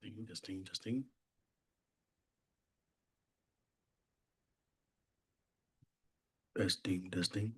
Testing, testing, testing. Testing, testing.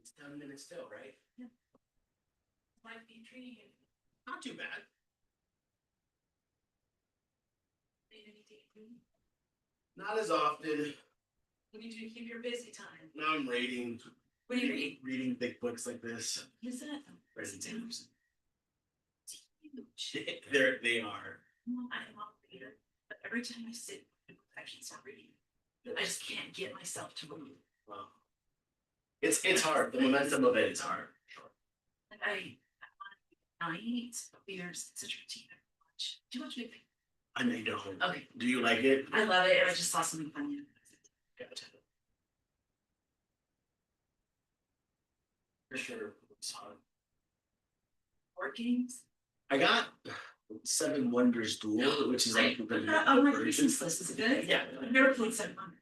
It's 10 minutes still, right? Might be treating it. Not too bad. Not as often. What do you do to keep your busy time? Now I'm reading. What do you read? Reading big books like this. Is it? Reading Tales. Huge. They are. I'm not a reader, but every time I sit, I actually start reading. I just can't get myself to read. Wow. It's hard. The momentum of it is hard. Like I eat beers. It's such a routine. Do you watch Midvale? I know you don't. Okay. Do you like it? I love it, and I just saw something funny. Gotcha. For sure. It's hard. Board games. I got Seven Wonders Duel, which is like Oh, my Christmas list is it good? Yeah. I've never played Seven Wonders.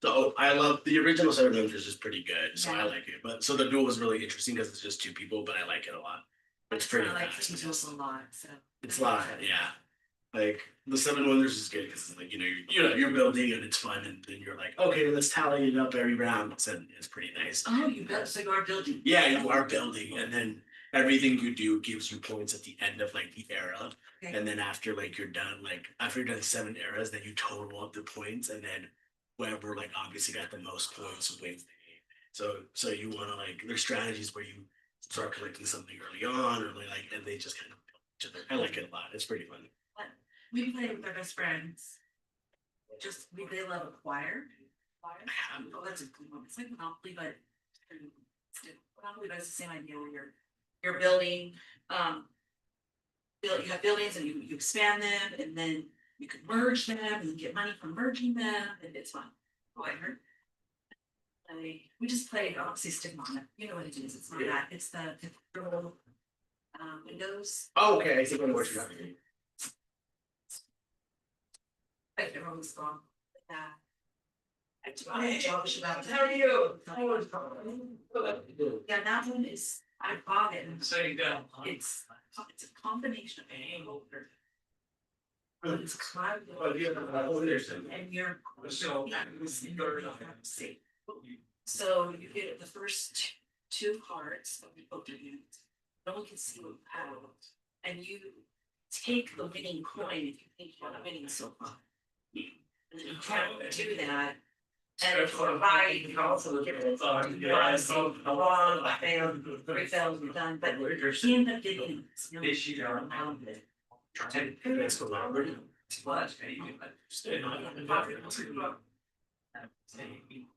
So I love the original Seven Wonders is pretty good, so Yeah. I like it. But so the duel was really interesting because it's just two people, but I like it a lot. It's pretty I like fast. Christmas a lot, so. It's a lot, yeah. Like the Seven Wonders is good because it's like you're building and it's fun, and then you're like, okay, let's tally it up every round. It's pretty nice. Oh, you built, so you are building. Yeah, you are building, and then everything you do gives you points at the end of like the era. Okay. And then after like you're done, like after you're done 7 eras, then you total up the points, and then whoever like obviously got the most points wins the game. So you want to like there's strategies where you start collecting something early on, or like and they just kind of build each other. I like it a lot. It's pretty fun. We play with our best friends. They love acquire. Oh, that's a good one. It's like Monopoly, but Monopoly, but it's the same idea where you're building, you have buildings and you expand them, and then you can merge them and you get money from merging them, and it's fun. Acquire. We just play obviously Stigma. You know what it is. It's not that. It's the little windows. Oh, okay. I see what you're talking about. Like everyone's gone. I Josh about that. How are you? Yeah, that one is, I bought it. So you go. It's a combination of a holder. It's cloud. And you're. So you get the first two cards of the open unit. No one can see what you have. And you take the winning coin if you think you're winning so far. And then you try to do that. And if you're right, you can also get it. Wrong, failed, 3 fails, you're done. But you end up getting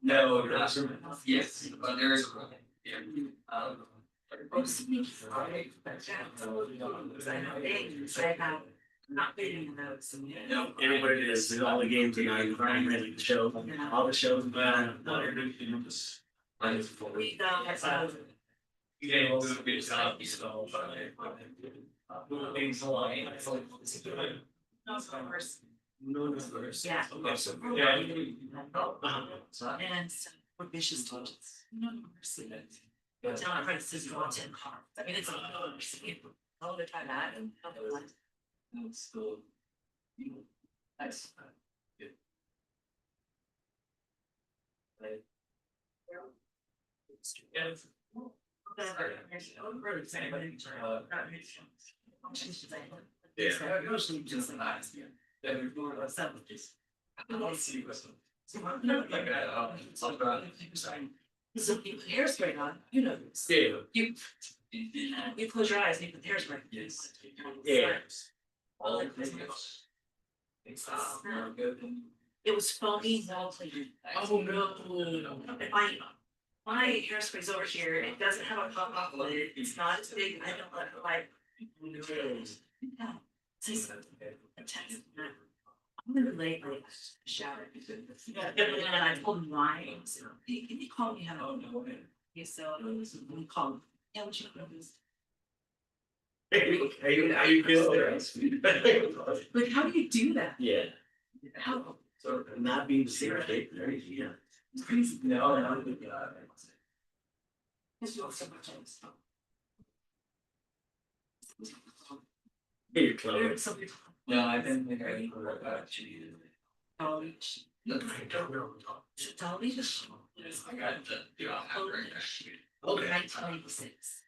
No, yes, but there is. Not getting those. And what it is, all the games are not even ready to show. All the shows, We yeah. And so we're vicious touches. Tell my friends to draw 10 cards. I mean, it's a I'll try that. It's cool. Nice. Good. So you put hairspray on, you know this. Yeah. You close your eyes and you put hairspray. Yes. Yeah. It was foamy wall cleaner. Oh no. My hairspray's over here. It doesn't have a pop off lid. It's not as big. I don't let it like. Yeah. Say something. I'm gonna late like shower. And I told him why. So, hey, can you call me how? Okay, so we call him. Yeah, what you know is. How you feel? Like, how do you do that? Yeah. How? So not being serious, right? Yeah. It's crazy. No. It's not so much else. Hey, you're clever. There's something. No, I didn't think I would work out to you. College. I don't know. College. I got to do all Okay. 1996.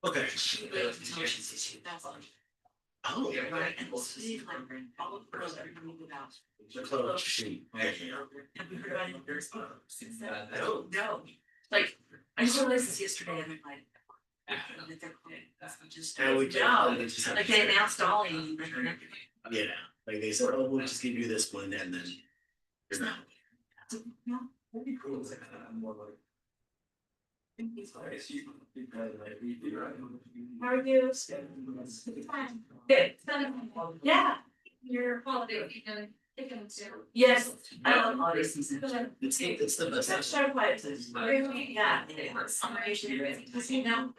Okay. She lived until she's 2000. Oh, Right, and it's really like, all of the girls are moving out. the clothes sheet. Yeah, yeah. Have you heard about any of those? No. No, like, I just realized this yesterday, and I'm like. That they're quitting, just, And we no, they just have like to they say, announced Ollie. yeah, like they said, oh, we'll just give you this one and then. You're not. How are you? Good. Yeah. Your holiday, what you doing? Yes, I love holiday season. It's the best. That's so quiet. Really, yeah. Summer usually, because you know.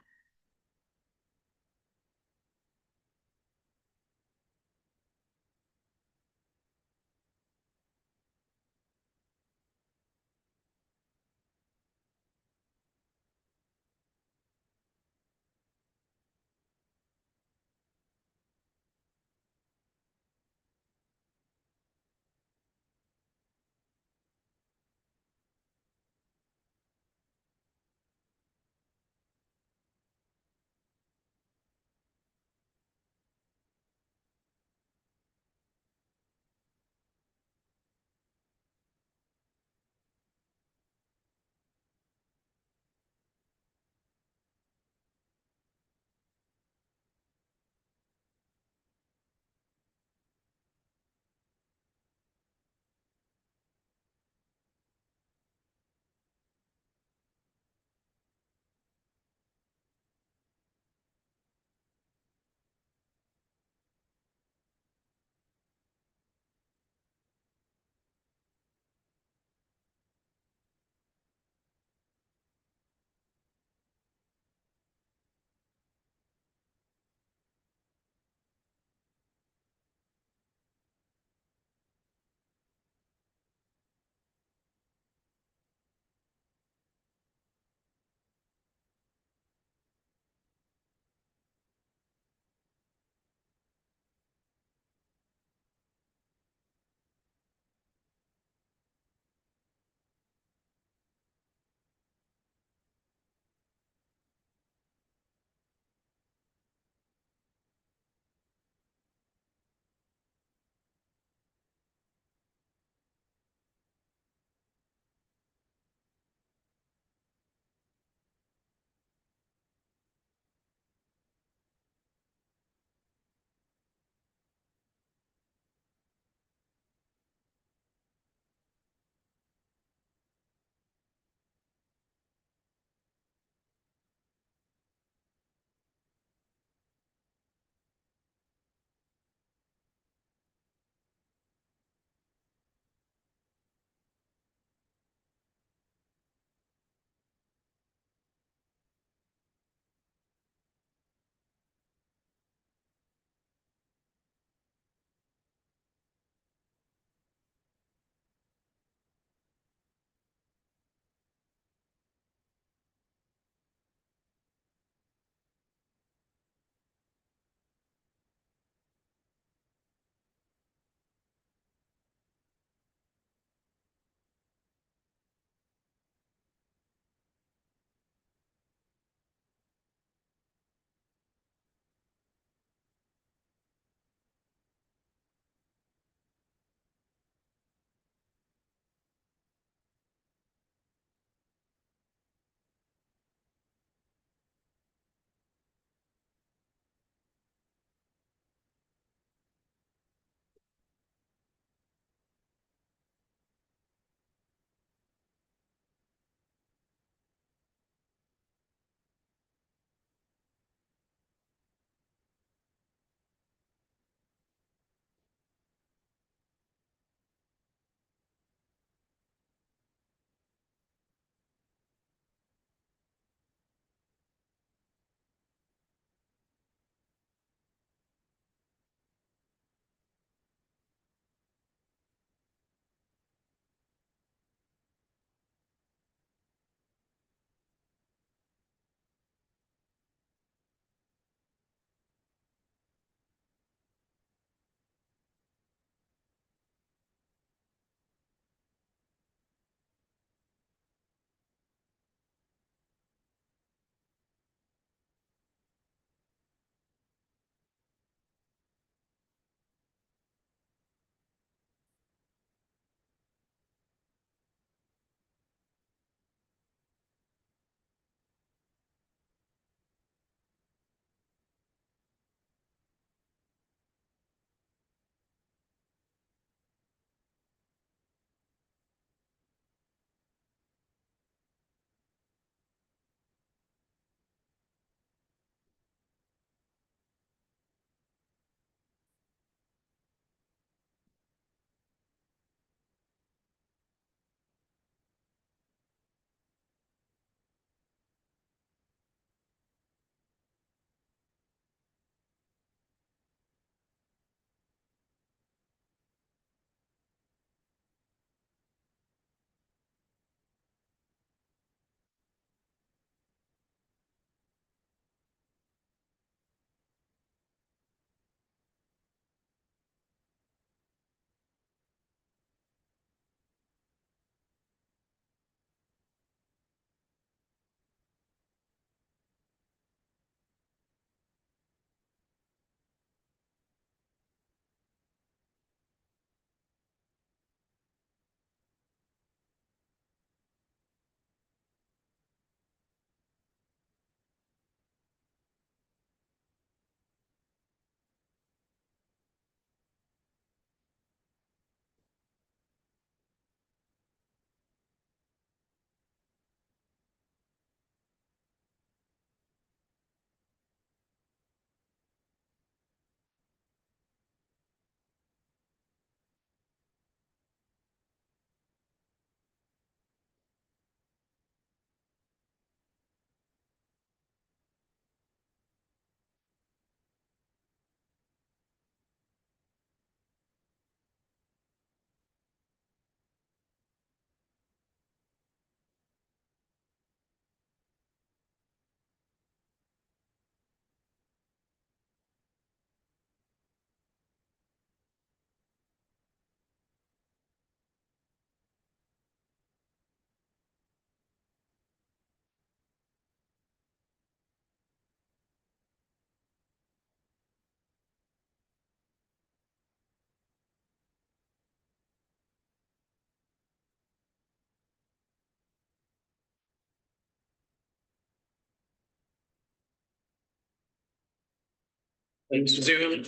Zoom.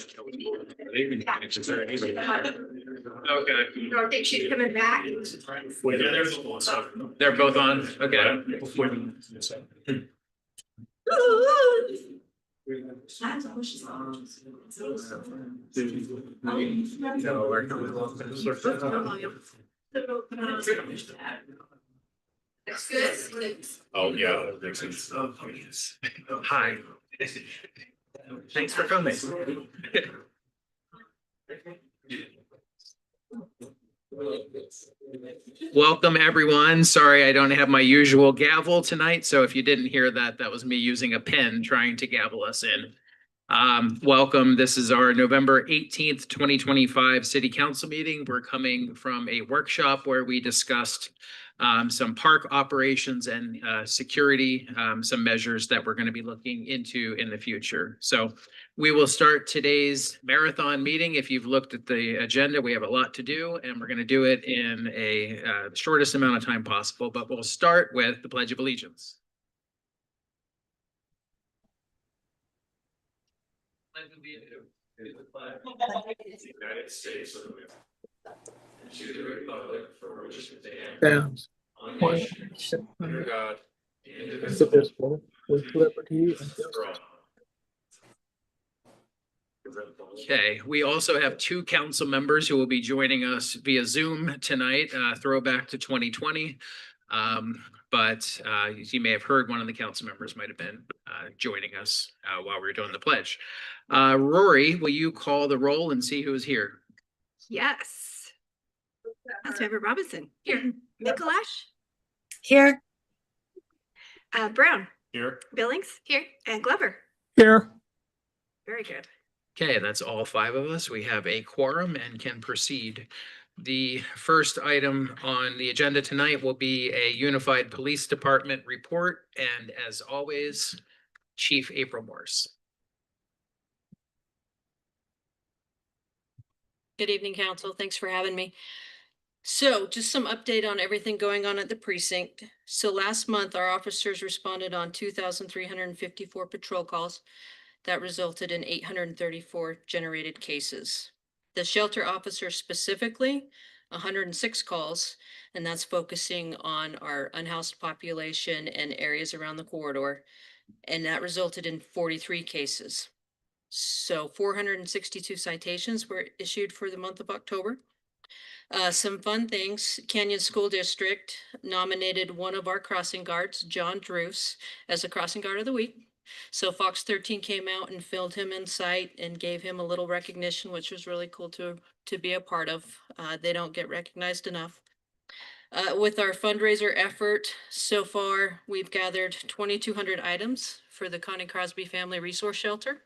Okay. You don't think she's coming back? They're both on, okay. That's good. Oh, yeah. That makes sense. Hi. Thanks for coming. Welcome, everyone. Sorry, I don't have my usual gavel tonight, so if you didn't hear that, that was me using a pen trying to gavel us in. Welcome. This is our November 18th, 2025 City Council meeting. We're coming from a workshop where we discussed some park operations and security, some measures that we're going to be looking into in the future. So we will start today's marathon meeting. If you've looked at the agenda, we have a lot to do, and we're going to do it in a shortest amount of time possible. But we'll start with the Pledge of Allegiance. United States of America. To the republic for which it stands, one nation, under God, indivisible, with liberty and justice for all. Okay, we also have two council members who will be joining us via Zoom tonight, throwback to 2020. But you may have heard one of the council members might have been joining us while we were doing the pledge. Rory, will you call the roll and see who is here? Yes. Councilmember Robinson. Here. Mikalash. Here. Brown. Here. Billings. Here. And Glover. Here. Very good. Okay, that's all five of us. We have a quorum and can proceed. The first item on the agenda tonight will be a Unified Police Department report, and as always, Chief April Morse. Good evening, Council. Thanks for having me. So just some update on everything going on at the precinct. So last month, our officers responded on 2,354 patrol calls. That resulted in 834 generated cases. The shelter officer specifically, 106 calls, and that's focusing on our unhoused population and areas around the corridor. And that resulted in 43 cases. So 462 citations were issued for the month of October. Some fun things. Canyon School District nominated one of our crossing guards, John Druce, as a crossing guard of the week. So Fox 13 came out and filled him in sight and gave him a little recognition, which was really cool to be a part of. They don't get recognized enough. With our fundraiser effort so far, we've gathered 2,200 items for the Connie Crosby Family Resource Shelter.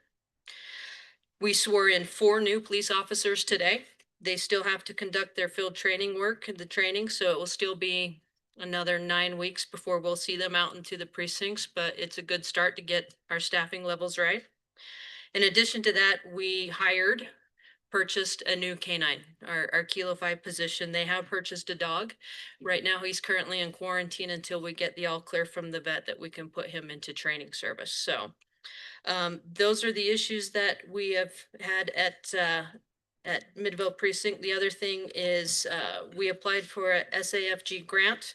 We swore in 4 new police officers today. They still have to conduct their field training work and the training, so it will still be another 9 weeks before we'll see them out into the precincts, but it's a good start to get our staffing levels right. In addition to that, we purchased a new canine, our Kilo 5 position. They have purchased a dog. Right now, he's currently in quarantine until we get the all clear from the vet that we can put him into training service. So those are the issues that we have had at Midvale Precinct. The other thing is we applied for a SAFG grant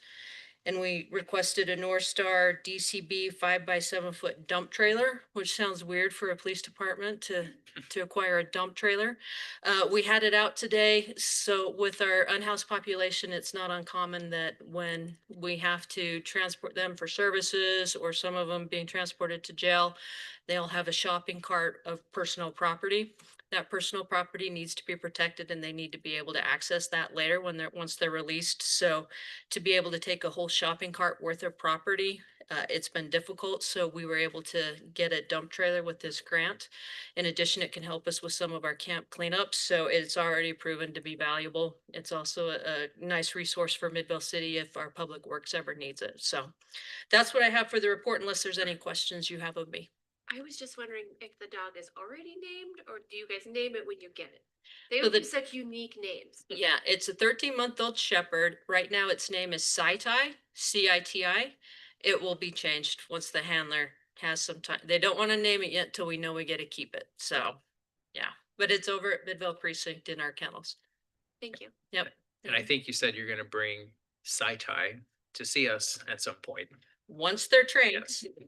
and we requested a North Star DCB 5x7 foot dump trailer, which sounds weird for a police department to acquire a dump trailer. We had it out today. So with our unhoused population, it's not uncommon that when we have to transport them for services or some of them being transported to jail, they'll have a shopping cart of personal property. That personal property needs to be protected and they need to be able to access that later once they're released. So to be able to take a whole shopping cart worth of property, it's been difficult. So we were able to get a dump trailer with this grant. In addition, it can help us with some of our camp cleanups. So it's already proven to be valuable. It's also a nice resource for Midvale City if our public works ever needs it. So that's what I have for the report, unless there's any questions you have of me. I was just wondering if the dog is already named or do you guys name it when you get it? They So have the- such unique names. Yeah, it's a 13-month-old shepherd. Right now its name is Citi, C-I-T-I. It will be changed once the handler has some time. They don't want to name it yet till we know we get to keep it. So Yeah, but it's over at Midvale Precinct in our kennels. Thank you. Yep. And I think you said you're gonna bring Sci-Tie to see us at some point. Once they're trained,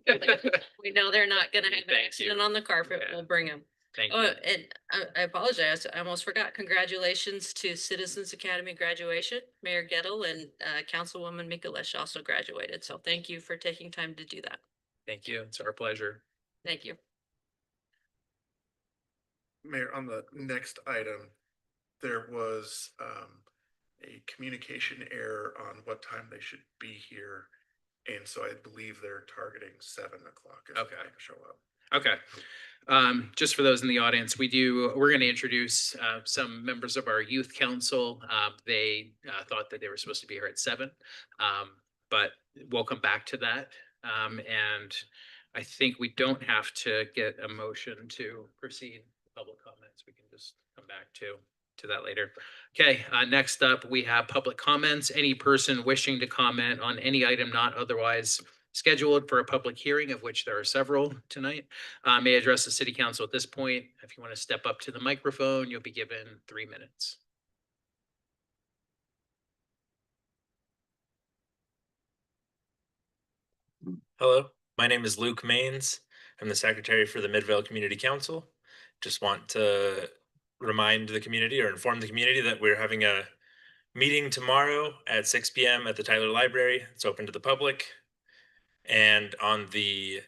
Yes. we know they're not gonna have an Thank accident you. on the carpet, Yeah. we'll bring them. Thank Oh, you. and I apologize, I almost forgot. Congratulations to Citizens Academy graduation. Mayor Gettle and Councilwoman Mikulesh also graduated, so thank you for taking time to do that. Thank you. It's our pleasure. Thank you. Mayor, on the next item, there was a communication error on what time they should be here. And so I believe they're targeting 7 o'clock. is when Okay. they Show up. Okay. Just for those in the audience, we're going to introduce some members of our youth council. They thought that they were supposed to be here at 7, but we'll come back to that. And I think we don't have to get a motion to proceed with public comments. We can just come back to that later. Okay, next up, we have public comments. Any person wishing to comment on any item not otherwise scheduled for a public hearing, of which there are several tonight, may address the city council at this point. If you want to step up to the microphone, you'll be given 3 minutes. Hello, my name is Luke Maines. I'm the secretary for the Midvale Community Council. Just want to remind the community or inform the community that we're having a meeting tomorrow at 6 p.m. at the Tyler Library. It's open to the public. And on the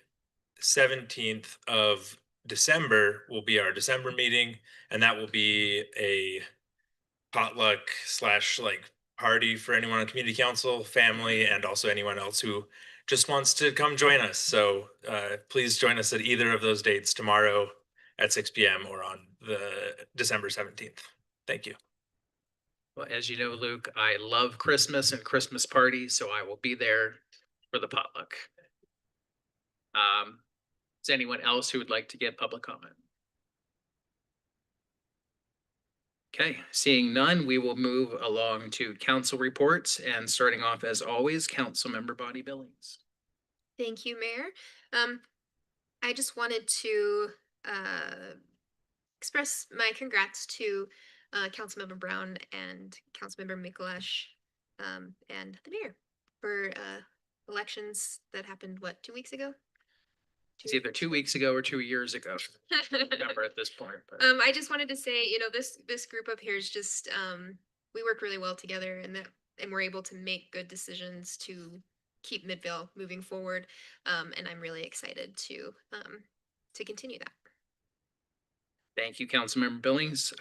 17th of December will be our December meeting, and that will be a potluck / like party for anyone on community council, family, and also anyone else who just wants to come join us. So please join us at either of those dates tomorrow at 6 p.m. or on the December 17th. Thank you. Well, as you know, Luke, I love Christmas and Christmas parties, so I will be there for the potluck. Is anyone else who would like to give public comment? Okay, seeing none, we will move along to council reports, and starting off as always, Councilmember Bonnie Billings. Thank you, Mayor. I just wanted to express my congrats to Councilmember Brown and Councilmember Mikulesh and the mayor for elections that happened, what, 2 weeks ago? It's either 2 weeks ago or 2 years ago. I don't remember at this point. But. I just wanted to say, this group up here is just we work really well together, and we're able to make good decisions to keep Midvale moving forward. And I'm really excited to continue that. Thank you, Councilmember Billings.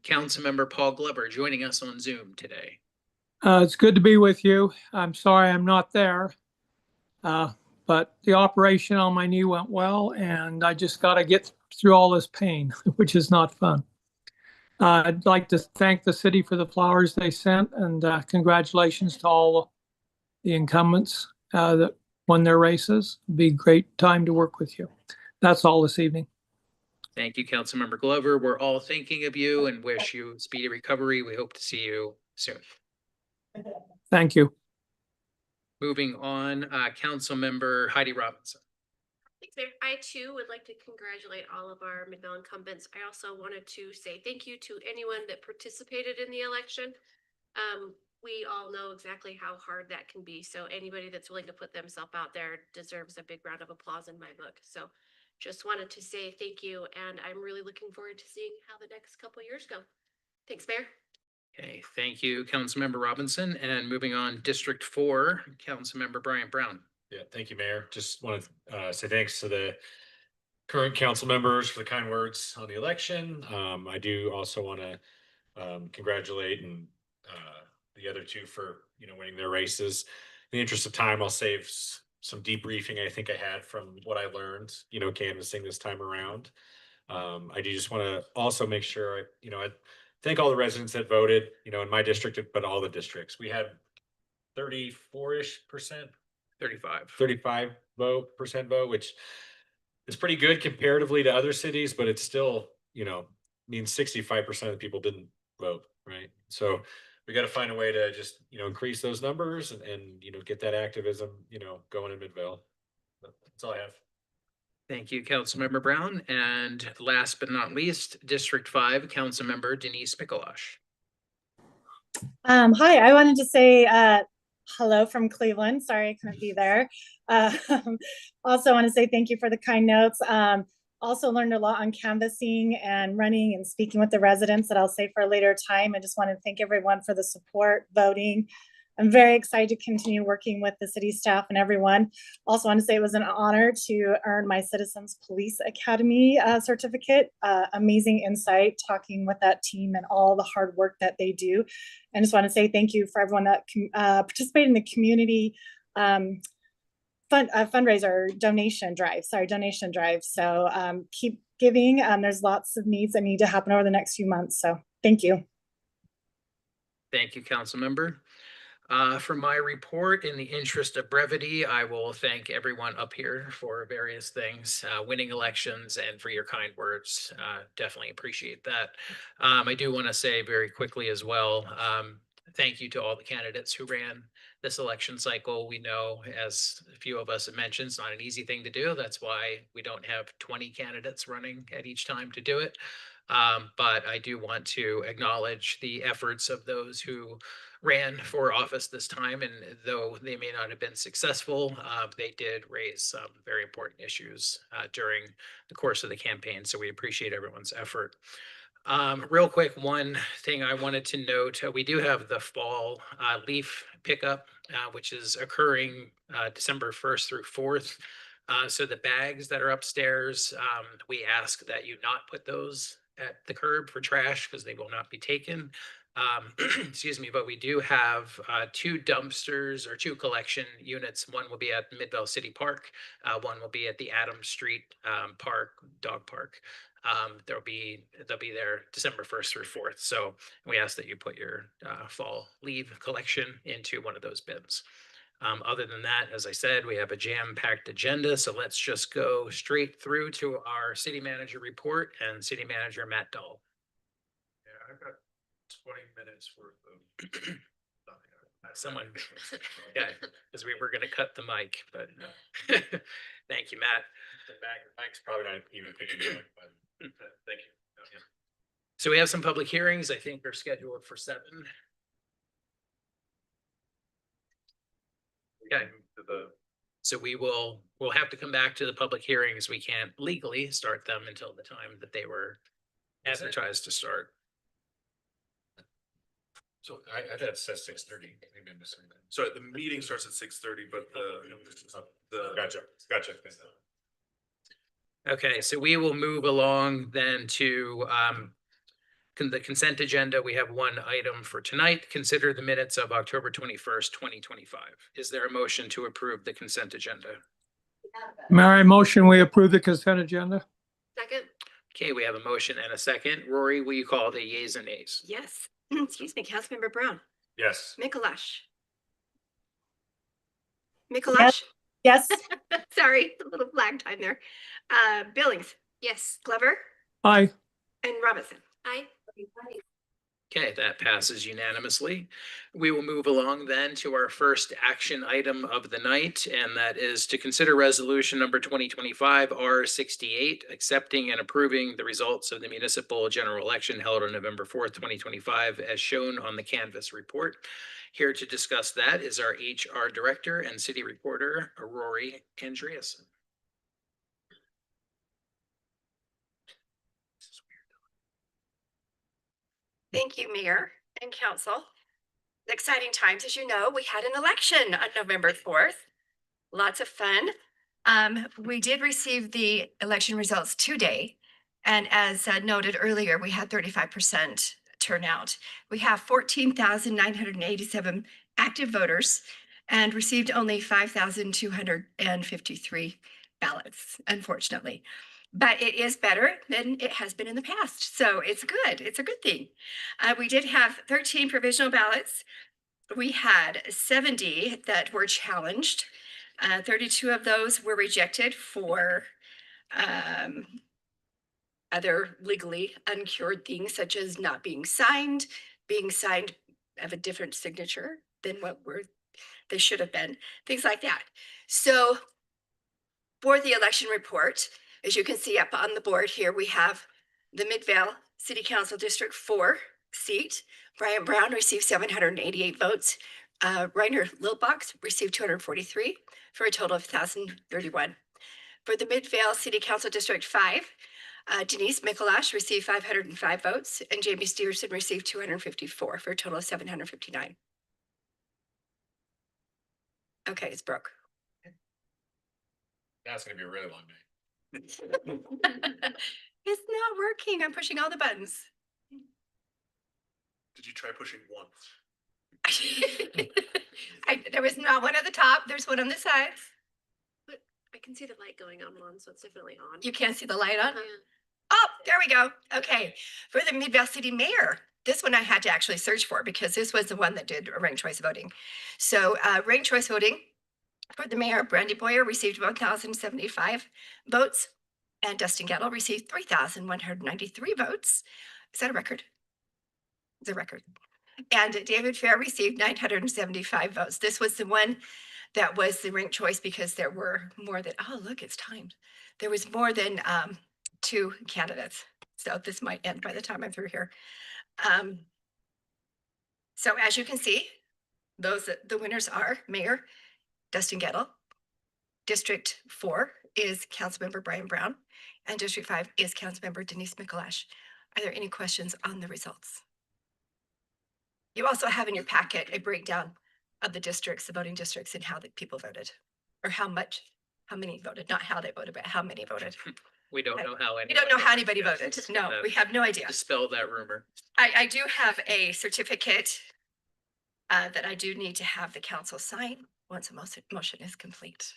Councilmember Paul Glover joining us on Zoom today. It's good to be with you. I'm sorry I'm not there. But the operation on my knee went well, and I just got to get through all this pain, which is not fun. I'd like to thank the city for the flowers they sent, and congratulations to all the incumbents that won their races. It'd be a great time to work with you. That's all this evening. Thank you, Councilmember Glover. We're all thinking of you and wish you speedy recovery. We hope to see you soon. Thank you. Moving on, Councilmember Heidi Robinson. Thanks, Mayor. I too would like to congratulate all of our Midvale incumbents. I also wanted to say thank you to anyone that participated in the election. We all know exactly how hard that can be. So anybody that's willing to put themselves out there deserves a big round of applause in my book. So just wanted to say thank you. And I'm really looking forward to seeing how the next couple of years go. Thanks, Mayor. Okay, thank you, Councilmember Robinson. And moving on, District 4, Councilmember Bryant Brown. Yeah, thank you, Mayor. Just want to say thanks to the current council members for the kind words on the election. I do also want to congratulate and the other two for winning their races. In the interest of time, I'll save some debriefing I think I had from what I learned, canvassing this time around. I do just want to also make sure I thank all the residents that voted, in my district, but all the districts. We had 34-ish%. 35% vote, which is pretty good comparatively to other cities, but it's still, means 65% of the people didn't vote, right? So we got to find a way to just, increase those numbers and get that activism, going in Midvale. That's all I have. Thank you, Councilmember Brown. And last but not least, District 5, Councilmember Denise Mikalash. Hi, I wanted to say hello from Cleveland. Sorry I couldn't be there. Also want to say thank you for the kind notes. Also learned a lot on canvassing and running and speaking with the residents that I'll say for a later time. I just want to thank everyone for the support, voting. I'm very excited to continue working with the city staff and everyone. Also want to say it was an honor to earn my Citizens Police Academy certificate. Amazing insight talking with that team and all the hard work that they do. I just want to say thank you for everyone that participated in the community fundraiser donation drive. So keep giving. There's lots of needs that need to happen over the next few months. So thank you. Thank you, Councilmember. For my report, in the interest of brevity, I will thank everyone up here for various things, winning elections, and for your kind words. Definitely appreciate that. I do want to say very quickly as well, thank you to all the candidates who ran this election cycle. We know, as a few of us have mentioned, it's not an easy thing to do. That's why we don't have 20 candidates running at each time to do it. But I do want to acknowledge the efforts of those who ran for office this time, and though they may not have been successful, they did raise some very important issues during the course of the campaign. So we appreciate everyone's effort. Real quick, one thing I wanted to note, we do have the fall leaf pickup, which is occurring December 1st through 4th. So the bags that are upstairs, we ask that you not put those at the curb for trash because they will not be taken. Excuse me, but we do have 2 dumpsters or 2 collection units. One will be at Midvale City Park. One will be at the Adams Street dog park. They'll be there December 1st through 4th. So we ask that you put your fall leave collection into one of those bins. Other than that, as I said, we have a jam-packed agenda. So let's just go straight through to our city manager report and city manager Matt Dahl. Yeah, I've got 20 minutes worth of Someone, yeah, because we were going to cut the mic, but thank you, Matt. The mic's probably not even picking it up, but thank you. So we have some public hearings. I think they're scheduled for 7. Okay. So we'll have to come back to the public hearings. We can't legally start them until the time that they were advertised to start. So I thought it says 6:30. Maybe I'm missing that. So the meeting starts at 6:30, but the Gotcha. Okay, so we will move along then to the consent agenda. We have one item for tonight. Consider the minutes of October 21st, 2025. Is there a motion to approve the consent agenda? Mary, motion we approve the consent agenda. Second? Okay, we have a motion and a second. Rory, will you call the yeas and nays? Yes. Excuse me, Councilmember Brown. Yes. Mikalash. Mikalash? Yes. Sorry, a little lag time there. Billings. Yes. Glover Aye. and Robinson. Aye. Okay, that passes unanimously. We will move along then to our first action item of the night, and that is to consider resolution number 2025 R68, accepting and approving the results of the municipal general election held on November 4th, 2025, as shown on the canvas report. Here to discuss that is our HR director and city reporter, Rory Andreasen. Thank you, Mayor and Council. Exciting times, as you know, we had an election on November 4th. Lots of fun. We did receive the election results today. And as noted earlier, we had 35% turnout. We have 14,987 active voters and received only 5,253 ballots, unfortunately. But it is better than it has been in the past. So it's good. It's a good thing. We did have 13 provisional ballots. We had 70 that were challenged. 32 of those were rejected for other legally uncured things, such as not being signed of a different signature than what they should have been, things like that. So For the election report, as you can see up on the board here, we have the Midvale City Council District 4 seat. Brian Brown received 788 votes. Reiner Lilbach received 243 for a total of 1,031. For the Midvale City Council District 5, Denise Mikulash received 505 votes and Jamie Stevenson received 254 for a total of 759. Okay, it's broke. That's gonna be a really long night. It's not working. I'm pushing all the buttons. Did you try pushing once? There was not one at the top. There's one on the sides. But I can see the light going on one, so it's definitely on. You can't see the light on? Yeah. Oh, there we go. Okay. For the Midvale City Mayor, this one I had to actually search for because this was the one that did ranked choice voting. So ranked choice voting for the mayor, Brandy Boyer received 1,075 votes and Dustin Gettle received 3,193 votes. Is that a record? It's a record. And David Fair received 975 votes. This was the one that was the ranked choice because there were more than, oh, look, it's timed. There was more than 2 candidates. So this might end by the time I'm through here. So as you can see, the winners are Mayor Dustin Gettle. District 4 is Councilmember Brian Brown, and District 5 is Councilmember Denise Mikulash. Are there any questions on the results? You also have in your packet a breakdown of the districts, the voting districts, and how the people voted, or how many voted, not how they voted, but how many voted. We don't know how. We don't know how anybody voted. No, we have no idea. Dispel that rumor. I do have a certificate that I do need to have the council sign once a motion is complete.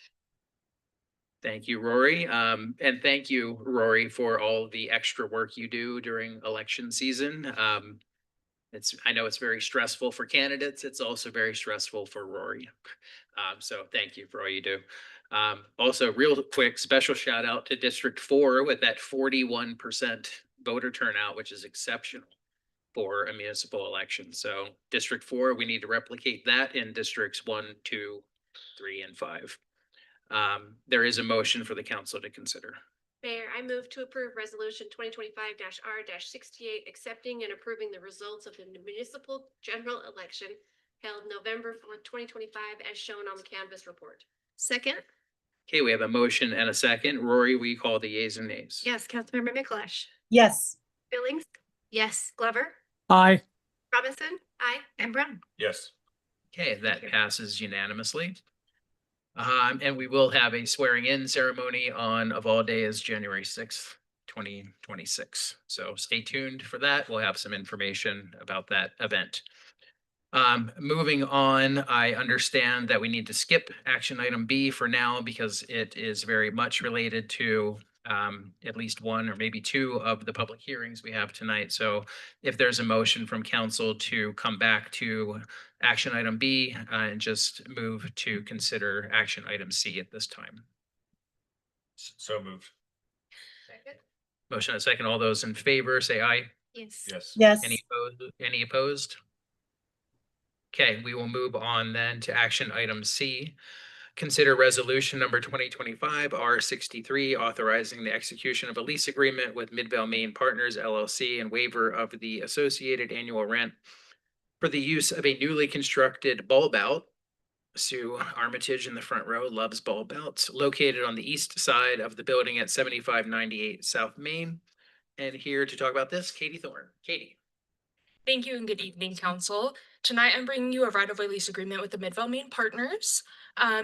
Thank you, Rory. And thank you, Rory, for all the extra work you do during election season. I know it's very stressful for candidates. It's also very stressful for Rory. So thank you for all you do. Also, real quick, special shout out to District 4 with that 41% voter turnout, which is exceptional for a municipal election. So District 4, we need to replicate that in Districts 1, 2, 3, and 5. There is a motion for the council to consider. Mayor, I move to approve resolution 2025-R-68, accepting and approving the results of the municipal general election held November 4th, 2025, as shown on the canvas report. Second? Okay, we have a motion and a second. Rory, will you call the yeas and nays? Yes, Councilmember Mikulash. Yes. Billings, Yes. Glover, Aye. Robinson, Aye. and Brown. Yes. Okay, that passes unanimously. And we will have a swearing in ceremony on of all days, January 6th, 2026. So stay tuned for that. We'll have some information about that event. Moving on, I understand that we need to skip action item B for now because it is very much related to at least one or maybe 2 of the public hearings we have tonight. So if there's a motion from council to come back to action item B and just move to consider action item C at this time. So moved. Motion and a second. All those in favor say aye. Yes. Yes. Yes. Any opposed? Okay, we will move on then to action item C. Consider resolution number 2025 R63 authorizing the execution of a lease agreement with Midvale Main Partners LLC and waiver of the associated annual rent for the use of a newly constructed bulb out. Sue Armitage in the front row loves bulb outs, located on the east side of the building at 7598 South Main. And here to talk about this, Katie Thorne. Katie. Thank you and good evening, Council. Tonight, I'm bringing you a right-of-way lease agreement with the Midvale Main Partners.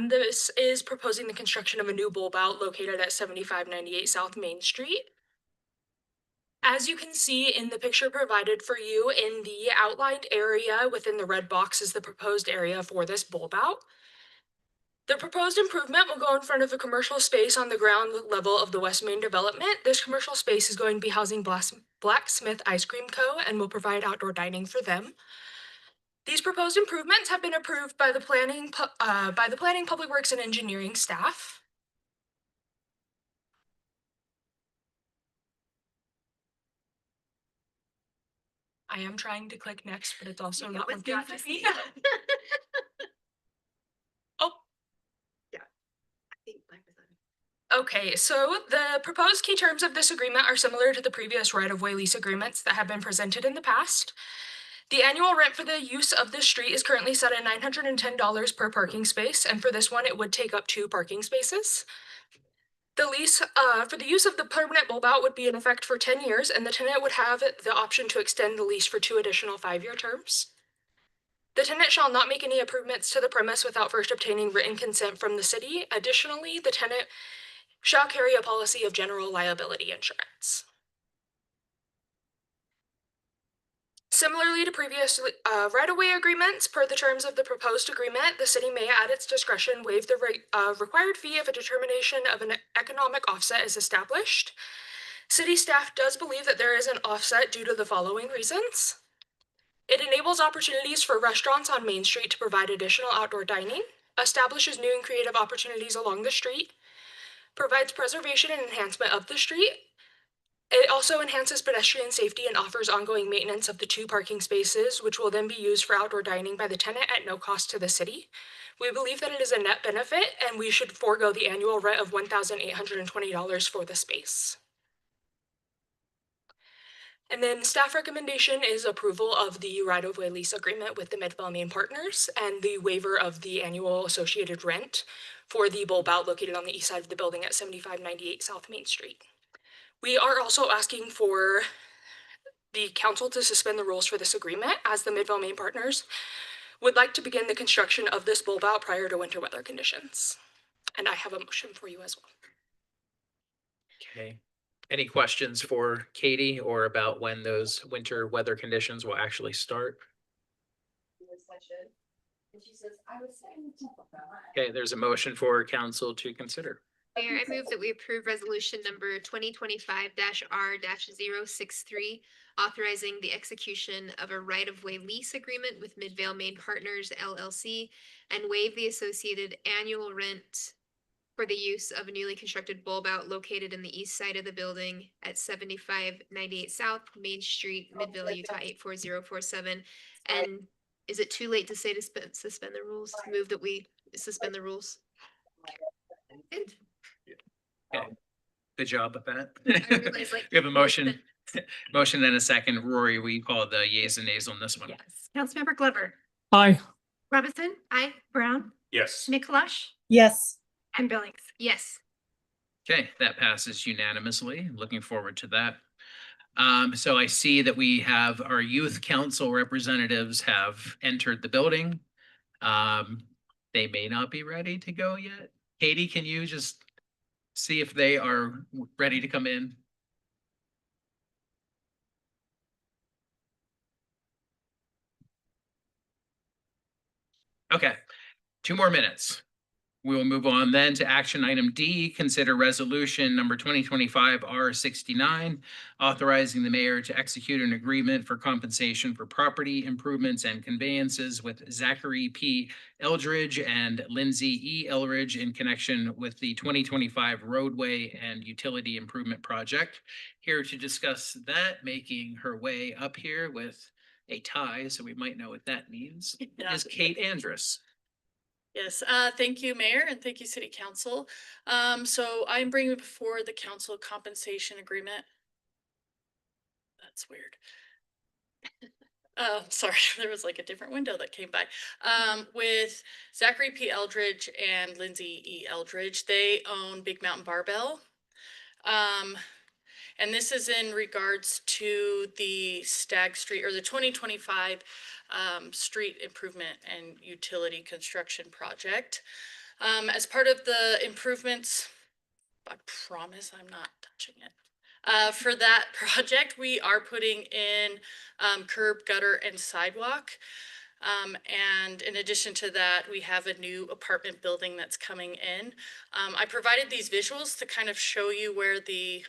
This is proposing the construction of a new bulb out located at 7598 South Main Street. As you can see in the picture provided for you, in the outlined area within the red box is the proposed area for this bulb out. The proposed improvement will go in front of a commercial space on the ground level of the West Main development. This commercial space is going to be housing Blacksmith Ice Cream Co. and will provide outdoor dining for them. These proposed improvements have been approved by the Planning, Public Works, and Engineering staff. I am trying to click next, but it's also not working for me. Oh. Yeah, I think mine was on. Okay, so the proposed key terms of this agreement are similar to the previous right-of-way lease agreements that have been presented in the past. The annual rent for the use of this street is currently set at $910 per parking space, and for this one, it would take up 2 parking spaces. The lease for the use of the permanent bulb out would be in effect for 10 years, and the tenant would have the option to extend the lease for 2 additional 5-year terms. The tenant shall not make any improvements to the premise without first obtaining written consent from the city. Additionally, the tenant shall carry a policy of general liability insurance. Similarly to previous right-of-way agreements, per the terms of the proposed agreement, the city may at its discretion waive the required fee if a determination of an economic offset is established. City staff does believe that there is an offset due to the following reasons. It enables opportunities for restaurants on Main Street to provide additional outdoor dining, establishes new and creative opportunities along the street, provides preservation and enhancement of the street. It also enhances pedestrian safety and offers ongoing maintenance of the 2 parking spaces, which will then be used for outdoor dining by the tenant at no cost to the city. We believe that it is a net benefit, and we should forego the annual rent of $1,820 for the space. And then staff recommendation is approval of the right-of-way lease agreement with the Midvale Main Partners and the waiver of the annual associated rent for the bulb out located on the east side of the building at 7598 South Main Street. We are also asking for the council to suspend the rules for this agreement, as the Midvale Main Partners would like to begin the construction of this bulb out prior to winter weather conditions. And I have a motion for you as well. Okay. Any questions for Katie or about when those winter weather conditions will actually start? Okay, there's a motion for council to consider. Mayor, I move that we approve resolution number 2025-R-063, authorizing the execution of a right-of-way lease agreement with Midvale Main Partners LLC and waive the associated annual rent for the use of a newly constructed bulb out located in the east side of the building at 7598 South Main Street, Midvale, Utah 84047. And is it too late to say to suspend the rules? Move that we suspend the rules. Okay. Good job with that. I realize, like, We have a motion and a second. Rory, will you call the yeas and nays on this one? Yes. Councilmember Glover, Aye. Robinson, Aye. Brown, Yes. Mikalash, Yes. and Billings. Yes. Okay, that passes unanimously. Looking forward to that. So I see that we have our youth council representatives have entered the building. They may not be ready to go yet. Katie, can you just see if they are ready to come in? Okay, 2 more minutes. We will move on then to action item D, consider resolution number 2025-R-69, authorizing the mayor to execute an agreement for compensation for property improvements and conveyances with Zachary P. Eldridge and Lindsay E. Eldridge in connection with the 2025 roadway and utility improvement project. Here to discuss that, making her way up here with a tie, so we might know what that means, is Kate Andrus. Yes, thank you, Mayor, and thank you, City Council. So I'm bringing before the council compensation agreement. That's weird. Sorry, there was like a different window that came by. With Zachary P. Eldridge and Lindsay E. Eldridge, they own Big Mountain Barbell. And this is in regards to the Stagg Street or the 2025 street improvement and utility construction project. As part of the improvements, I promise I'm not touching it. For that project, we are putting in curb, gutter, and sidewalk. And in addition to that, we have a new apartment building that's coming in. I provided these visuals to kind of show you where the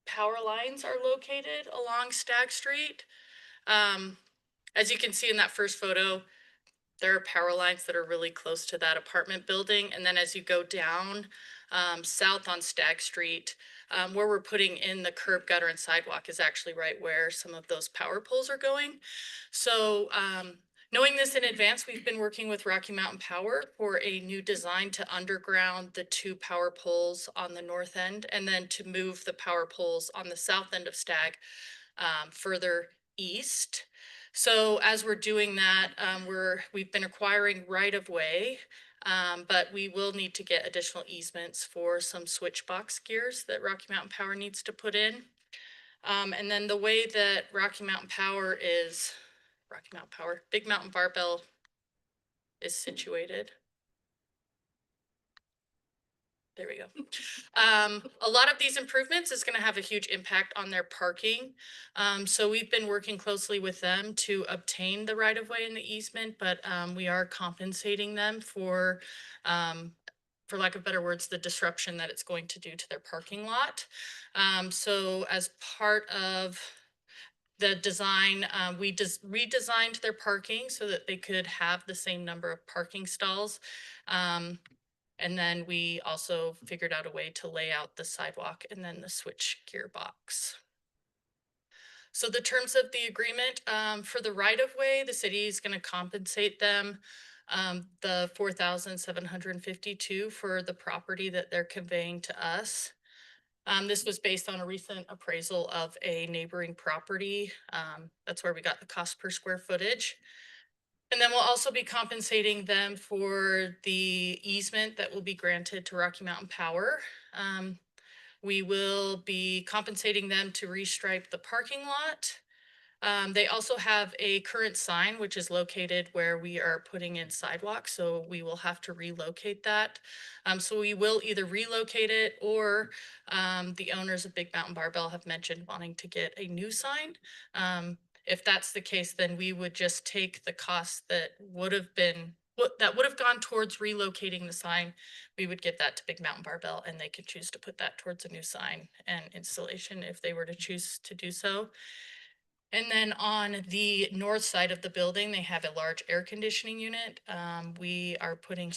power lines are located along Stagg Street. As you can see in that first photo, there are power lines that are really close to that apartment building. And then as you go down south on Stagg Street, where we're putting in the curb, gutter, and sidewalk is actually right where some of those power poles are going. So Knowing this in advance, we've been working with Rocky Mountain Power for a new design to underground the 2 power poles on the north end, and then to move the power poles on the south end of Stag further east. So as we're doing that, we've been acquiring right of way, but we will need to get additional easements for some switch box gears that Rocky Mountain Power needs to put in. And then the way that Rocky Mountain Power, Big Mountain Barbell is situated. There we go. A lot of these improvements is going to have a huge impact on their parking. So we've been working closely with them to obtain the right of way and the easement, but we are compensating them for lack of better words, the disruption that it's going to do to their parking lot. So as part of the design, we just redesigned their parking so that they could have the same number of parking stalls. And then we also figured out a way to lay out the sidewalk and then the switch gear box. So the terms of the agreement, for the right of way, the city is going to compensate them the $4,752 for the property that they're conveying to us. This was based on a recent appraisal of a neighboring property. That's where we got the cost per square footage. And then we'll also be compensating them for the easement that will be granted to Rocky Mountain Power. We will be compensating them to restripe the parking lot. They also have a current sign, which is located where we are putting in sidewalks, so we will have to relocate that. So we will either relocate it, or the owners of Big Mountain Barbell have mentioned wanting to get a new sign. If that's the case, then we would just take the cost that would have gone towards relocating the sign. We would give that to Big Mountain Barbell, and they could choose to put that towards a new sign and installation if they were to choose to do so. And then on the north side of the building, they have a large air conditioning unit. We are putting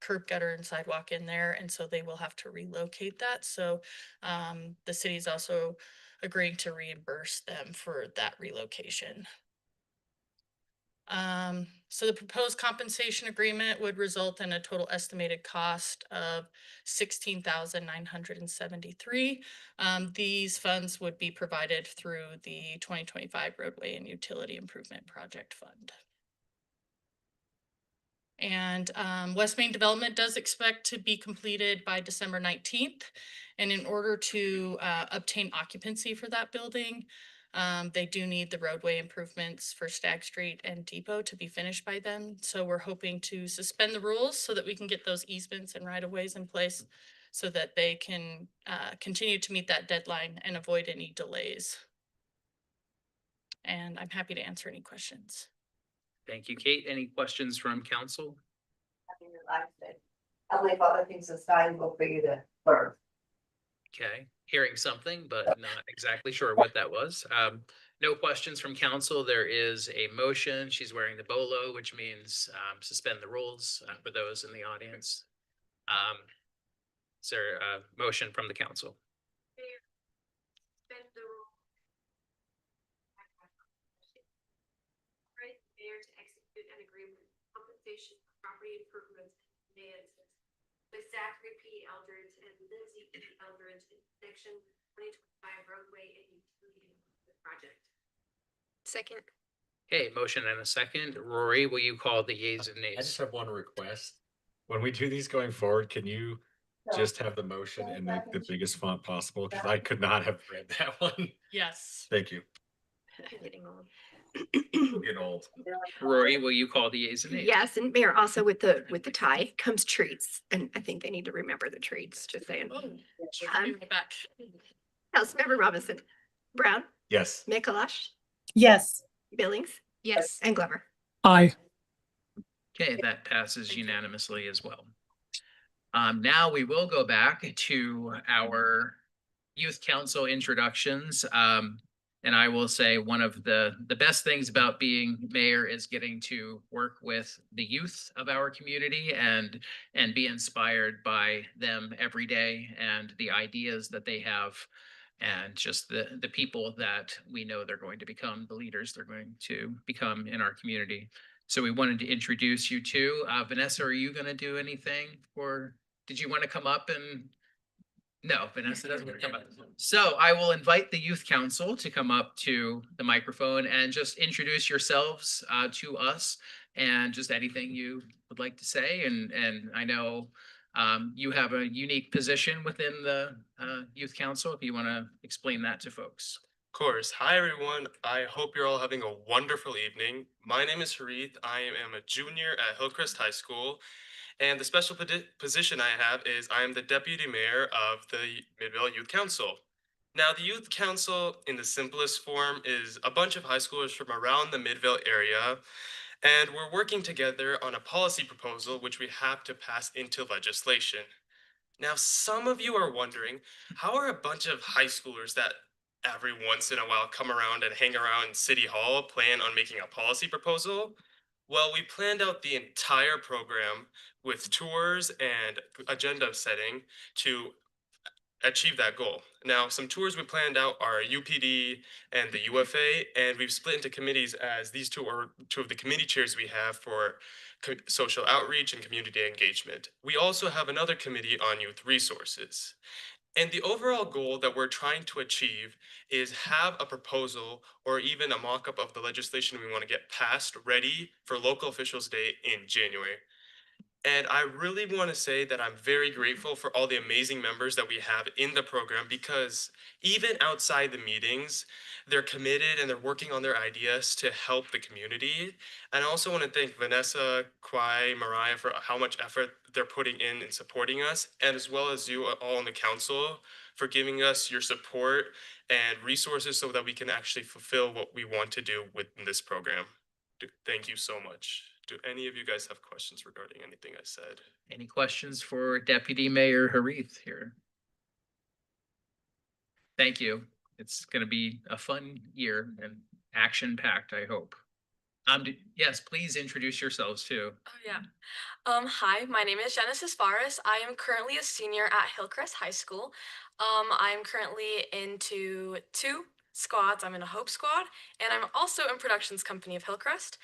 curb, gutter, and sidewalk in there, and so they will have to relocate that. So the city is also agreeing to reimburse them for that relocation. So the proposed compensation agreement would result in a total estimated cost of $16,973. These funds would be provided through the 2025 Roadway and Utility Improvement Project Fund. And West Main Development does expect to be completed by December 19th. And in order to obtain occupancy for that building, they do need the roadway improvements for Stag Street and Depot to be finished by then. So we're hoping to suspend the rules so that we can get those easements and right-of-ways in place so that they can continue to meet that deadline and avoid any delays. And I'm happy to answer any questions. Thank you, Kate. Any questions from council? I'll leave other things aside, we'll for you to learn. Okay, hearing something, but not exactly sure what that was. No questions from council. There is a motion. She's wearing the bolo, which means suspend the rules for those in the audience. Is there a motion from the council? Mayor to execute an agreement compensation for property improvements with Zachary P. Eldridge and Lindsay P. Eldridge in section 2025 roadway and utility improvement project. Second. Okay, motion and a second. Rory, will you call the yeas and nays? I just have one request. When we do these going forward, can you just have the motion in the biggest font possible? Because I could not have read that one. Yes. Thank you. Getting old. Get old. Rory, will you call the yeas and nays? Yes, and Mayor, also with the tie comes treats, and I think they need to remember the treats, just saying. Back. Councilmember Robinson, Brown, Yes. Mikalash, Yes. Billings, Yes. and Glover. Aye. Okay, that passes unanimously as well. Now we will go back to our youth council introductions. And I will say one of the best things about being mayor is getting to work with the youth of our community and be inspired by them every day and the ideas that they have, and just the people that we know they're going to become, the leaders they're going to become in our community. So we wanted to introduce you to, Vanessa, are you gonna do anything? Or did you want to come up and? No, Vanessa doesn't want to come up. So I will invite the youth council to come up to the microphone and just introduce yourselves to us and just anything you would like to say. And I know you have a unique position within the youth council. If you want to explain that to folks. Of course. Hi, everyone. I hope you're all having a wonderful evening. My name is Harith. I am a junior at Hillcrest High School. And the special position I have is I am the deputy mayor of the Midvale Youth Council. Now, the Youth Council, in the simplest form, is a bunch of high schoolers from around the Midvale area. And we're working together on a policy proposal which we have to pass into legislation. Now, some of you are wondering, how are a bunch of high schoolers that every once in a while come around and hang around City Hall plan on making a policy proposal? Well, we planned out the entire program with tours and agenda setting to achieve that goal. Now, some tours we planned out are UPD and the UFA, and we've split into committees as these two are two of the committee chairs we have for social outreach and community engagement. We also have another committee on youth resources. And the overall goal that we're trying to achieve is have a proposal or even a mock-up of the legislation we want to get passed ready for local officials day in January. And I really want to say that I'm very grateful for all the amazing members that we have in the program because even outside the meetings, they're committed and they're working on their ideas to help the community. And I also want to thank Vanessa, Kwai, Mariah for how much effort they're putting in supporting us, and as well as you all on the council for giving us your support and resources so that we can actually fulfill what we want to do within this program. Thank you so much. Do any of you guys have questions regarding anything I said? Any questions for Deputy Mayor Harith here? Thank you. It's going to be a fun year and action-packed, I hope. Yes, please introduce yourselves too. Oh, yeah. Hi, my name is Genesis Faris. I am currently a senior at Hillcrest High School. I'm currently into 2 squads. I'm in a Hope squad, and I'm also in productions company of Hillcrest.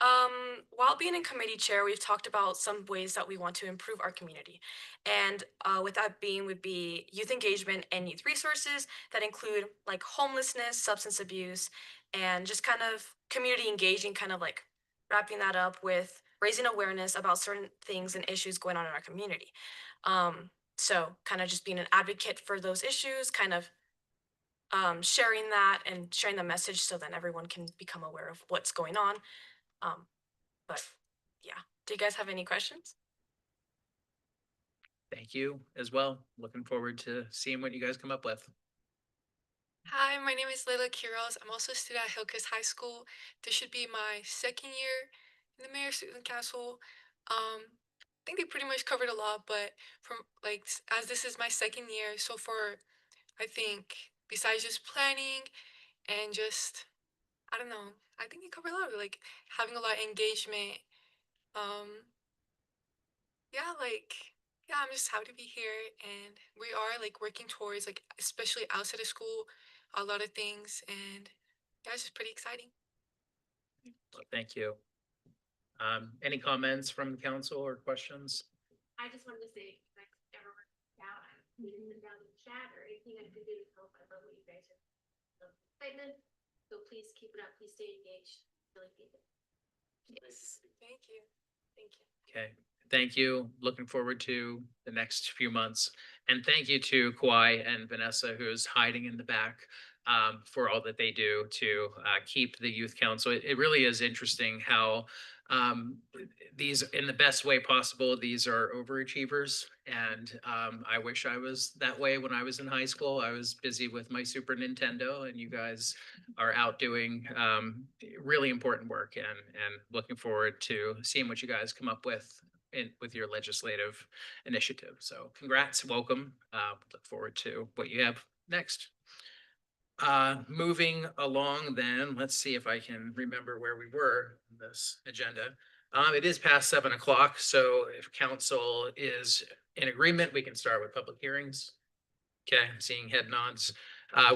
While being in committee chair, we've talked about some ways that we want to improve our community. And with that being would be youth engagement and youth resources that include like homelessness, substance abuse, and just kind of community engaging, kind of like wrapping that up with raising awareness about certain things and issues going on in our community. So kind of just being an advocate for those issues, kind of sharing that and sharing the message so that everyone can become aware of what's going on. But yeah, do you guys have any questions? Thank you as well. Looking forward to seeing what you guys come up with. Hi, my name is Layla Quiroz. I'm also a student at Hillcrest High School. This should be my second year in the Mayor's Student Council. I think they pretty much covered a lot, but from like as this is my second year, so far, I think besides just planning and just I don't know, I think they covered a lot, like having a lot of engagement. Um, yeah, like yeah, I'm just happy to be here, and we are like working towards like especially outside of school, a lot of things, and yeah, it's just pretty exciting. Well, thank you. Any comments from the council or questions? I just wanted to say, like, everyone out, meeting them down in the chat or anything I could do to help. I love what you guys are excitement. So please keep it up. Please stay engaged. Really need it. Yes. Thank you. Thank you. Okay, thank you. Looking forward to the next few months. And thank you to Kwai and Vanessa, who's hiding in the back, for all that they do to keep the youth council. It really is interesting how these, in the best way possible, these are overachievers. And I wish I was that way when I was in high school. I was busy with my Super Nintendo, and you guys are out doing really important work, and looking forward to seeing what you guys come up with with your legislative initiative. So congrats, welcome. Look forward to what you have next. Moving along then, let's see if I can remember where we were in this agenda. It is past 7 o'clock, so if council is in agreement, we can start with public hearings. Okay, I'm seeing head nods.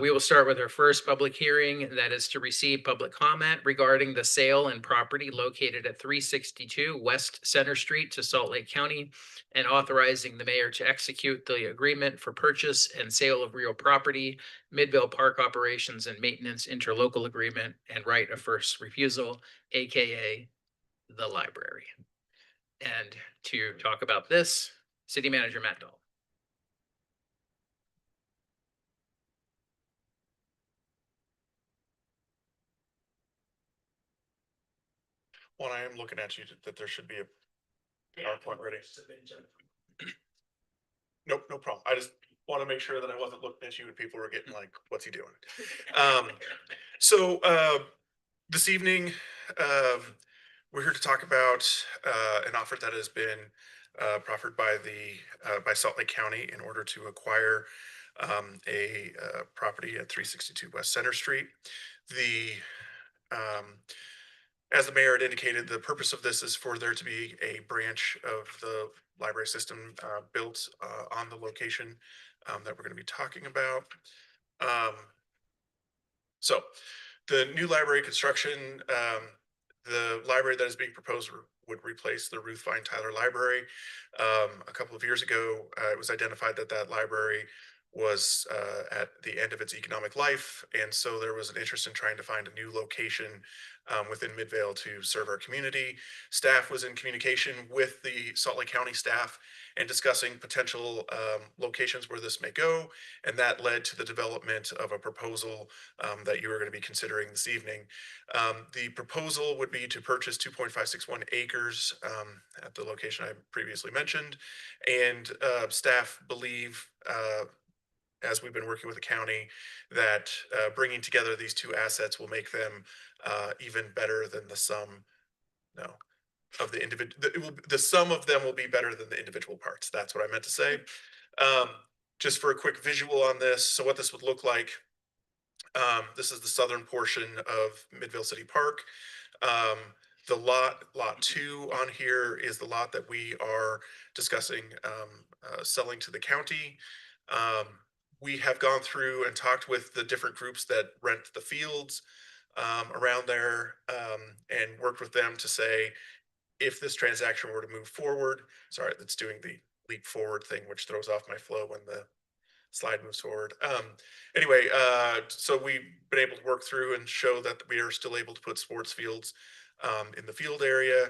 We will start with our first public hearing, that is to receive public comment regarding the sale and property located at 362 West Center Street to Salt Lake County, and authorizing the mayor to execute the agreement for purchase and sale of real property, Midvale Park Operations and Maintenance Interlocal Agreement, and right of first refusal, AKA the library. And to talk about this, City Manager Matt Dahl. When I am looking at you, that there should be a PowerPoint ready. Nope, no problem. I just want to make sure that I wasn't looking at you and people were getting like, what's he doing? So this evening, we're here to talk about an offer that has been proffered by by Salt Lake County in order to acquire a property at 362 West Center Street. As the mayor had indicated, the purpose of this is for there to be a branch of the library system built on the location that we're going to be talking about. So the new library construction, the library that is being proposed would replace the Ruth Vine Tyler Library. A couple of years ago, it was identified that that library was at the end of its economic life. And so there was an interest in trying to find a new location within Midvale to serve our community. Staff was in communication with the Salt Lake County staff and discussing potential locations where this may go. And that led to the development of a proposal that you are going to be considering this evening. The proposal would be to purchase 2.561 acres at the location I previously mentioned. And staff believe, as we've been working with the county, that bringing together these two assets will make them even better than the sum, of the individual. The sum of them will be better than the individual parts. That's what I meant to say. Just for a quick visual on this, so what this would look like. This is the southern portion of Midvale City Park. The lot 2 on here is the lot that we are discussing selling to the county. We have gone through and talked with the different groups that rent the fields around there and worked with them to say, if this transaction were to move forward, sorry, that's doing the leap forward thing, which throws off my flow when the slide moves forward. Anyway, so we've been able to work through and show that we are still able to put sports fields in the field area.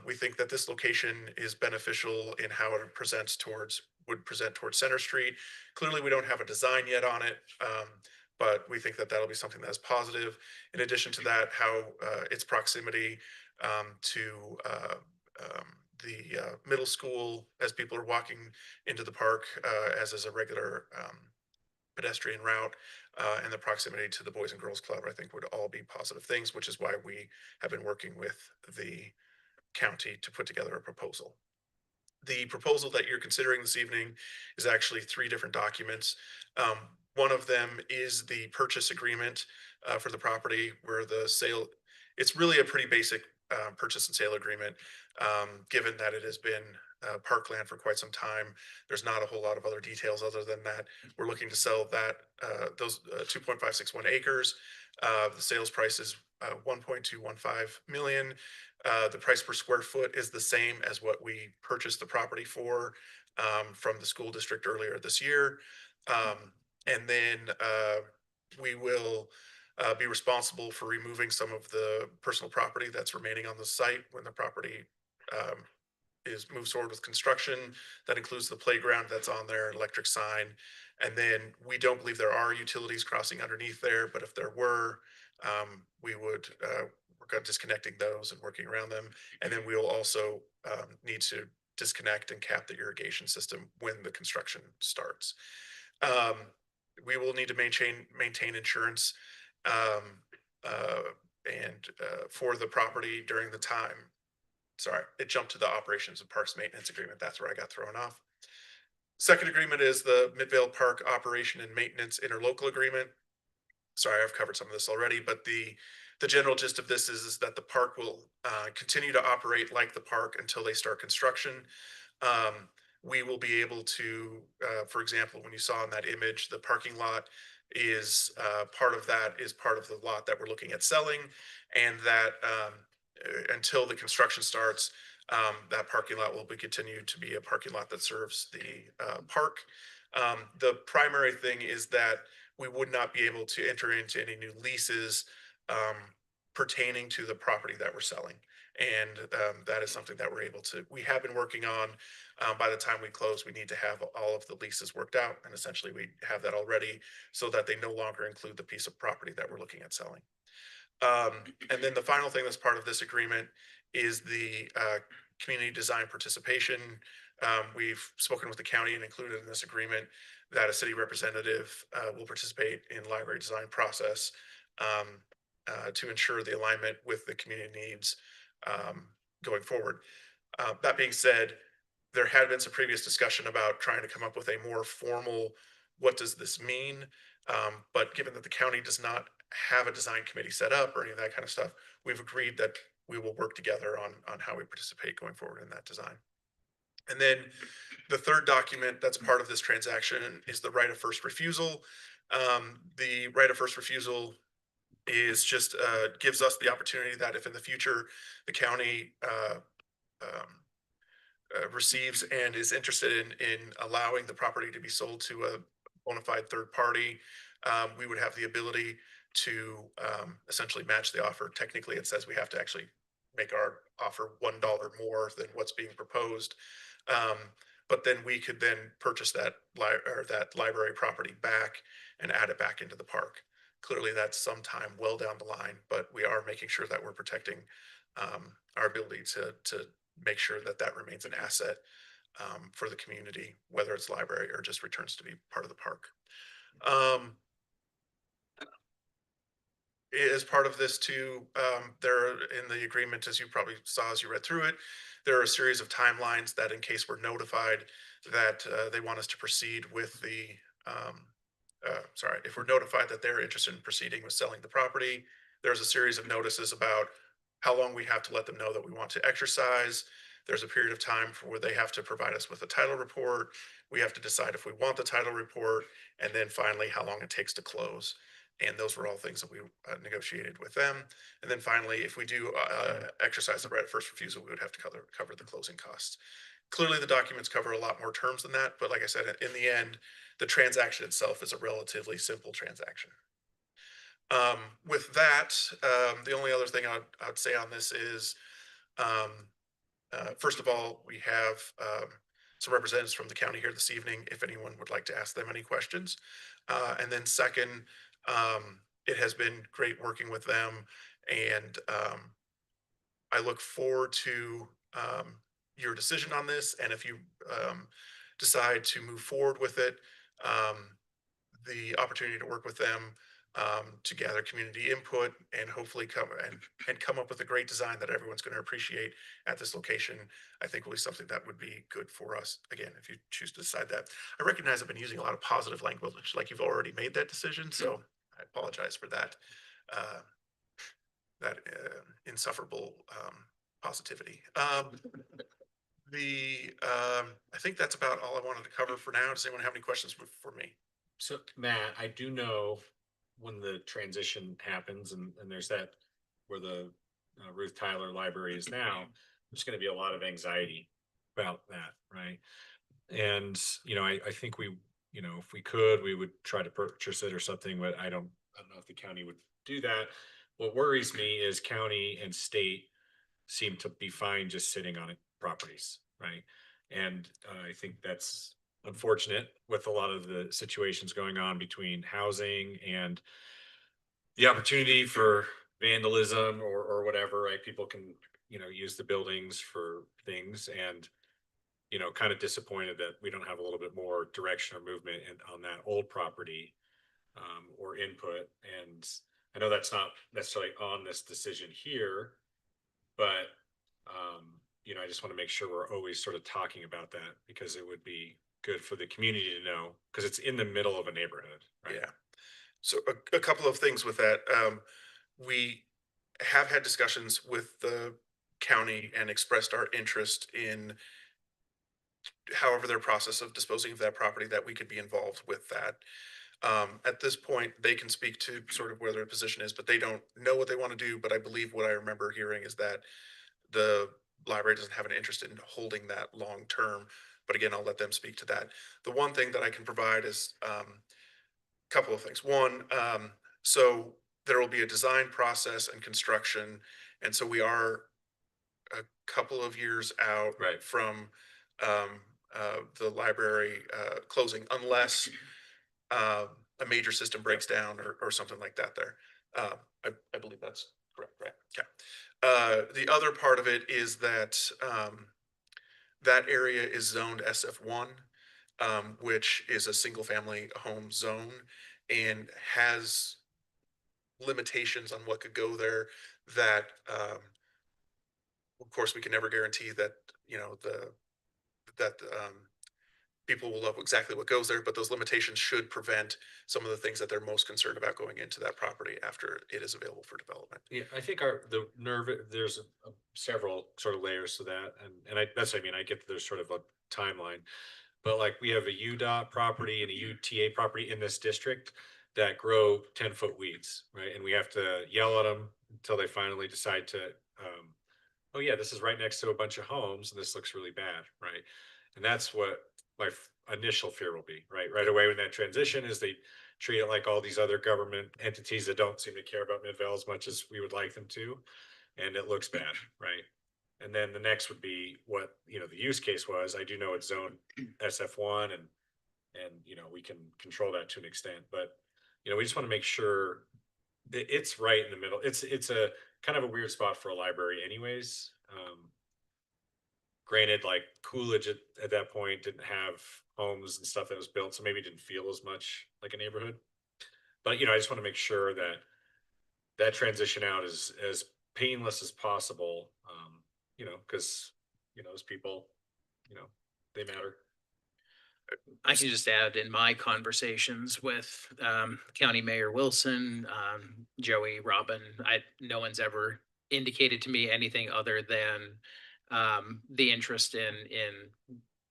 We think that this location is beneficial in how it would present towards Center Street. Clearly, we don't have a design yet on it, but we think that that'll be something that is positive. In addition to that, how its proximity to the middle school, as people are walking into the park, as is a regular pedestrian route, and the proximity to the Boys and Girls Club, I think would all be positive things, which is why we have been working with the county to put together a proposal. The proposal that you're considering this evening is actually 3 different documents. One of them is the purchase agreement for the property, where the sale, it's really a pretty basic purchase and sale agreement, given that it has been parkland for quite some time. There's not a whole lot of other details other than that. We're looking to sell that those 2.561 acres. The sales price is 1.215 million. The price per square foot is the same as what we purchased the property for from the school district earlier this year. And then we will be responsible for removing some of the personal property that's remaining on the site when the property moves forward with construction. That includes the playground that's on there, electric sign. And then we don't believe there are utilities crossing underneath there, but if there were, we would work on disconnecting those and working around them. And then we'll also need to disconnect and cap the irrigation system when the construction starts. We will need to maintain insurance for the property during the time. Sorry, it jumped to the operations and parks maintenance agreement. That's where I got thrown off. Second agreement is the Midvale Park Operation and Maintenance Interlocal Agreement. Sorry, I've covered some of this already, but the general gist of this is that the park will continue to operate like the park until they start construction. We will be able to, for example, when you saw in that image, the parking lot is part of that is part of the lot that we're looking at selling, and that until the construction starts, that parking lot will be continued to be a parking lot that serves the park. The primary thing is that we would not be able to enter into any new leases pertaining to the property that we're selling. And that is something that we have been working on. By the time we close, we need to have all of the leases worked out, and essentially we have that already so that they no longer include the piece of property that we're looking at selling. And then the final thing that's part of this agreement is the community design participation. We've spoken with the county and included in this agreement that a city representative will participate in library design process to ensure the alignment with the community needs going forward. That being said, there had been some previous discussion about trying to come up with a more formal, what does this mean? But given that the county does not have a design committee set up or any of that kind of stuff, we've agreed that we will work together on how we participate going forward in that design. And then the third document that's part of this transaction is the right of first refusal. The right of first refusal is just gives us the opportunity that if in the future the county receives and is interested in allowing the property to be sold to a bona fide third party, we would have the ability to essentially match the offer. Technically, it says we have to actually make our offer $1 more than what's being proposed. But then we could then purchase that library property back and add it back into the park. Clearly, that's sometime well down the line, but we are making sure that we're protecting our ability to make sure that that remains an asset for the community, whether it's library or just returns to be part of the park. As part of this too, there in the agreement, as you probably saw as you read through it, there are a series of timelines that in case we're notified that they want us to proceed with the, if we're notified that they're interested in proceeding with selling the property, there's a series of notices about how long we have to let them know that we want to exercise. There's a period of time for where they have to provide us with a title report. We have to decide if we want the title report, and then finally how long it takes to close. And those were all things that we negotiated with them. And then finally, if we do exercise the right of first refusal, we would have to cover the closing costs. Clearly, the documents cover a lot more terms than that, but like I said, in the end, the transaction itself is a relatively simple transaction. With that, the only other thing I'd say on this is, first of all, we have some representatives from the county here this evening, if anyone would like to ask them any questions. And then second, it has been great working with them, and I look forward to your decision on this. And if you decide to move forward with it, the opportunity to work with them to gather community input and hopefully come up with a great design that everyone's going to appreciate at this location, I think will be something that would be good for us. Again, if you choose to decide that. I recognize I've been using a lot of positive language, like you've already made that decision, so I apologize for that insufferable positivity. I think that's about all I wanted to cover for now. Does anyone have any questions for me? So Matt, I do know when the transition happens and there's that where the Ruth Tyler Library is now, there's going to be a lot of anxiety about that, right? And, I think we, if we could, we would try to purchase it or something, but I don't know if the county would do that. What worries me is county and state seem to be fine just sitting on it properties, right? And I think that's unfortunate with a lot of the situations going on between housing and the opportunity for vandalism or whatever, right? People can, use the buildings for things, and, kind of disappointed that we don't have a little bit more direction or movement on that old property or input. And I know that's not necessarily on this decision here, but I just want to make sure we're always sort of talking about that, because it would be good for the community to know, because it's in the middle of a neighborhood, right? Yeah. So a couple of things with that. We have had discussions with the county and expressed our interest in however their process of disposing of that property, that we could be involved with that. At this point, they can speak to sort of where their position is, but they don't know what they want to do. But I believe what I remember hearing is that the library doesn't have an interest in holding that long term. But again, I'll let them speak to that. The one thing that I can provide is a couple of things. One, so there will be a design process and construction, and so we are a couple of years out Right. from the library closing, unless uh, a major system breaks down or something like that there. I believe that's correct, right? Okay. The other part of it is that that area is zoned SF1, which is a single family home zone and has limitations on what could go there that of course we can never guarantee that that people will love exactly what goes there, but those limitations should prevent some of the things that they're most concerned about going into that property after it is available for development. Yeah, I think the nerve, there's several sort of layers to that. And that's what I mean. I get that there's sort of a timeline, but like we have a UDOT property and a UTA property in this district that grow 10-foot weeds, right? And we have to yell at them until they finally decide to, oh yeah, this is right next to a bunch of homes and this looks really bad, right? And that's what my initial fear will be, right? Right away when that transition is they treat it like all these other government entities that don't seem to care about Midvale as much as we would like them to, and it looks bad, right? And then the next would be what, the use case was. I do know it's zone SF1 and we can control that to an extent, but we just want to make sure it's right in the middle. It's a kind of a weird spot for a library anyways. Granted, like Coolidge at that point didn't have homes and stuff that was built, so maybe it didn't feel as much like a neighborhood. But I just want to make sure that that transition out is as painless as possible. Because those people, they matter. I can just add in my conversations with County Mayor Wilson, Joey, Robin, no one's ever indicated to me anything other than the interest in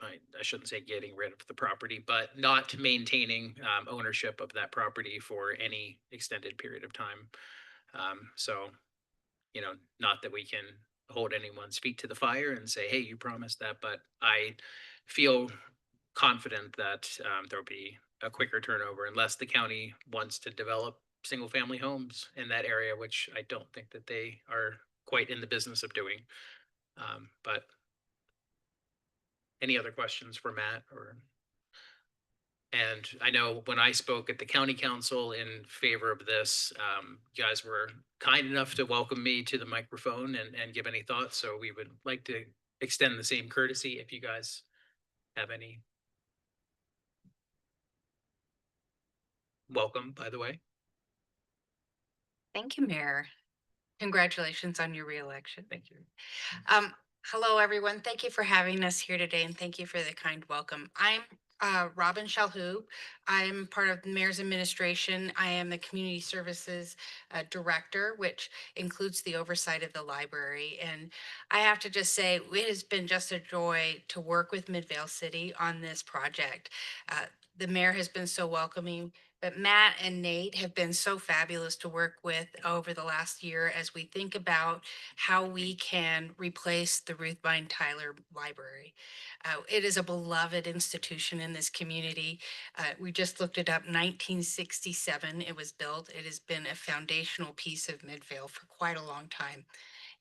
I shouldn't say getting rid of the property, but not maintaining ownership of that property for any extended period of time. So, not that we can hold anyone's feet to the fire and say, hey, you promised that, but I feel confident that there'll be a quicker turnover unless the county wants to develop single family homes in that area, which I don't think that they are quite in the business of doing. But any other questions for Matt or? And I know when I spoke at the county council in favor of this, you guys were kind enough to welcome me to the microphone and give any thoughts. So we would like to extend the same courtesy if you guys have any. Welcome, by the way. Thank you, Mayor. Congratulations on your reelection. Thank you. Hello, everyone. Thank you for having us here today, and thank you for the kind welcome. I'm Robin Shalhoub. I'm part of the Mayor's Administration. I am the Community Services Director, which includes the oversight of the library. And I have to just say, it has been just a joy to work with Midvale City on this project. The mayor has been so welcoming. But Matt and Nate have been so fabulous to work with over the last year as we think about how we can replace the Ruth Vine Tyler Library. It is a beloved institution in this community. We just looked it up, 1967 it was built. It has been a foundational piece of Midvale for quite a long time.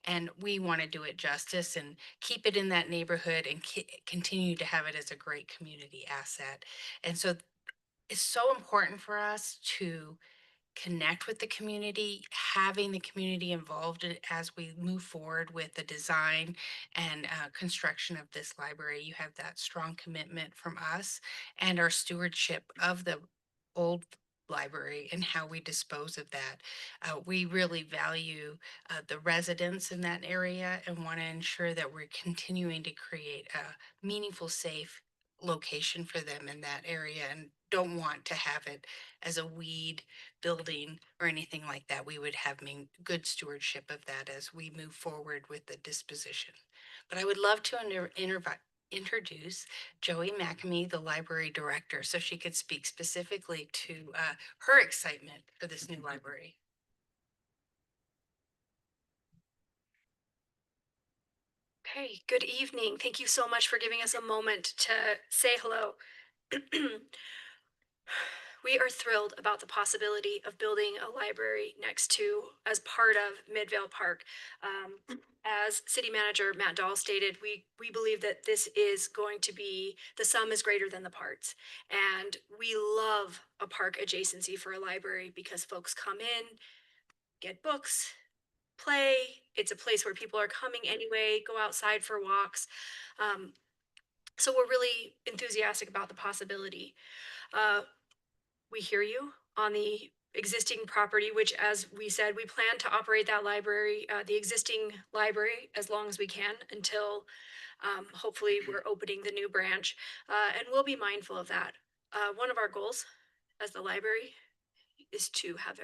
And we want to do it justice and keep it in that neighborhood and continue to have it as a great community asset. And so it's so important for us to connect with the community, having the community involved as we move forward with the design and construction of this library. You have that strong commitment from us and our stewardship of the old library and how we dispose of that. We really value the residents in that area and want to ensure that we're continuing to create a meaningful, safe location for them in that area and don't want to have it as a weed building or anything like that. We would have good stewardship of that as we move forward with the disposition. But I would love to introduce Joey McAmey, the library director, so she could speak specifically to her excitement for this new library. Okay, good evening. Thank you so much for giving us a moment to say hello. We are thrilled about the possibility of building a library next to, as part of Midvale Park. As City Manager Matt Dahl stated, we believe that this is going to be, the sum is greater than the parts. And we love a park adjacency for a library because folks come in, get books, play. It's a place where people are coming anyway, go outside for walks. So we're really enthusiastic about the possibility. We hear you on the existing property, which, as we said, we plan to operate that library, the existing library, as long as we can until hopefully we're opening the new branch. And we'll be mindful of that. One of our goals as the library is to have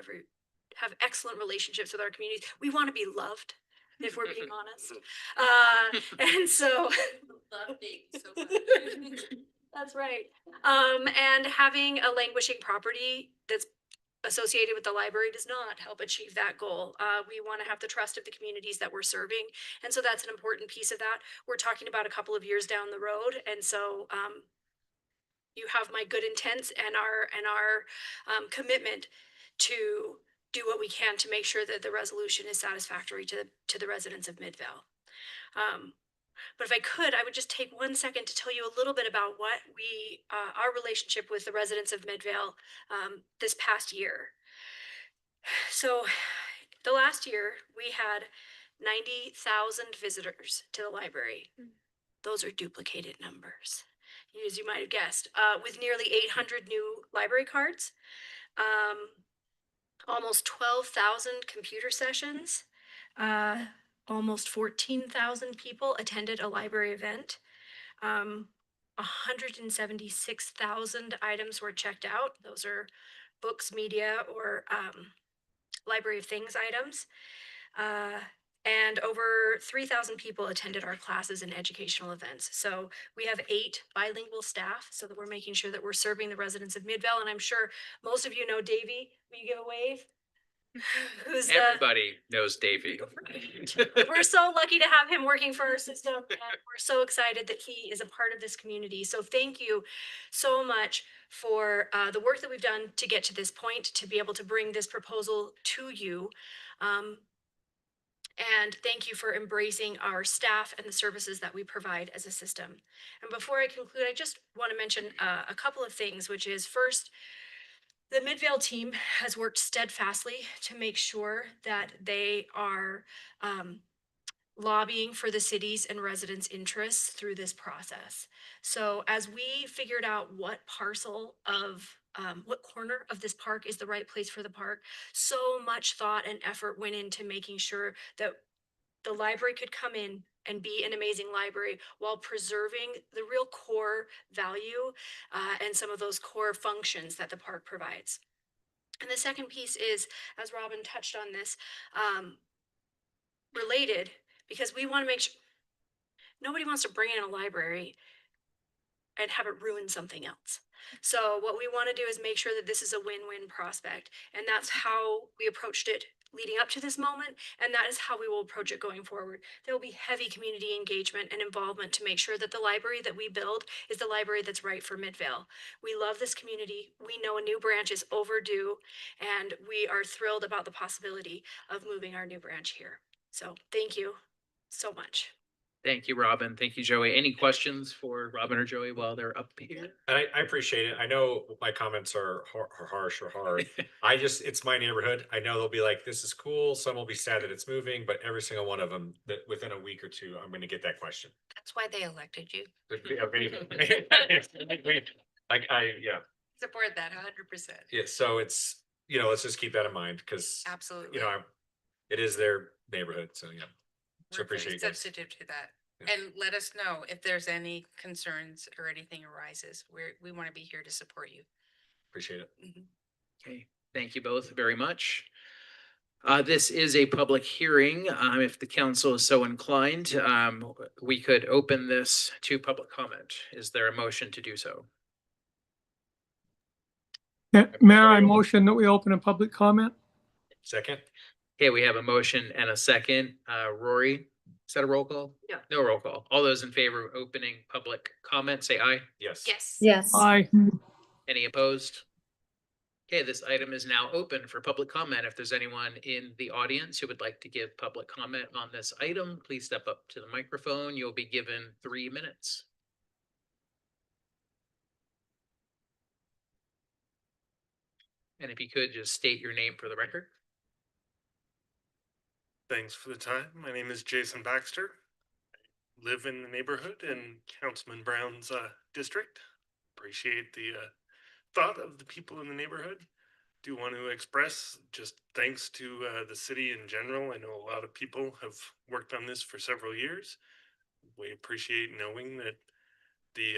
excellent relationships with our communities. We want to be loved, if we're being honest. And so that's right. And having a languishing property that's associated with the library does not help achieve that goal. We want to have the trust of the communities that we're serving. And so that's an important piece of that. We're talking about a couple of years down the road. And so you have my good intents and our commitment to do what we can to make sure that the resolution is satisfactory to the residents of Midvale. But if I could, I would just take 1 second to tell you a little bit about what our relationship with the residents of Midvale this past year. So the last year we had 90,000 visitors to the library. Those are duplicated numbers, as you might have guessed, with nearly 800 new library cards, almost 12,000 computer sessions, almost 14,000 people attended a library event. 176,000 items were checked out. Those are books, media, or Library of Things items. And over 3,000 people attended our classes and educational events. So we have 8 bilingual staff so that we're making sure that we're serving the residents of Midvale. And I'm sure most of you know Davey. Will you give a wave? Who's Everybody knows Davey. We're so lucky to have him working for our system, and we're so excited that he is a part of this community. So thank you so much for the work that we've done to get to this point, to be able to bring this proposal to you. And thank you for embracing our staff and the services that we provide as a system. And before I conclude, I just want to mention a couple of things, which is first, the Midvale team has worked steadfastly to make sure that they are lobbying for the city's and residents' interests through this process. So as we figured out what parcel of what corner of this park is the right place for the park, so much thought and effort went into making sure that the library could come in and be an amazing library while preserving the real core value and some of those core functions that the park provides. And the second piece is, as Robin touched on this, related, because we want to make sure nobody wants to bring in a library and have it ruin something else. So what we want to do is make sure that this is a win-win prospect. And that's how we approached it leading up to this moment. And that is how we will approach it going forward. There will be heavy community engagement and involvement to make sure that the library that we build is the library that's right for Midvale. We love this community. We know a new branch is overdue, and we are thrilled about the possibility of moving our new branch here. So thank you so much. Thank you, Robin. Thank you, Joey. Any questions for Robin or Joey while they're up here? I appreciate it. I know my comments are harsh or hard. It's my neighborhood. I know they'll be like, this is cool. Some will be sad that it's moving, but every single one of them, that within a week or two, I'm going to get that question. That's why they elected you. Yeah. Support that 100%. Yeah. So it's, let's just keep that in mind because, Absolutely. it is their neighborhood. So yeah. So We're very appreciate you guys. sensitive to that. Yeah. And let us know if there's any concerns or anything arises. We want to be here to support you. Appreciate it. Okay, thank you both very much. This is a public hearing. If the council is so inclined, we could open this to public comment. Is there a motion to do so? Mayor, I motion that we open a public comment. Second. Okay, we have a motion and a second. Rory, is that a roll call? Yeah. No roll call. All those in favor of opening public comment, say aye. Yes. Yes. Yes. Aye. Any opposed? Okay, this item is now open for public comment. If there's anyone in the audience who would like to give public comment on this item, please step up to the microphone. You'll be given 3 minutes. And if you could just state your name for the record. Thanks for the time. My name is Jason Baxter. Live in the neighborhood in Councilman Brown's district. Appreciate the thought of the people in the neighborhood. Do want to express just thanks to the city in general. I know a lot of people have worked on this for several years. We appreciate knowing that the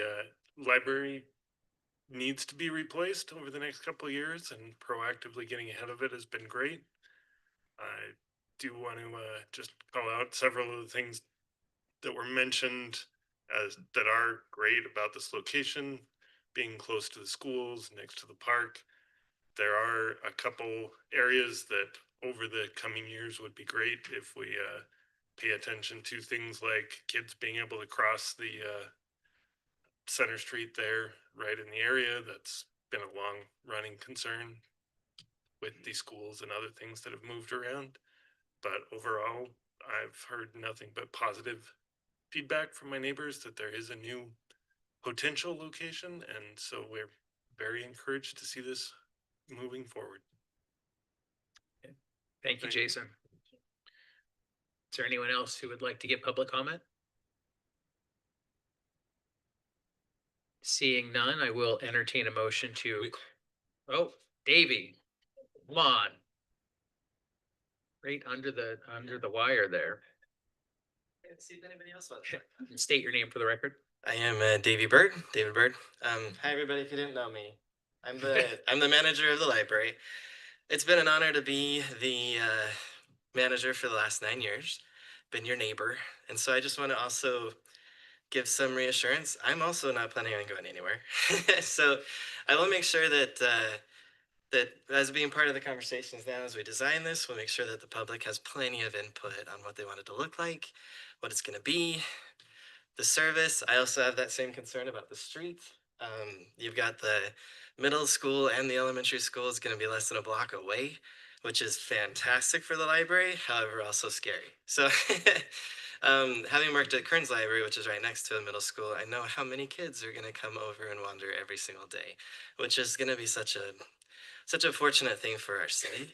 library needs to be replaced over the next couple of years, and proactively getting ahead of it has been great. I do want to just call out several of the things that were mentioned as that are great about this location, being close to the schools, next to the park. There are a couple areas that over the coming years would be great if we pay attention to things like kids being able to cross the Center Street there, right in the area. That's been a long running concern with these schools and other things that have moved around. But overall, I've heard nothing but positive feedback from my neighbors that there is a new potential location. And so we're very encouraged to see this moving forward. Thank you, Jason. Is there anyone else who would like to give public comment? Seeing none, I will entertain a motion to, oh, Davey, come on. Right under the wire there. See if anybody else wants to. State your name for the record. I am David Bird. Hi everybody. If you didn't know me, I'm the manager of the library. It's been an honor to be the manager for the last 9 years. Been your neighbor, and so I just want to also give some reassurance. I'm also not planning on going anywhere, so I will make sure that that as being part of the conversations now as we design this, we'll make sure that the public has plenty of input on what they want it to look like, what it's going to be. The service, I also have that same concern about the street. You've got the middle school and the elementary school is going to be less than a block away, which is fantastic for the library, however, also scary. So having worked at Kearns Library, which is right next to a middle school, I know how many kids are going to come over and wander every single day, which is going to be such a fortunate thing for our city.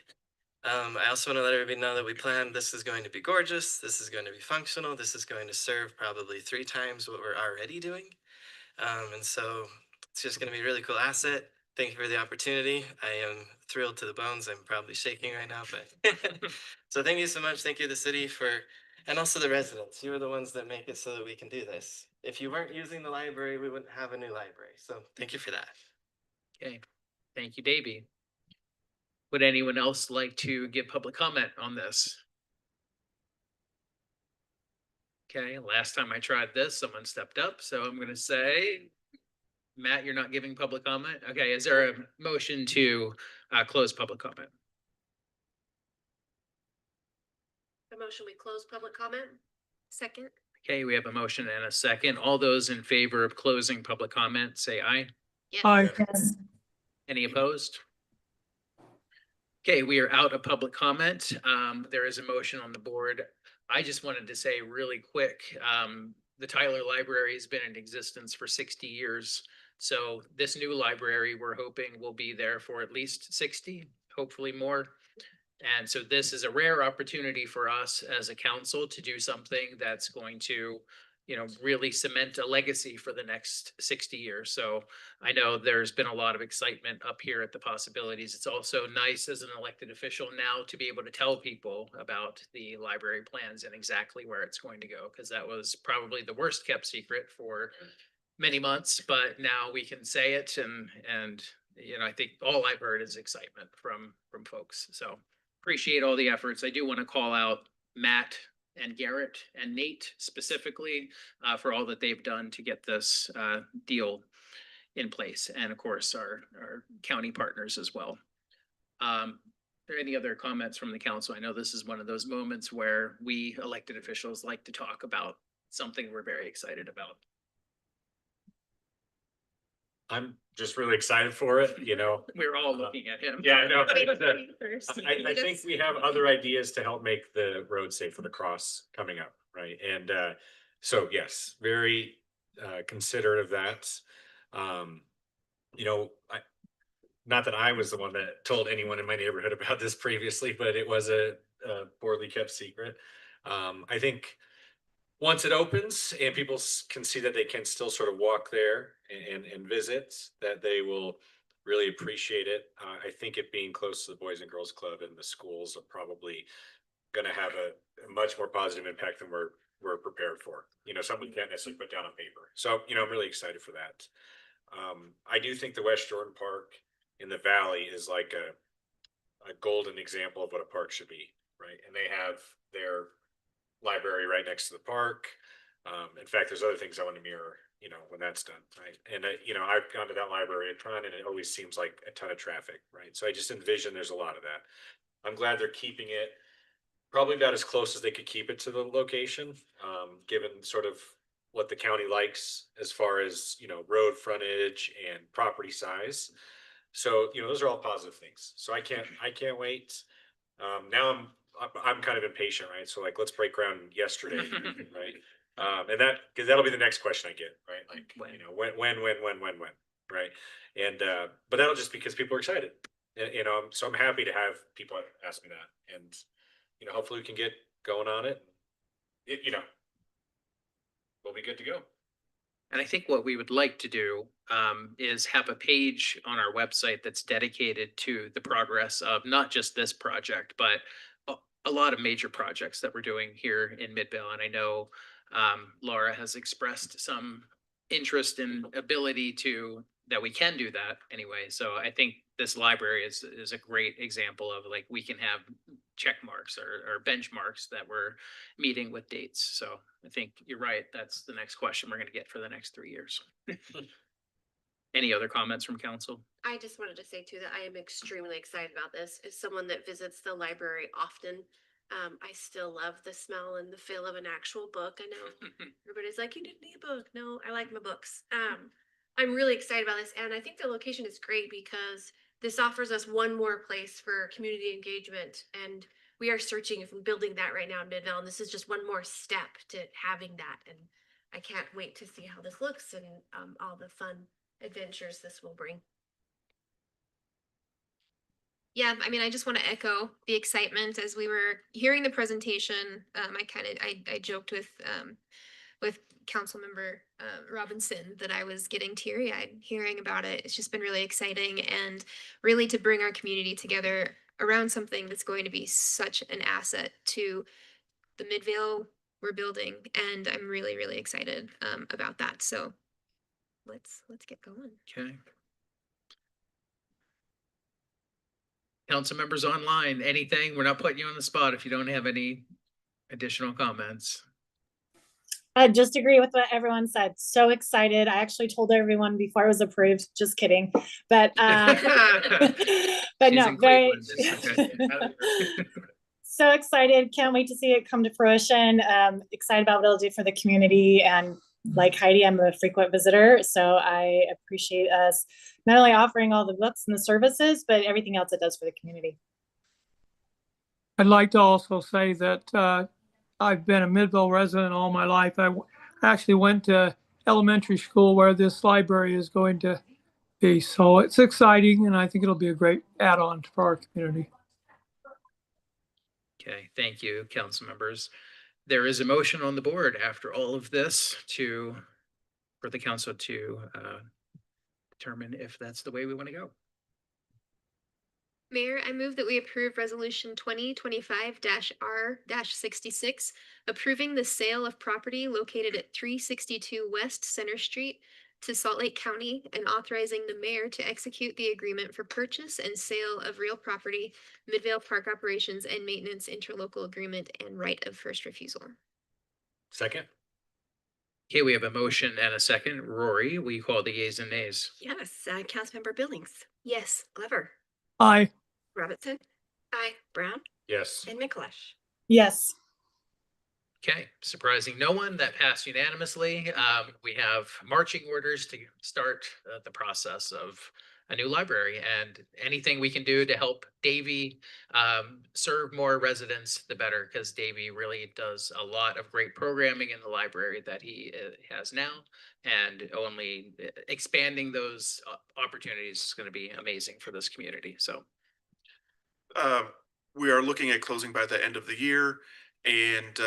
I also want to let everybody know that we plan this is going to be gorgeous. This is going to be functional. This is going to serve probably 3 times what we're already doing. And so it's just going to be a really cool asset. Thank you for the opportunity. I am thrilled to the bones. I'm probably shaking right now, but so thank you so much. Thank you to the city and also the residents. You are the ones that make it so that we can do this. If you weren't using the library, we wouldn't have a new library. So thank you for that. Okay, thank you, Davey. Would anyone else like to give public comment on this? Okay, last time I tried this, someone stepped up, so I'm gonna say, Matt, you're not giving public comment? Okay, is there a motion to close public comment? A motion, we close public comment. Second. Okay, we have a motion and a second. All those in favor of closing public comment, say aye. Yes. Aye. Yes. Any opposed? Okay, we are out of public comment. There is a motion on the board. I just wanted to say really quick, the Tyler Library has been in existence for 60 years. So this new library, we're hoping will be there for at least 60, hopefully more. And so this is a rare opportunity for us as a council to do something that's going to, really cement a legacy for the next 60 years. So I know there's been a lot of excitement up here at the possibilities. It's also nice as an elected official now to be able to tell people about the library plans and exactly where it's going to go, because that was probably the worst kept secret for many months, but now we can say it, and I think all I've heard is excitement from folks. So appreciate all the efforts. I do want to call out Matt and Garrett and Nate specifically for all that they've done to get this deal in place. And of course, our county partners as well. Are there any other comments from the council? I know this is one of those moments where we elected officials like to talk about something we're very excited about. I'm just really excited for it, you know. We're all looking at him. Yeah, I know. First. I think we have other ideas to help make the road safe for the cross coming up, right? And so yes, very considerate of that. You know, not that I was the one that told anyone in my neighborhood about this previously, but it was a poorly kept secret. I think once it opens and people can see that they can still sort of walk there and visit, that they will really appreciate it. I think it being close to the Boys and Girls Club and the schools are probably going to have a much more positive impact than we're prepared for. You know, something we can't necessarily put down on paper. So, you know, I'm really excited for that. I do think the West Jordan Park in the Valley is like a golden example of what a park should be, right? And they have their library right next to the park. In fact, there's other things I want to mirror, you know, when that's done, right? And you know, I've gone to that library a ton, and it always seems like a ton of traffic, right? So I just envision there's a lot of that. I'm glad they're keeping it probably about as close as they could keep it to the location, given sort of what the county likes as far as, you know, road frontage and property size. So, you know, those are all positive things. So I can't wait. Now I'm kind of impatient, right? So like, let's break ground yesterday, right? And because that'll be the next question I get, right? Like, you know, when, right? And but that'll just because people are excited, you know. So I'm happy to have people ask me that, and you know, hopefully we can get going on it. You know, we'll be good to go. And I think what we would like to do is have a page on our website that's dedicated to the progress of not just this project, but a lot of major projects that we're doing here in Midvale. And I know Laura has expressed some interest and ability that we can do that anyway. So I think this library is a great example of like we can have check marks or benchmarks that we're meeting with dates. So I think you're right. That's the next question we're going to get for the next 3 years. Any other comments from council? I just wanted to say too that I am extremely excited about this. As someone that visits the library often, I still love the smell and the feel of an actual book. I know everybody's like, you didn't need a book. No, I like my books. I'm really excited about this. And I think the location is great because this offers us one more place for community engagement. And we are searching and building that right now in Midvale. And this is just one more step to having that. And I can't wait to see how this looks and all the fun adventures this will bring. Yeah, I mean, I just want to echo the excitement as we were hearing the presentation. I joked with Councilmember Robinson that I was getting teary-eyed hearing about it. It's just been really exciting and really to bring our community together around something that's going to be such an asset to the Midvale we're building. And I'm really, really excited about that. So let's get going. Okay. Council members online, anything? We're not putting you on the spot if you don't have any additional comments. I just agree with what everyone said. So excited. I actually told everyone before it was approved. Just kidding. But but no, very so excited. Can't wait to see it come to fruition. Excited about what it'll do for the community. And like Heidi, I'm a frequent visitor. So I appreciate us not only offering all the books and the services, but everything else it does for the community. I'd like to also say that I've been a Midvale resident all my life. I actually went to elementary school where this library is going to be. So it's exciting, and I think it'll be a great add-on for our community. Okay, thank you, council members. There is a motion on the board after all of this for the council to determine if that's the way we want to go. Mayor, I move that we approve resolution 2025-R-66, approving the sale of property located at 362 West Center Street to Salt Lake County and authorizing the mayor to execute the agreement for purchase and sale of real property, Midvale Park operations and maintenance interlocal agreement and right of first refusal. Second. Okay, we have a motion and a second. Rory, will you call the yeas and nays? Yes, Councilmember Billings, Yes. Glover, Aye. Robertson, Aye. Brown, Yes. and Mikuláš. Yes. Okay, surprising no one, that passed unanimously. We have marching orders to start the process of a new library, and anything we can do to help Davy serve more residents, the better, because Davy really does a lot of great programming in the library that he has now, and only expanding those opportunities is going to be amazing for this community. So We are looking at closing by the end of the year, and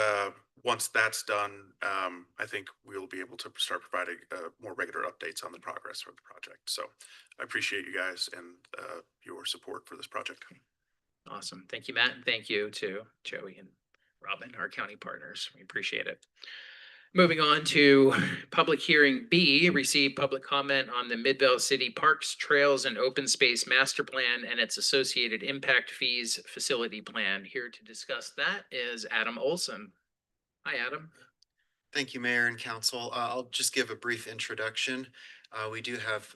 once that's done, I think we'll be able to start providing more regular updates on the progress of the project. So I appreciate you guys and your support for this project. awesome. Thank you, Matt, and thank you to Joey and Robin, our county partners. We appreciate it. Moving on to public hearing B, receive public comment on the Midvale City Parks, Trails, and Open Space Master Plan and its associated impact fees facility plan. Here to discuss that is Adam Olson. Hi, Adam. Thank you, Mayor and Council. I'll just give a brief introduction. We do have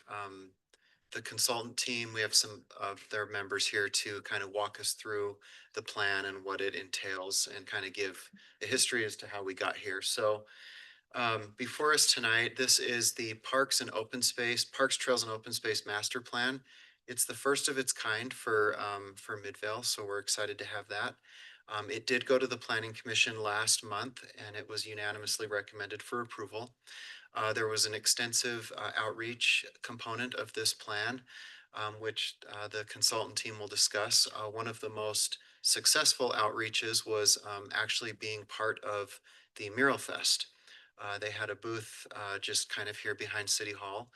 the consultant team. We have some of their members here to kind of walk us through the plan and what it entails and kind of give a history as to how we got here. So before us tonight, this is the Parks, Trails and Open Space Master Plan. It's the first of its kind for Midvale, so we're excited to have that. It did go to the Planning Commission last month, and it was unanimously recommended for approval. There was an extensive outreach component of this plan, which the consultant team will discuss. One of the most successful outreaches was actually being part of the Mural Fest. They had a booth just kind of here behind City Hall,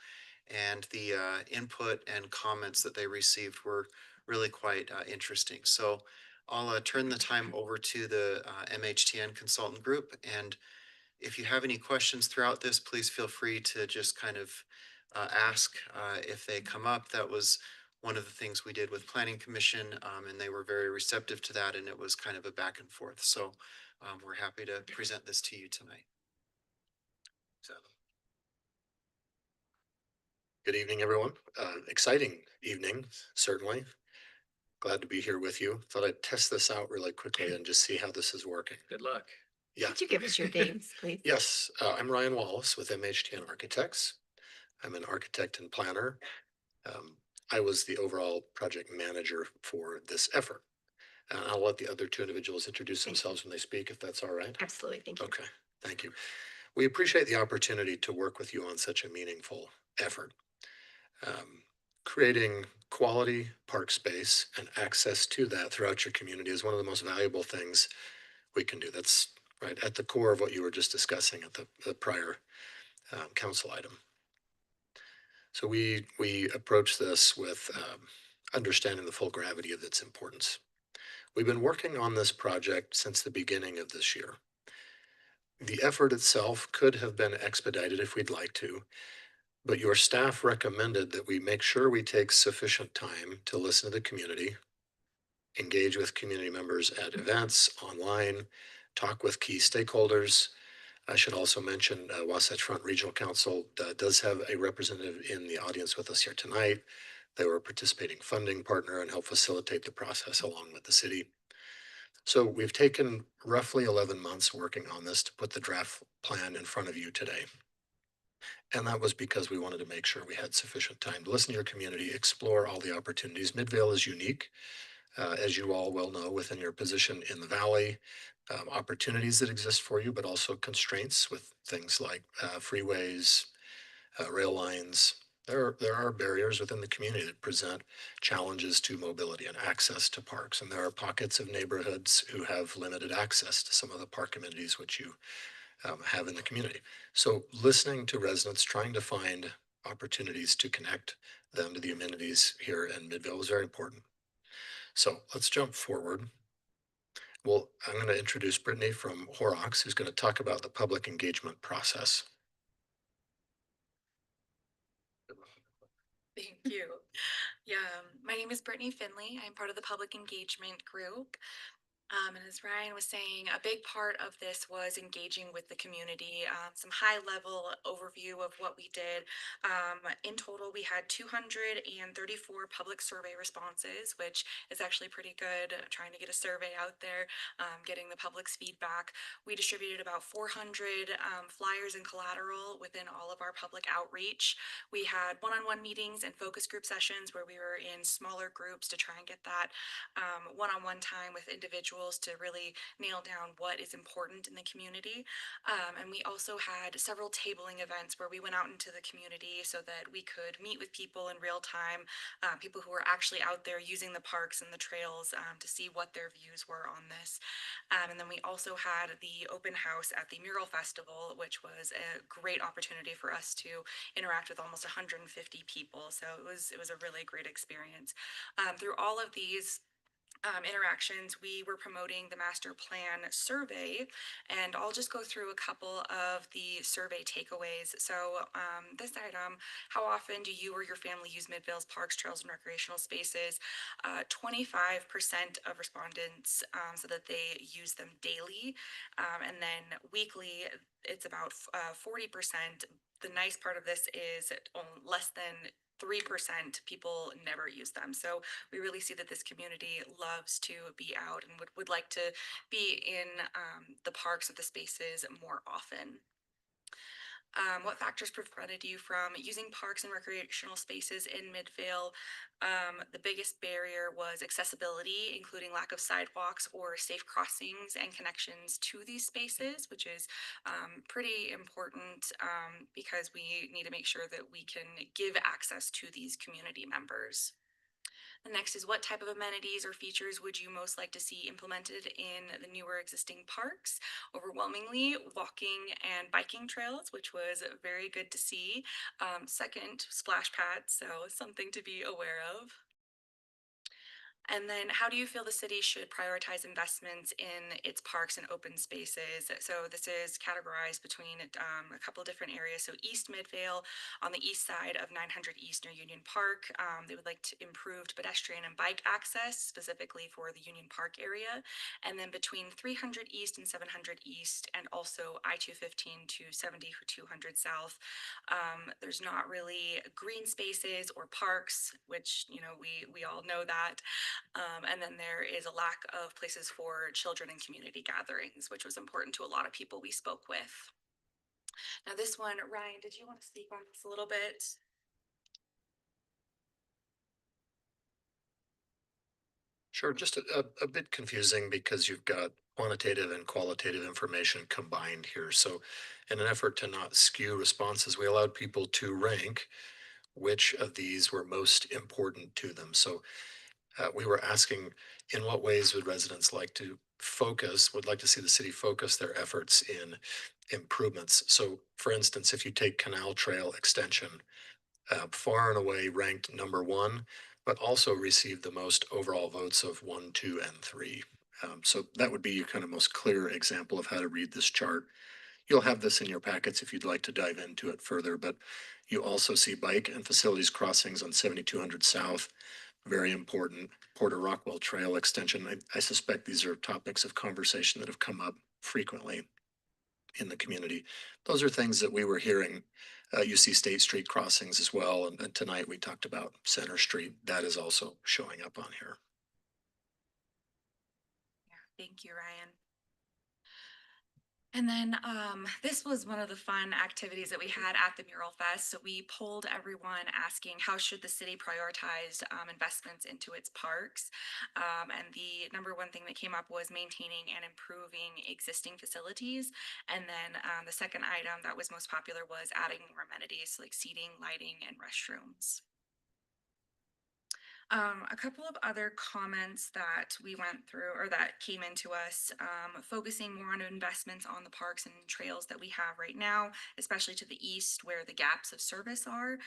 and the input and comments that they received were really quite interesting. So I'll turn the time over to the MHTN consultant group, and if you have any questions throughout this, please feel free to just kind of ask if they come up. That was one of the things we did with Planning Commission, and they were very receptive to that, and it was kind of a back and forth. So we're happy to present this to you tonight. So. Good evening, everyone. Exciting evening, certainly. Glad to be here with you. Thought I'd test this out really quickly and just see how this is working. Good luck. Yeah. Could you give us your names, please? Yes, I'm Ryan Wallace with MHTN Architects. I'm an architect and planner. I was the overall project manager for this effort. I'll let the other two individuals introduce themselves when they speak, if that's all right. Absolutely, thank you. Okay, thank you. We appreciate the opportunity to work with you on such a meaningful effort. Creating quality park space and access to that throughout your community is one of the most valuable things we can do. That's right at the core of what you were just discussing at the prior council item. So we approach this with understanding the full gravity of its importance. We've been working on this project since the beginning of this year. The effort itself could have been expedited if we'd like to, but your staff recommended that we make sure we take sufficient time to listen to the community, engage with community members at events, online, talk with key stakeholders. I should also mention Wasatch Front Regional Council does have a representative in the audience with us here tonight. They were a participating funding partner and help facilitate the process along with the city. So we've taken roughly 11 months working on this to put the draft plan in front of you today. And that was because we wanted to make sure we had sufficient time to listen to your community, explore all the opportunities. Midvale is unique, as you all well know, within your position in the valley, opportunities that exist for you, but also constraints with things like freeways, rail lines. There are barriers within the community that present challenges to mobility and access to parks. And there are pockets of neighborhoods who have limited access to some of the park amenities which you have in the community. So listening to residents, trying to find opportunities to connect them to the amenities here in Midvale is very important. So let's jump forward. Well, I'm going to introduce Brittany from Horrocks, who's going to talk about the public engagement process. Thank you. Yeah, my name is Brittany Finley. I'm part of the public engagement group. And as Ryan was saying, a big part of this was engaging with the community. Some high level overview of what we did. In total, we had 234 public survey responses, which is actually pretty good. Trying to get a survey out there, getting the public's feedback. We distributed about 400 flyers and collateral within all of our public outreach. We had one-on-one meetings and focus group sessions where we were in smaller groups to try and get that one-on-one time with individuals to really nail down what is important in the community. And we also had several tabling events where we went out into the community so that we could meet with people in real time, people who were actually out there using the parks and the trails to see what their views were on this. And then we also had the open house at the Mural Festival, which was a great opportunity for us to interact with almost 150 people. So it was a really great experience. Through all of these interactions, we were promoting the master plan survey, and I'll just go through a couple of the survey takeaways. So this item, how often do you or your family use Midvale's parks, trails, and recreational spaces? 25% of respondents said that they use them daily, and then weekly, it's about 40%. The nice part of this is less than 3% people never use them. So we really see that this community loves to be out and would like to be in the parks or the spaces more often. What factors prevented you from using parks and recreational spaces in Midvale? The biggest barrier was accessibility, including lack of sidewalks or safe crossings and connections to these spaces, which is pretty important because we need to make sure that we can give access to these community members. The next is, what type of amenities or features would you most like to see implemented in the newer existing parks? Overwhelmingly, walking and biking trails, which was very good to see. Second, splash pads, so something to be aware of. And then how do you feel the city should prioritize investments in its parks and open spaces? So this is categorized between a couple of different areas. So East Midvale on the east side of 900 East near Union Park. They would like to improved pedestrian and bike access specifically for the Union Park area. And then between 300 East and 700 East, and also I-215 to 70 for 200 South. There's not really green spaces or parks, which, you know, we all know that. And then there is a lack of places for children and community gatherings, which was important to a lot of people we spoke with. Now this one, Ryan, did you want to speak on this a little bit? Sure, just a bit confusing because you've got quantitative and qualitative information combined here. So in an effort to not skew responses, we allowed people to rank which of these were most important to them. So we were asking, in what ways would residents would like to see the city focus their efforts in improvements? So for instance, if you take Canal Trail Extension, far and away ranked number one, but also received the most overall votes of 1, 2, and 3. So that would be your kind of most clear example of how to read this chart. You'll have this in your packets if you'd like to dive into it further, but you also see bike and facilities crossings on 7200 South, very important. Porter Rockwell Trail Extension. I suspect these are topics of conversation that have come up frequently in the community. Those are things that we were hearing. You see State Street crossings as well, and tonight we talked about Center Street. That is also showing up on here. Thank you, Ryan. And then this was one of the fun activities that we had at the Mural Fest. So we polled everyone asking how should the city prioritize investments into its parks. And the number one thing that came up was maintaining and improving existing facilities. And then the second item that was most popular was adding more amenities like seating, lighting, and restrooms. A couple of other comments that we went through or that came into us, focusing more on investments on the parks and trails that we have right now, especially to the east where the gaps of service are,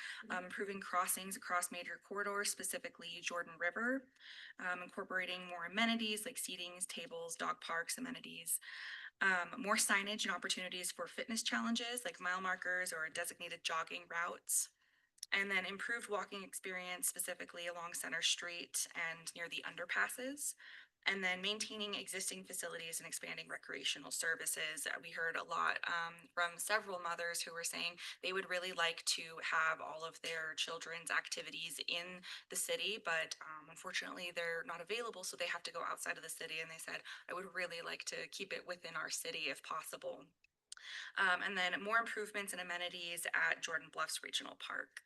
improving crossings across major corridors, specifically Jordan River, incorporating more amenities like seatings, tables, dog parks, amenities. More signage and opportunities for fitness challenges like mile markers or designated jogging routes. And then improved walking experience specifically along Center Street and near the underpasses. And then maintaining existing facilities and expanding recreational services. We heard a lot from several mothers who were saying they would really like to have all of their children's activities in the city, but unfortunately they're not available, so they have to go outside of the city. And they said, I would really like to keep it within our city if possible. And then more improvements and amenities at Jordan Bluffs Regional Park.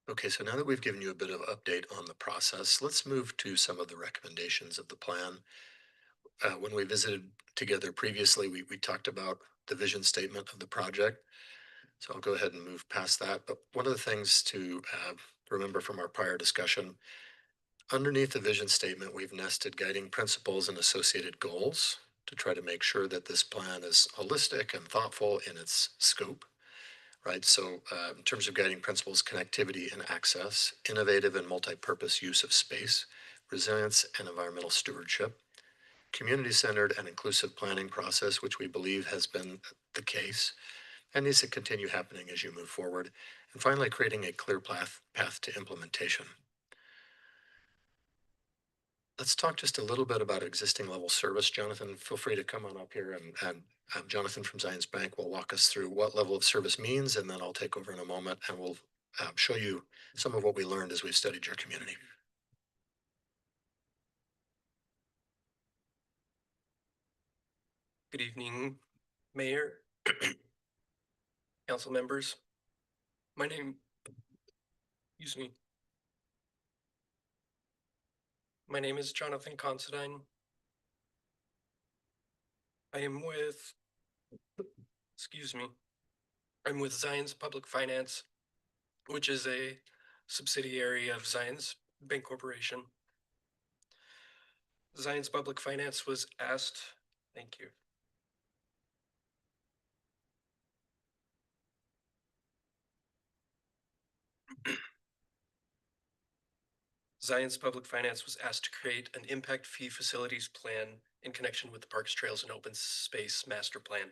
Okay, so now that we've given you a bit of update on the process, let's move to some of the recommendations of the plan. When we visited together previously, we talked about the vision statement of the project. So I'll go ahead and move past that. But one of the things to remember from our prior discussion, underneath the vision statement, we've nested guiding principles and associated goals to try to make sure that this plan is holistic and thoughtful in its scope. Right, so in terms of guiding principles, connectivity and access, innovative and multi-purpose use of space, resilience and environmental stewardship, community-centered and inclusive planning process, which we believe has been the case and needs to continue happening as you move forward, and finally creating a clear path to implementation. Let's talk just a little bit about existing level service. Jonathan, feel free to come on up here, and Jonathan from Zions Bank will walk us through what level of service means, and then I'll take over in a moment and we'll show you some of what we learned as we've studied your community. Good evening, Mayor, council members. My name is Jonathan Considine. I'm with Zions Public Finance, which is a subsidiary of Zions Bank Corporation. Zions Public Finance was asked, thank you. Zions Public Finance was asked to create an impact fee facilities plan in connection with the Parks, Trails, and Open Space Master Plan.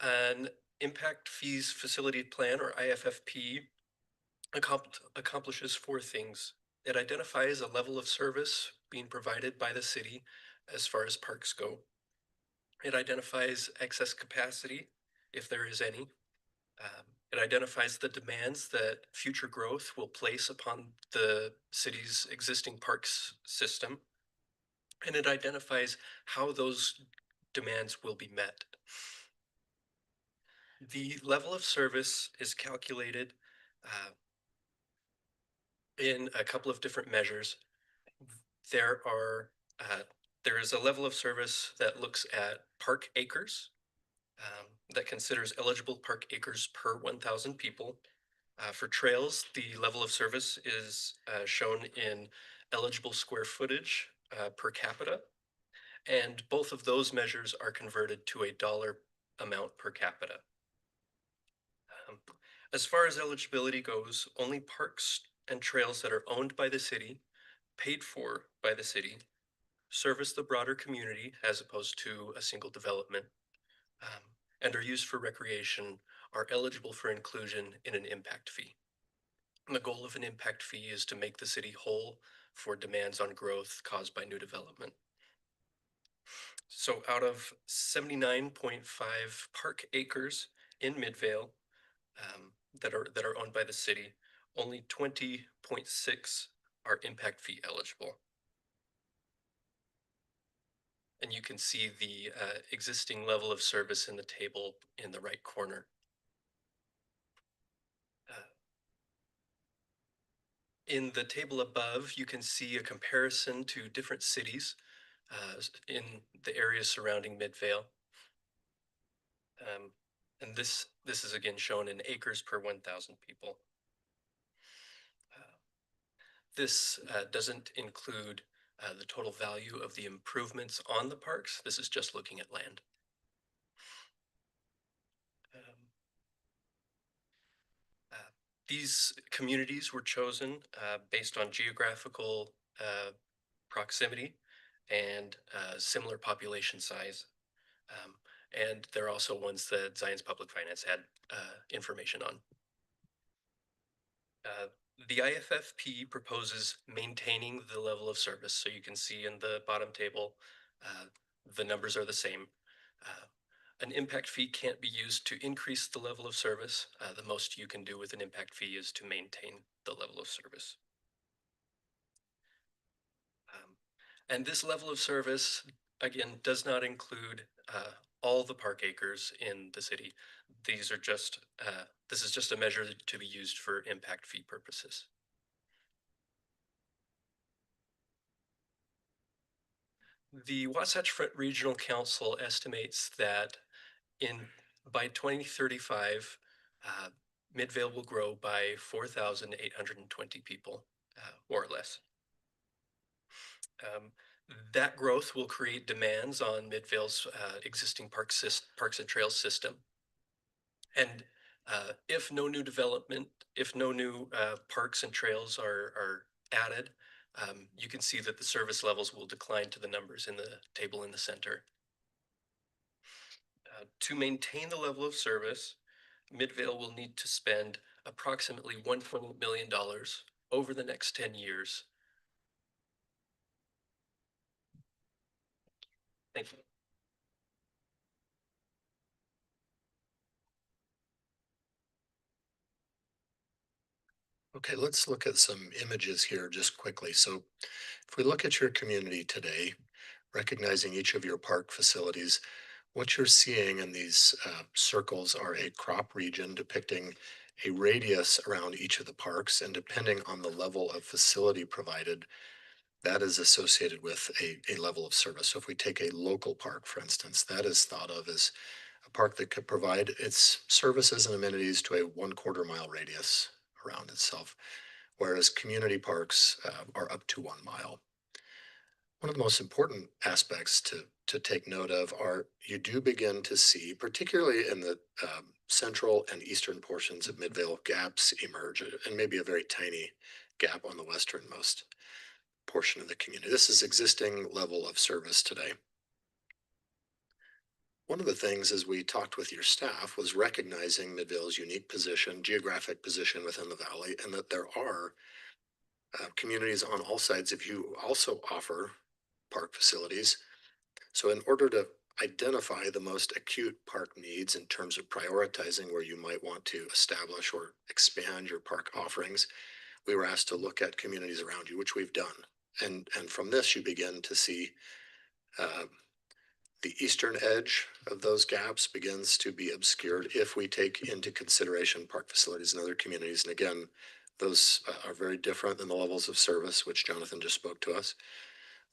An impact fees facility plan, or IFFP, accomplishes four things. It identifies a level of service being provided by the city as far as parks go. It identifies excess capacity, if there is any. It identifies the demands that future growth will place upon the city's existing parks system. And it identifies how those demands will be met. The level of service is calculated in a couple of different measures. There is a level of service that looks at park acres, that considers eligible park acres per 1,000 people. For trails, the level of service is shown in eligible square footage per capita, and both of those measures are converted to a dollar amount per capita. As far as eligibility goes, only parks and trails that are owned by the city, paid for by the city, service the broader community as opposed to a single development, and are used for recreation are eligible for inclusion in an impact fee. And the goal of an impact fee is to make the city whole for demands on growth caused by new development. So out of 79.5 park acres in Midvale that are owned by the city, only 20.6 are impact fee eligible. And you can see the existing level of service in the table in the right corner. In the table above, you can see a comparison to different cities in the areas surrounding Midvale. And this is again shown in acres per 1,000 people. This doesn't include the total value of the improvements on the parks. This is just looking at land. These communities were chosen based on geographical proximity and similar population size. And they're also ones that Zion's Public Finance had information on. The IFFP proposes maintaining the level of service. So you can see in the bottom table, the numbers are the same. An impact fee can't be used to increase the level of service. The most you can do with an impact fee is to maintain the level of service. And this level of service, again, does not include all the park acres in the city. These are just, this is just a measure to be used for impact fee purposes. The Wasatch Front Regional Council estimates that by 2035, Midvale will grow by 4,820 people, more or less. That growth will create demands on Midvale's existing parks and trails system. And if no new development, if no new parks and trails are added, you can see that the service levels will decline to the numbers in the table in the center. To maintain the level of service, Midvale will need to spend approximately $1.8 million over the next 10 years. Thank you. Okay, let's look at some images here just quickly. So if we look at your community today, recognizing each of your park facilities, what you're seeing in these circles are a crop region depicting a radius around each of the parks, and depending on the level of facility provided, that is associated with a level of service. So if we take a local park, for instance, that is thought of as a park that could provide its services and amenities to a 1/4 mile radius around itself, whereas community parks are up to 1 mile. One of the most important aspects to take note of are you do begin to see, particularly in the central and eastern portions of Midvale, gaps emerge, and maybe a very tiny gap on the westernmost portion of the community. This is existing level of service today. One of the things as we talked with your staff was recognizing Midvale's unique position, geographic position within the valley, and that there are communities on all sides of you also offer park facilities. So in order to identify the most acute park needs in terms of prioritizing where you might want to establish or expand your park offerings, we were asked to look at communities around you, which we've done. And from this, you begin to see the eastern edge of those gaps begins to be obscured if we take into consideration park facilities in other communities. And again, those are very different than the levels of service, which Jonathan just spoke to us.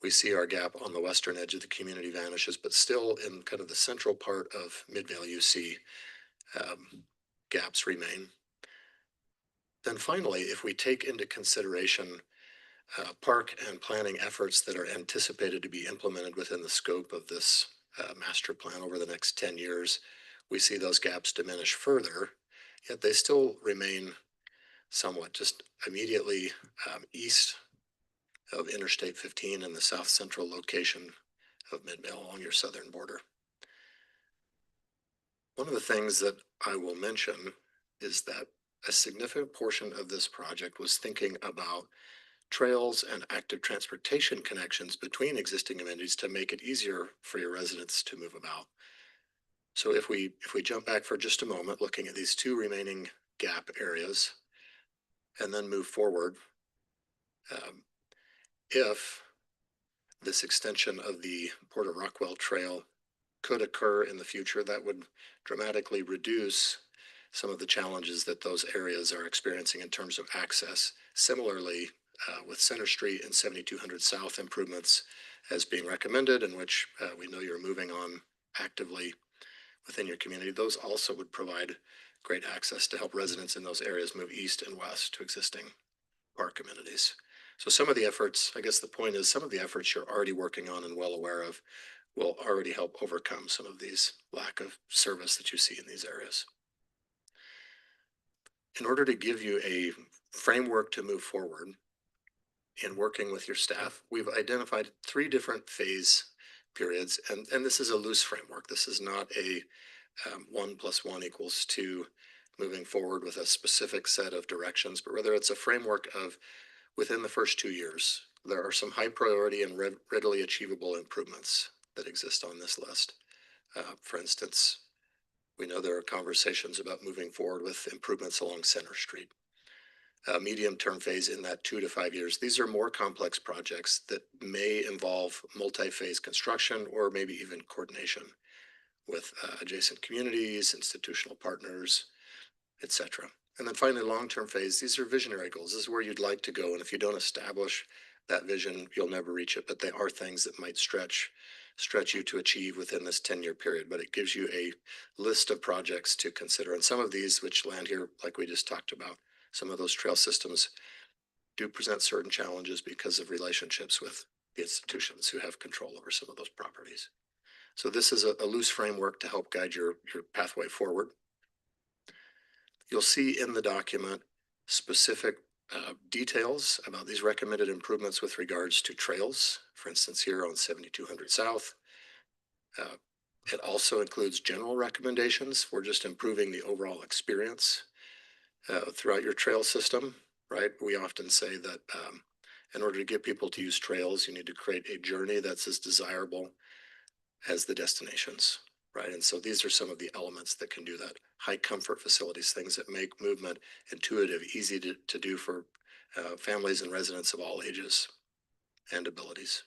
We see our gap on the western edge of the community vanishes, but still in kind of the central part of Midvale, you see gaps remain. Then finally, if we take into consideration park and planning efforts that are anticipated to be implemented within the scope of this master plan over the next 10 years, we see those gaps diminish further, yet they still remain somewhat just immediately east of Interstate 15 in the south central location of Midvale along your southern border. One of the things that I will mention is that a significant portion of this project was thinking about trails and active transportation connections between existing amenities to make it easier for your residents to move about. So if we jump back for just a moment, looking at these two remaining gap areas, and then move forward, if this extension of the Port of Rockwell Trail could occur in the future, that would dramatically reduce some of the challenges that those areas are experiencing in terms of access. Similarly, with Center Street and 7200 South improvements as being recommended, in which we know you're moving on actively within your community, those also would provide great access to help residents in those areas move east and west to existing park amenities. So some of the efforts, I guess the point is, some of the efforts you're already working on and well aware of will already help overcome some of these lack of service that you see in these areas. In order to give you a framework to move forward in working with your staff, we've identified 3 different phase periods, and this is a loose framework. This is not a 1 + 1 = 2 moving forward with a specific set of directions, but rather it's a framework of within the first 2 years, there are some high priority and readily achievable improvements that exist on this list. For instance, we know there are conversations about moving forward with improvements along Center Street. Medium-term phase in that 2 to 5 years. These are more complex projects that may involve multi-phase construction or maybe even coordination with adjacent communities, institutional partners, etc. And then finally, long-term phase, these are visionary goals. This is where you'd like to go. And if you don't establish that vision, you'll never reach it. But they are things that might stretch you to achieve within this 10-year period. But it gives you a list of projects to consider. And some of these which land here, like we just talked about, some of those trail systems do present certain challenges because of relationships with the institutions who have control over some of those properties. So this is a loose framework to help guide your pathway forward. You'll see in the document specific details about these recommended improvements with regards to trails, for instance, here on 7200 South. It also includes general recommendations for just improving the overall experience throughout your trail system, right? We often say that in order to get people to use trails, you need to create a journey that's as desirable as the destinations, right? And so these are some of the elements that can do that. High comfort facilities, things that make movement intuitive, easy to do for families and residents of all ages and abilities.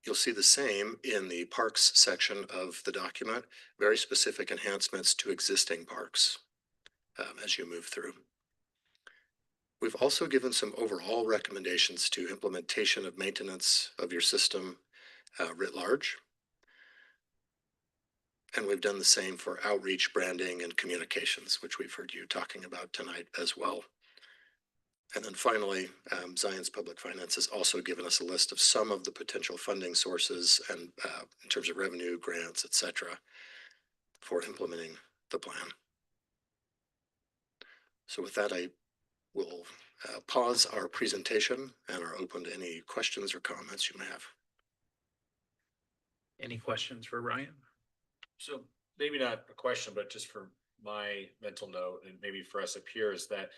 You'll see the same in the parks section of the document, very specific enhancements to existing parks as you move through. We've also given some overall recommendations to implementation of maintenance of your system writ large. And we've done the same for outreach, branding, and communications, which we've heard you talking about tonight as well. And then finally, Zion's Public Finance has also given us a list of some of the potential funding sources and in terms of revenue, grants, etc., for implementing the plan. So with that, I will pause our presentation and are open to any questions or comments you may have. Any questions for Ryan? So maybe not a question, but just for my mental note and maybe for us up here is that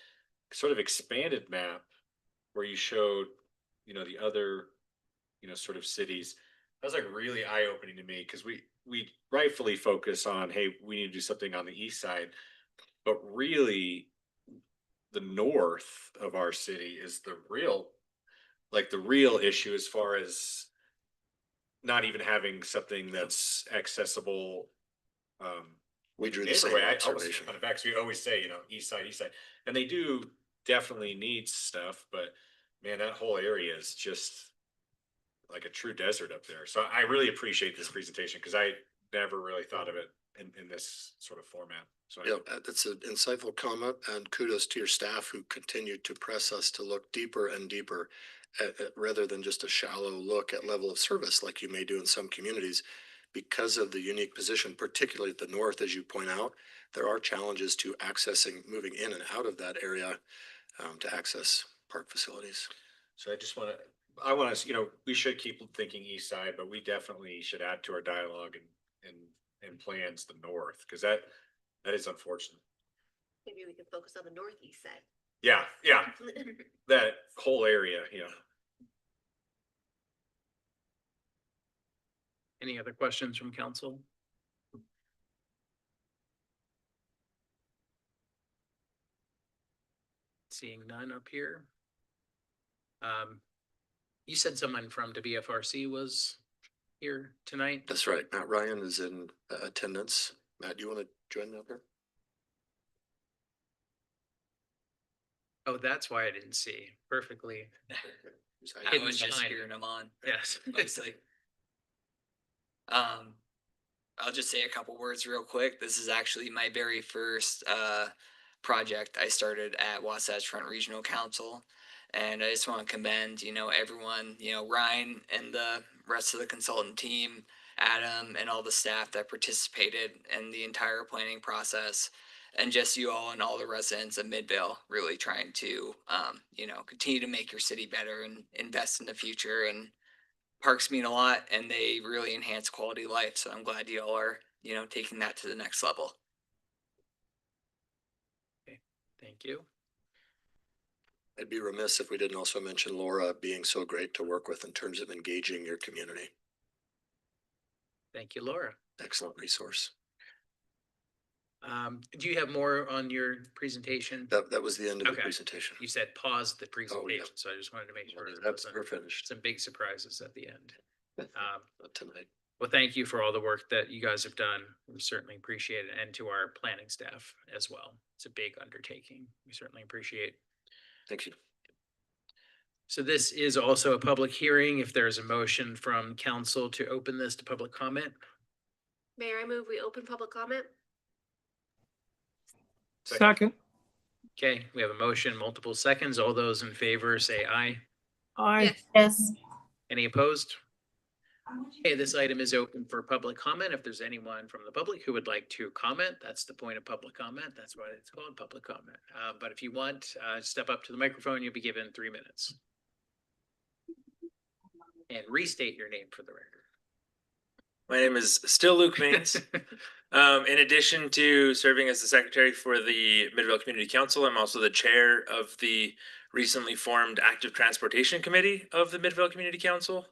sort of expanded map where you showed, the other, sort of cities. That was like really eye-opening to me because we rightfully focus on, hey, we need to do something on the east side, but really the north of our city is the real issue as far as not even having something that's accessible. We drew the same observation. In fact, we always say, east side, and they do definitely need stuff, but man, that whole area is just like a true desert up there. So I really appreciate this presentation because I never really thought of it in this sort of format. So that's an insightful comment, and kudos to your staff who continue to press us to look deeper and deeper rather than just a shallow look at level of service like you may do in some communities. Because of the unique position, particularly at the north, as you point out, there are challenges to accessing, moving in and out of that area to access park facilities. So I want to, we should keep thinking east side, but we definitely should add to our dialogue and plans the north, because that is unfortunate. Maybe we can focus on the northeast side. Yeah, that whole area, Any other questions from council? Seeing none up here. You said someone from WFRC was here tonight? That's right. Matt Ryan is in attendance. Matt, do you want to join me up here? Oh, that's why I didn't see perfectly. I was just cheering him on. Yes. Mostly. I'll just say a couple words real quick. This is actually my very first project I started at Wasatch Front Regional Council. And I just want to commend, everyone, Ryan and the rest of the consultant team, Adam and all the staff that participated in the entire planning process. and just you all and all the residents of Midvale really trying to, continue to make your city better and invest in the future. And parks mean a lot and they really enhance quality of life. So I'm glad you all are, taking that to the next level. Okay, thank you. I'd be remiss if we didn't also mention Laura being so great to work with in terms of engaging your community. Thank you, Laura. Excellent resource. Do you have more on your presentation? That was the end of the Okay. presentation. You said pause the presentation, so I just wanted to make sure there wasn't We're finished. some big surprises at the end. Not tonight. Well, thank you for all the work that you guys have done. We certainly appreciate it, and to our planning staff as well. It's a big undertaking. We certainly appreciate. Thank you. So this is also a public hearing. If there's a motion from council to open this to public comment. Mayor, I move we open public comment. Second. Okay, we have a motion, multiple seconds. All those in favor say aye. Aye. Yes. Any opposed? Okay, this item is open for public comment. If there's anyone from the public who would like to comment, that's the point of public comment. That's why it's called public comment. But if you want, step up to the microphone, you'll be given 3 minutes. And restate your name for the record. My name is still Luke Maines. In addition to serving as the secretary for the Midvale Community Council, I'm also the chair of the recently formed Active Transportation Committee of the Midvale Community Council.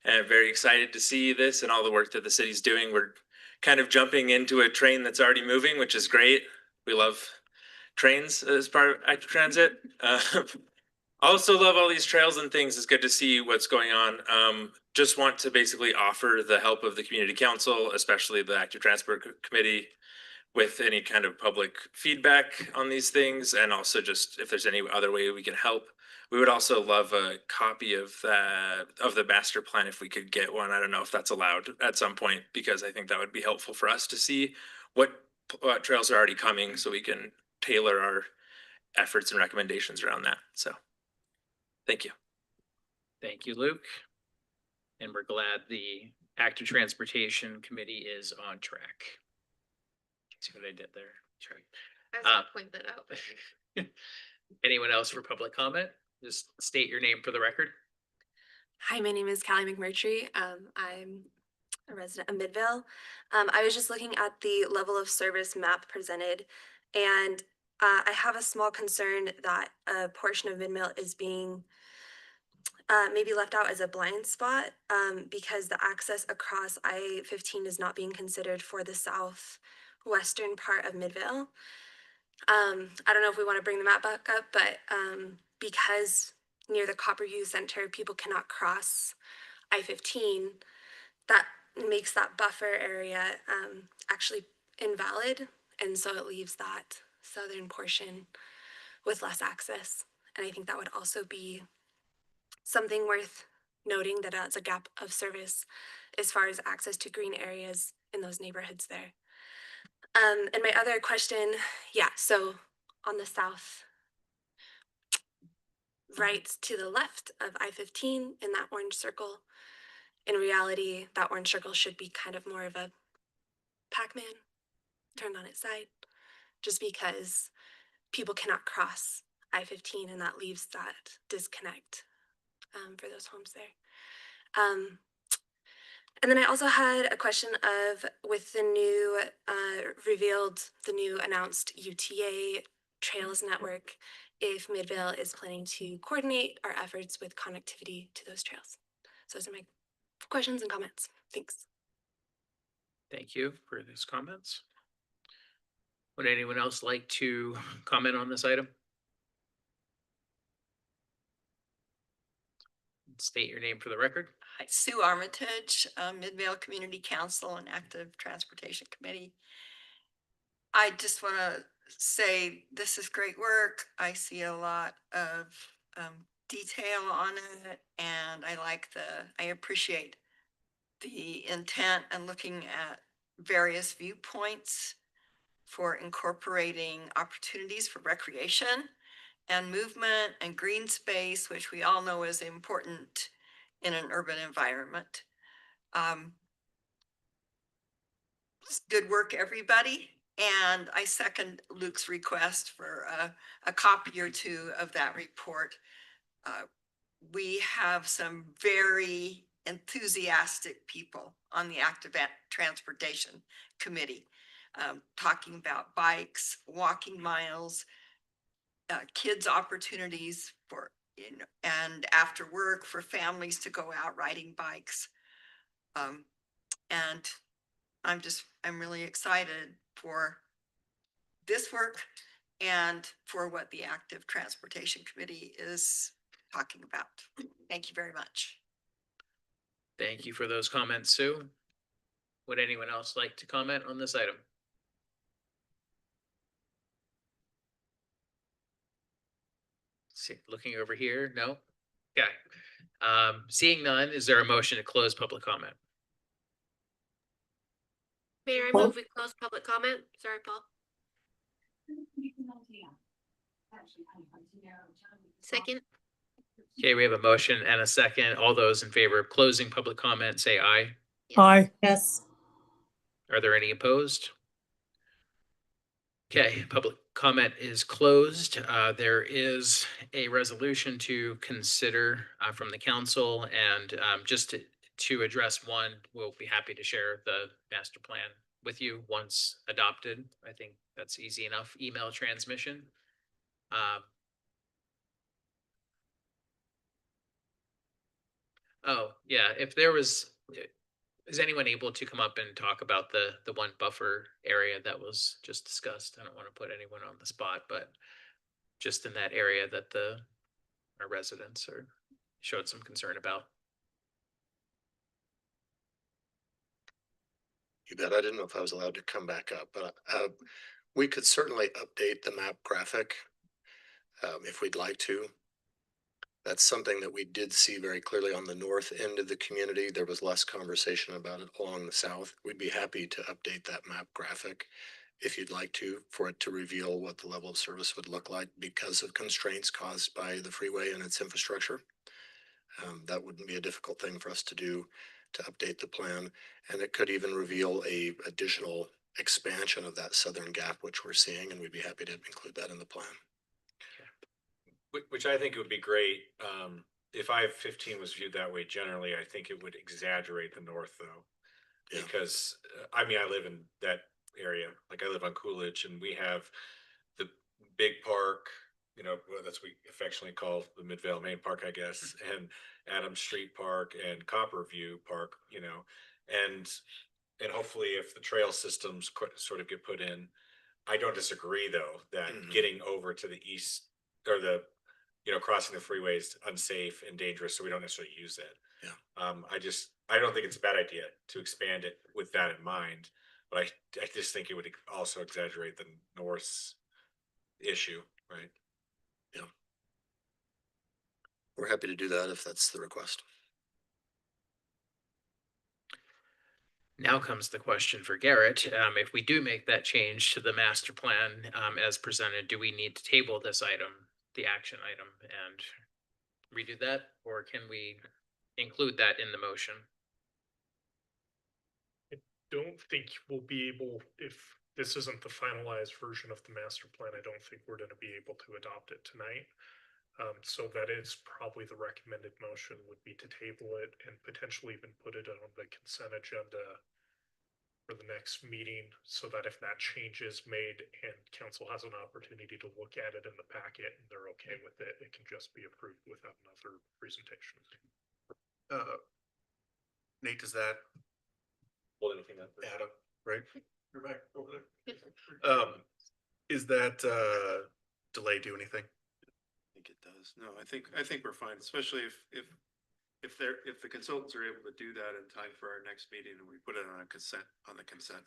And I'm very excited to see this and all the work that the city's doing. We're kind of jumping into a train that's already moving, which is great. We love trains as part of active transit. Also love all these trails and things. It's good to see what's going on. Just want to basically offer the help of the community council, especially the active transport committee, with any kind of public feedback on these things, and also just if there's any other way we can help. We would also love a copy of the master plan if we could get one. I don't know if that's allowed at some point, because I think that would be helpful for us to see what trails are already coming, so we can tailor our efforts and recommendations around that. So thank you. Thank you, Luke. And we're glad the Active Transportation Committee is on track. See what I did there? Sorry. I was gonna point that out. Anyone else for public comment? Just state your name for the record. Hi, my name is Callie McMurtry. I'm a resident of Midvale. I was just looking at the level of service map presented, and I have a small concern that a portion of Midvale is being maybe left out as a blind spot because the access across I-15 is not being considered for the southwestern part of Midvale. I don't know if we want to bring the map back up, but because near the Copper Youth Center, people cannot cross I-15, that makes that buffer area actually invalid. And so it leaves that southern portion with less access. And I think that would also be something worth noting, that it's a gap of service as far as access to green areas in those neighborhoods there. And my other question, so on the south, right to the left of I-15 in that orange circle, in reality, that orange circle should be kind of more of a Pac-Man turned on its side, just because people cannot cross I-15 and that leaves that disconnect for those homes there. And then I also had a question of, with the new the new announced UTA Trails Network, if Midvale is planning to coordinate our efforts with connectivity to those trails. So those are my questions and comments. Thanks. Thank you for these comments. Would anyone else like to comment on this item? State your name for the record. Hi, Sue Armitage, Midvale Community Council and Active Transportation Committee. I just want to say this is great work. I see a lot of detail on it, and I appreciate the intent and looking at various viewpoints for incorporating opportunities for recreation and movement and green space, which we all know is important in an urban environment. Good work, everybody. And I second Luke's request for a copy or two of that report. We have some very enthusiastic people on the Active Transportation Committee, talking about bikes, walking miles, kids' opportunities for, and after work for families to go out riding bikes. And I'm really excited for this work and for what the Active Transportation Committee is talking about. Thank you very much. Thank you for those comments, Sue. Would anyone else like to comment on this item? See, looking over here, no? Okay. Seeing none, is there a motion to close public comment? Mayor, I Well- move we close public comment. Sorry, Paul. Second. Okay, we have a motion and a second. All those in favor of closing public comment, say aye. Aye. Yes. Are there any opposed? Okay, public comment is closed. There is a resolution to consider from the council, and just to address one, we'll be happy to share the master plan with you once adopted. I think that's easy enough. Email transmission. Oh, yeah, if there was, is anyone able to come up and talk about the one buffer area that was just discussed? I don't want to put anyone on the spot, but just in that area that our residents showed some concern about. You bet. I didn't know if I was allowed to come back up, but we could certainly update the map graphic if we'd like to. That's something that we did see very clearly on the north end of the community. There was less conversation about it along the south. We'd be happy to update that map graphic if you'd like to, for it to reveal what the level of service would look like because of constraints caused by the freeway and its infrastructure. That wouldn't be a difficult thing for us to do, to update the plan. And it could even reveal a additional expansion of that southern gap, which we're seeing, and we'd be happy to include that in the plan. Which I think would be great. If I-15 was viewed that way generally, I think it would exaggerate the north though. Yeah. Because, I mean, I live in that area, like I live on Coolidge and we have the big park, you know, that's what we affectionately call the Midvale Main Park, I guess, and Adams Street Park and Copperview Park, you know, and hopefully if the trail systems sort of get put in, I don't disagree though, that getting over to the east or crossing the freeway is unsafe and dangerous, so we don't necessarily use it. Yeah. I don't think it's a bad idea to expand it with that in mind, but I just think it would also exaggerate the north's issue, right? Yeah. We're happy to do that if that's the request. Now comes the question for Garrett. If we do make that change to the master plan as presented, do we need to table this item, the action item, and redo that? Or can we include that in the motion? Don't think we'll be able, if this isn't the finalized version of the master plan, I don't think we're gonna be able to adopt it tonight. So that is probably the recommended motion would be to table it and potentially even put it on the consent agenda for the next meeting, so that if that change is made and council has an opportunity to look at it in the packet and they're okay with it, it can just be approved without another presentation. Nate, does that Hold anything up? Adam, right? You're back over there. Is that delay do anything? I think it does. No, I think we're fine, especially if the consultants are able to do that in time for our next meeting and we put it on the consent,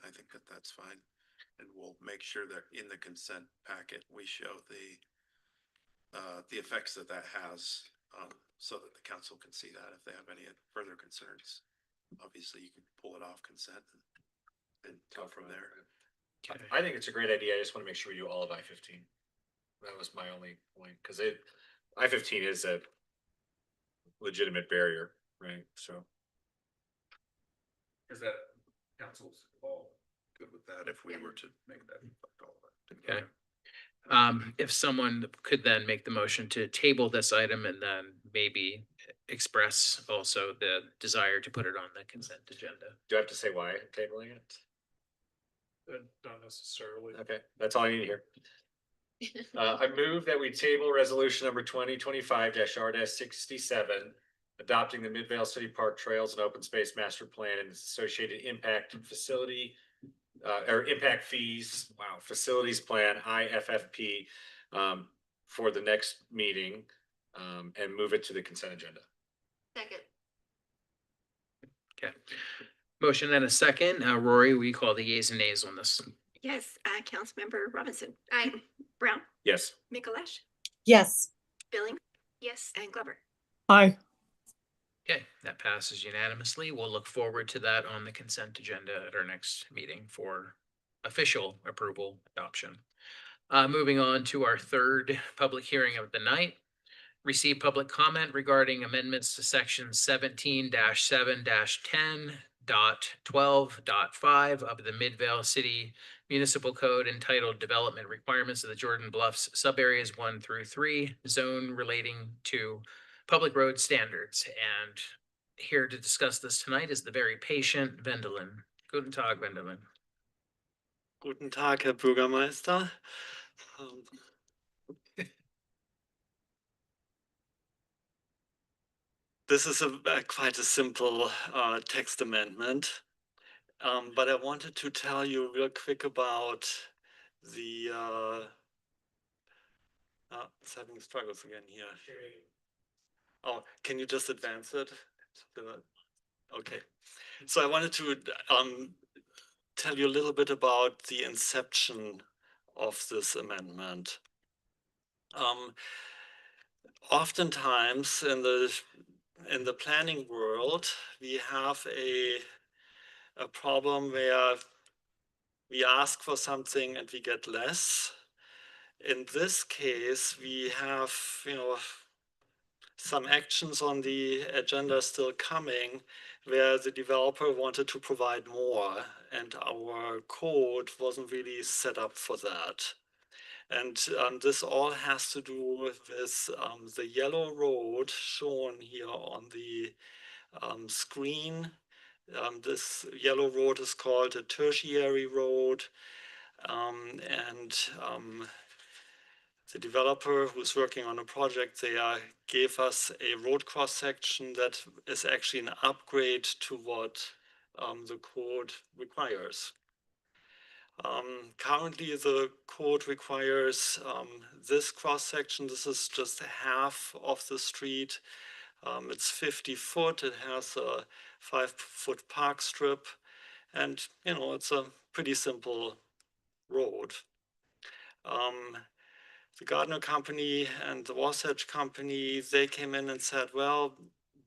I think that's fine. And we'll make sure that in the consent packet, we show the effects that has, so that the council can see that if they have any further concerns. Obviously, you can pull it off consent and go from there. I think it's a great idea. I just want to make sure we do all of I-15. That was my only point, because I-15 is a legitimate barrier, right? So Is that council's call good with that if we were to make that. All that. Okay. If someone could then make the motion to table this item and then maybe express also the desire to put it on the consent agenda. Do I have to say why I'm tabling it? Not necessarily. Okay, that's all I need to hear. I move that we table resolution number 2025-R-67, adopting the Midvale City Park Trails and Open Space Master Plan and its associated impact and facility or impact fees, facilities plan, IFFP, for the next meeting, and move it to the consent agenda. Second. Okay. Motion and a second. Rory, we call the yeas and nays on this. Yes, Councilmember Robinson. Aye. Brown. Yes. Mikuláš. Yes. Billing. Yes. And Glover. Aye. Okay, that passes unanimously. We'll look forward to that on the consent agenda at our next meeting for official approval adoption. Moving on to our third public hearing of the night. Receive public comment regarding amendments to section 17-7-10.12.5 of the Midvale City Municipal Code entitled Development Requirements of the Jordan Bluffs Subareas 1 through 3, zone relating to public road standards. And here to discuss this tonight is the very patient Wendelin. Guten Tag, Wendelin. Guten Tag, Herr Bürgermeister. This is quite a simple text amendment, but I wanted to tell you real quick about the it's having struggles again here. Oh, can you just advance it? Okay. So I wanted to tell you a little bit about the inception of this amendment. Oftentimes in the planning world, we have a problem where we ask for something and we get less. In this case, we have, some actions on the agenda still coming where the developer wanted to provide more, and our code wasn't really set up for that. And this all has to do with the yellow road shown here on the screen. This yellow road is called a tertiary road, and the developer who's working on a project there gave us a road cross section that is actually an upgrade to what the code requires. Currently, the code requires this cross section. This is just half of the street. It's 50 foot. It has a 5-foot park strip, and it's a pretty simple road. The Gardner Company and the Wasatch Company, they came in and said, well,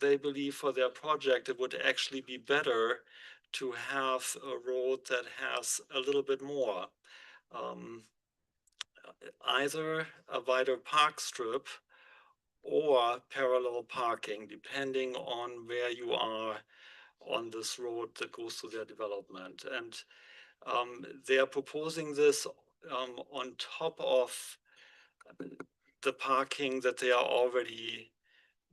they believe for their project it would actually be better to have a road that has a little bit more. Either a wider park strip or parallel parking, depending on where you are on this road that goes to their development. And they are proposing this on top of the parking that they are already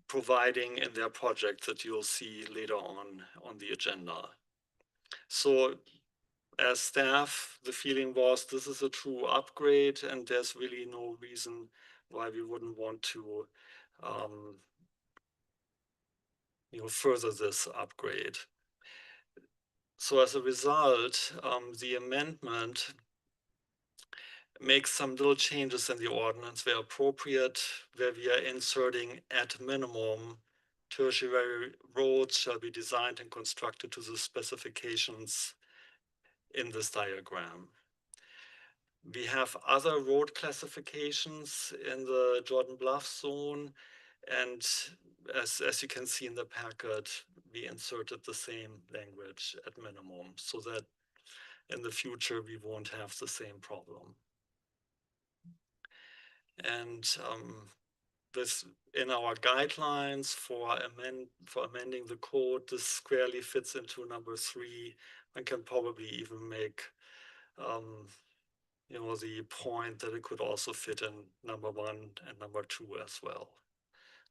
providing in their project that you'll see later on the agenda. So as staff, the feeling was this is a true upgrade and there's really no reason why we wouldn't want to further this upgrade. So as a result, the amendment makes some little changes in the ordinance where appropriate, where we are inserting at minimum tertiary roads shall be designed and constructed to the specifications in this diagram. We have other road classifications in the Jordan Bluffs zone, and as you can see in the packet, we inserted the same language at minimum so that in the future we won't have the same problem. And this in our guidelines for amending the code, this squarely fits into number 3. One can probably even make the point that it could also fit in number 1 and number 2 as well.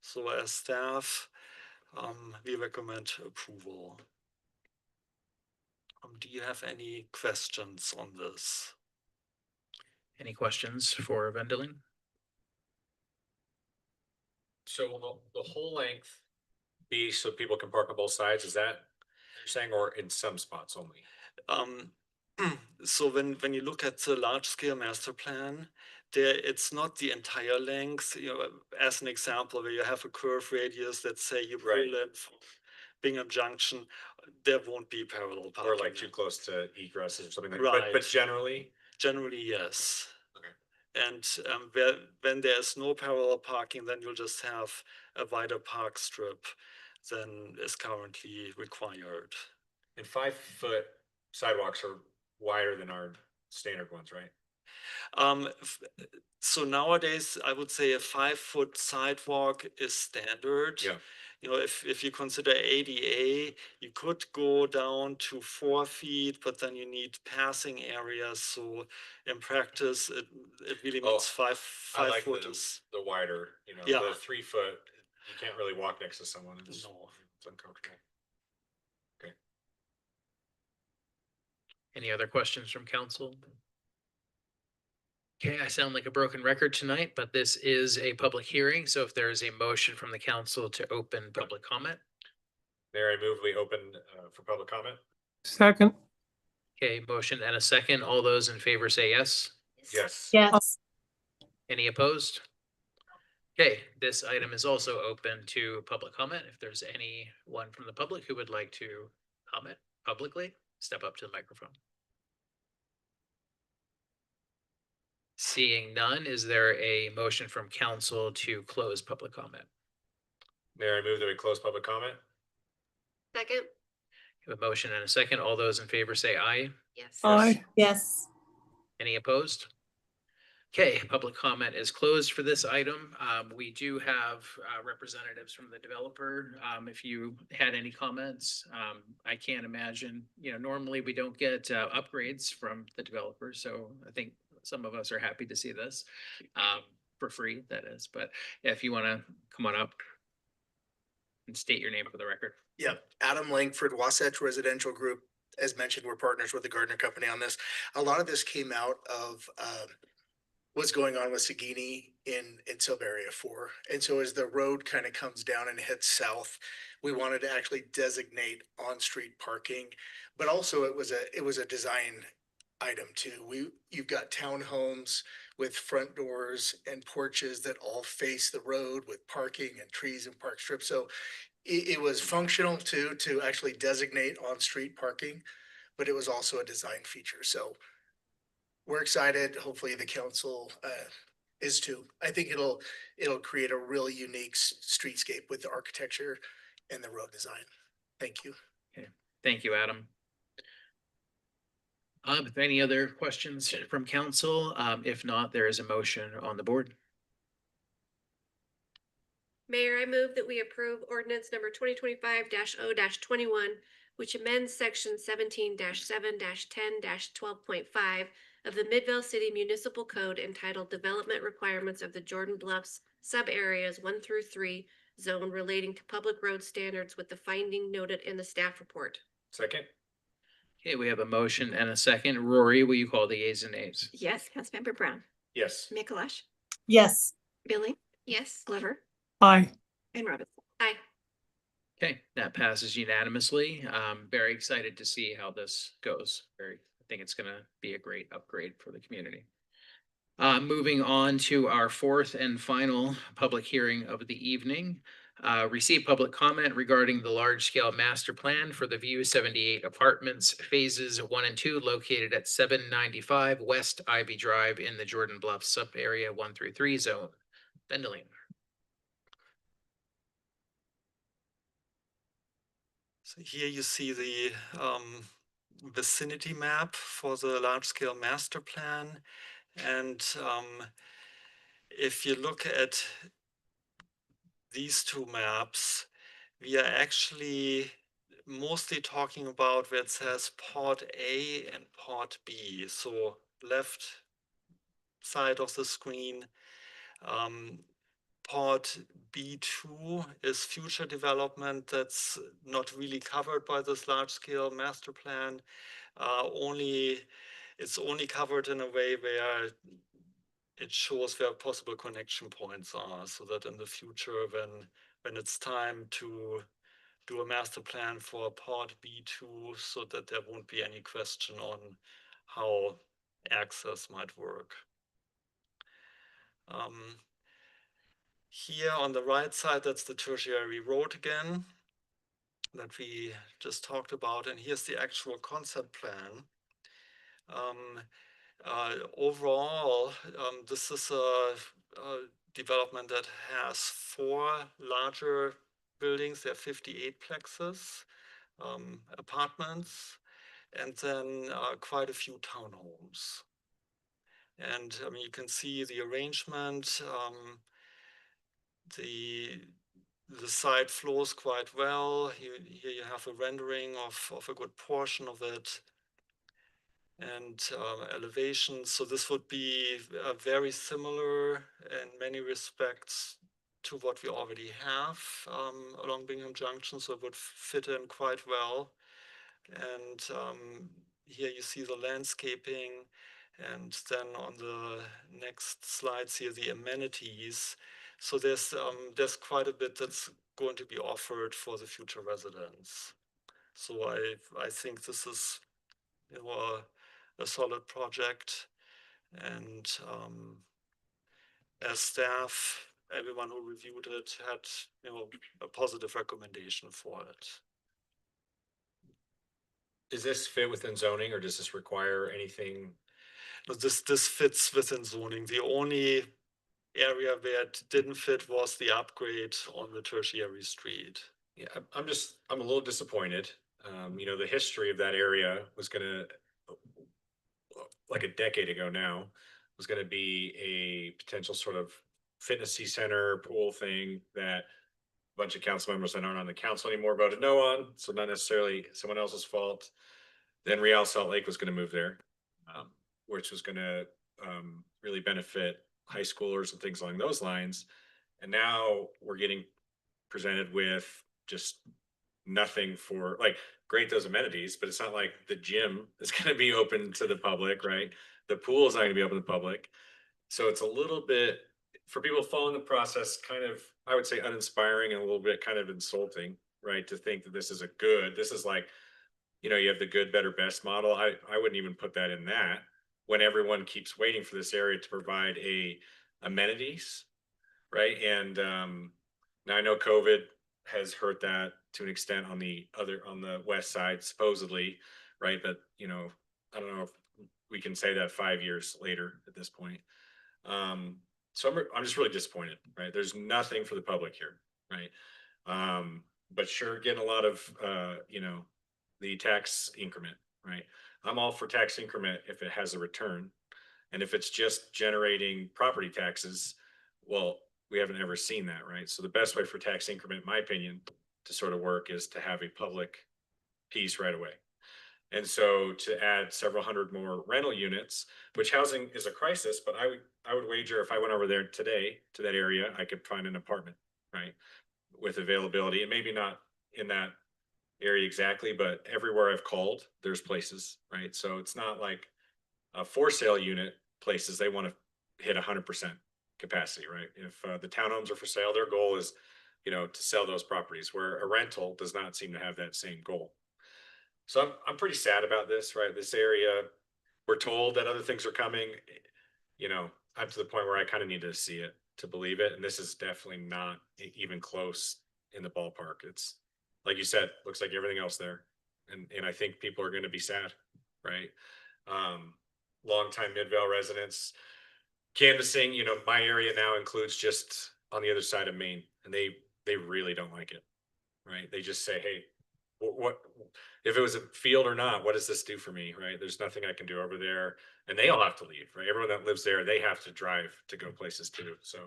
So as staff, we recommend approval. Do you have any questions on this? Any questions for Vendeling? So will the whole length be so people can park on both sides? Is that what you're saying, or in some spots only? So when you look at the large scale master plan, it's not the entire length. As an example, where you have a curve radius, let's say you pull in from Bingham Junction, there won't be parallel parking. Or like too close to egresses or something like Right. that. But generally? Generally, yes. Okay. And when there's no parallel parking, then you'll just have a wider park strip than is currently required. And 5-foot sidewalks are wider than our standard ones, right? So nowadays, I would say a 5-foot sidewalk is standard. Yeah. If you consider ADA, you could go down to 4 feet, but then you need passing areas. So in practice, it really means five I like foot the, is the wider, Yeah. the 3 foot, you can't really walk next to someone. It's uncomfortable. Okay. Any other questions from council? Okay, I sound like a broken record tonight, but this is a public hearing, so if there is a motion from the council to open public comment. Mayor, I move we open for public comment. Second. Okay, motion and a second. All those in favor say yes. Yes. Yes. Any opposed? Okay, this item is also open to public comment. If there's anyone from the public who would like to comment publicly, step up to the microphone. Seeing none, is there a motion from council to close public comment? Mayor, I move that we close public comment. Second? A motion and a second. All those in favor say aye. Yes. Aye. Yes. Any opposed? Okay, public comment is closed for this item. We do have representatives from the developer. If you had any comments, I can't imagine, normally we don't get upgrades from the developer. So I think some of us are happy to see this for free, that is. But if you want to come on up and state your name for the record. Yeah, Adam Langford, Wasatch Residential Group. As mentioned, we're partners with the Gardner Company on this. A lot of this came out of what's going on with Sagini in sub area 4. And so as the road kind of comes down and heads south, we wanted to actually designate on-street parking, but also it was a design item too. You've got townhomes with front doors and porches that all face the road with parking and trees and park strips. So it was functional too, to actually designate on-street parking, but it was also a design feature. So we're excited. Hopefully the council is too. I think it'll create a really unique streetscape with the architecture and the road design. Thank you. Okay, thank you, Adam. If any other questions from council, if not, there is a motion on the board. Mayor, I move that we approve ordinance number 2025-0-21, which amends section 17-7-10-12.5 of the Midvale City Municipal Code entitled Development Requirements of the Jordan Bluffs Sub-Areas 1 through 3 Zone relating to public road standards with the finding noted in the staff report. Second. Okay, we have a motion and a second. Rory, will you call the yeas and nays? Yes, Councilmember Brown, Yes. Mikalash, Yes. Billy, Yes. Glover, Aye. and Robinson. Aye. Okay, that passes unanimously. Very excited to see how this goes. I think it's going to be a great upgrade for the community. Moving on to our fourth and final public hearing of the evening. Receive public comment regarding the large-scale master plan for the View 78 apartments, phases 1 and 2, located at 795 West Ivy Drive in the Jordan Bluffs sub-area 1 through 3 zone. Vendeling. So here you see the vicinity map for the large-scale master plan. And if you look at these two maps, we are actually mostly talking about where it says Part A and Part B. So left side of the screen. Part B2 is future development that's not really covered by this large-scale master plan. It's only covered in a way where it shows where possible connection points are, so that in the future, when it's time to do a master plan for Part B2, so that there won't be any question on how access might work. Here on the right side, that's the tertiary road again that we just talked about. And here's the actual concept plan. Overall, this is a development that has 4 larger buildings. There are 58 plexes, apartments, and then quite a few townhomes. And I mean, you can see the arrangement. The site flows quite well. Here you have a rendering of a good portion of it, and elevation. So this would be very similar in many respects to what we already have along Bingham Junction, so it would fit in quite well. And here you see the landscaping, and then on the next slides here, the amenities. So there's quite a bit that's going to be offered for the future residents. So I think this is, you know, a solid project, and as staff, everyone who reviewed it had, you know, a positive recommendation for it. Does this fit within zoning, or does this require anything? No, this fits within zoning. The only area where it didn't fit was the upgrade on the tertiary street. Yeah, I'm a little disappointed. You know, the history of that area was gonna, like a decade ago now, was gonna be a potential sort of fitnessy center pool thing that a bunch of council members that aren't on the council anymore voted no on. So not necessarily someone else's fault. Then Real Salt Lake was gonna move there, which was gonna really benefit high schoolers and things along those lines. And now we're getting presented with just nothing for, like, great those amenities, but it's not like the gym is going to be open to the public, right? The pool is not going to be open to the public. So it's a little bit, for people following the process, kind of, I would say, uninspiring and a little bit kind of insulting, right? To think that this is this is like, you know, you have the good, better, best model. I wouldn't even put that in that, when everyone keeps waiting for this area to provide amenities, right? And now I know COVID has hurt that to an extent on the west side, supposedly, right? But you know, I don't know if we can say that 5 years later at this point. So I'm just really disappointed, right? There's nothing for the public here, right? But sure, getting a lot of you know, the tax increment, right? I'm all for tax increment if it has a return, and if it's just generating property taxes, well, we haven't ever seen that, right? So the best way for tax increment, in my opinion, to sort of work is to have a public piece right away. And so to add several hundred more rental units, which housing is a crisis, but I would wager if I went over there today to that area, I could find an apartment, right? With availability, and maybe not in that area exactly, but everywhere I've called, there's places, right? So it's not like a for sale unit places, they want to hit 100% capacity, right? If the townhomes are for sale, their goal is, you know, to sell those properties, where a rental does not seem to have that same goal. So I'm pretty sad about this, right? This area, we're told that other things are coming. You know, I'm to the point where I kind of need to see it to believe it. And this is definitely not even close in the ballpark. It's, like you said, looks like everything else there. And I think people are going to be sad, right? Longtime Midvale residents canvassing, you know, my area now includes just on the other side of Maine, and they really don't like it, right? They just say, hey, what if it was a field or not, what does this do for me, right? There's nothing I can do over there, and they all have to leave, right? Everyone that lives there, they have to drive to go places too. So,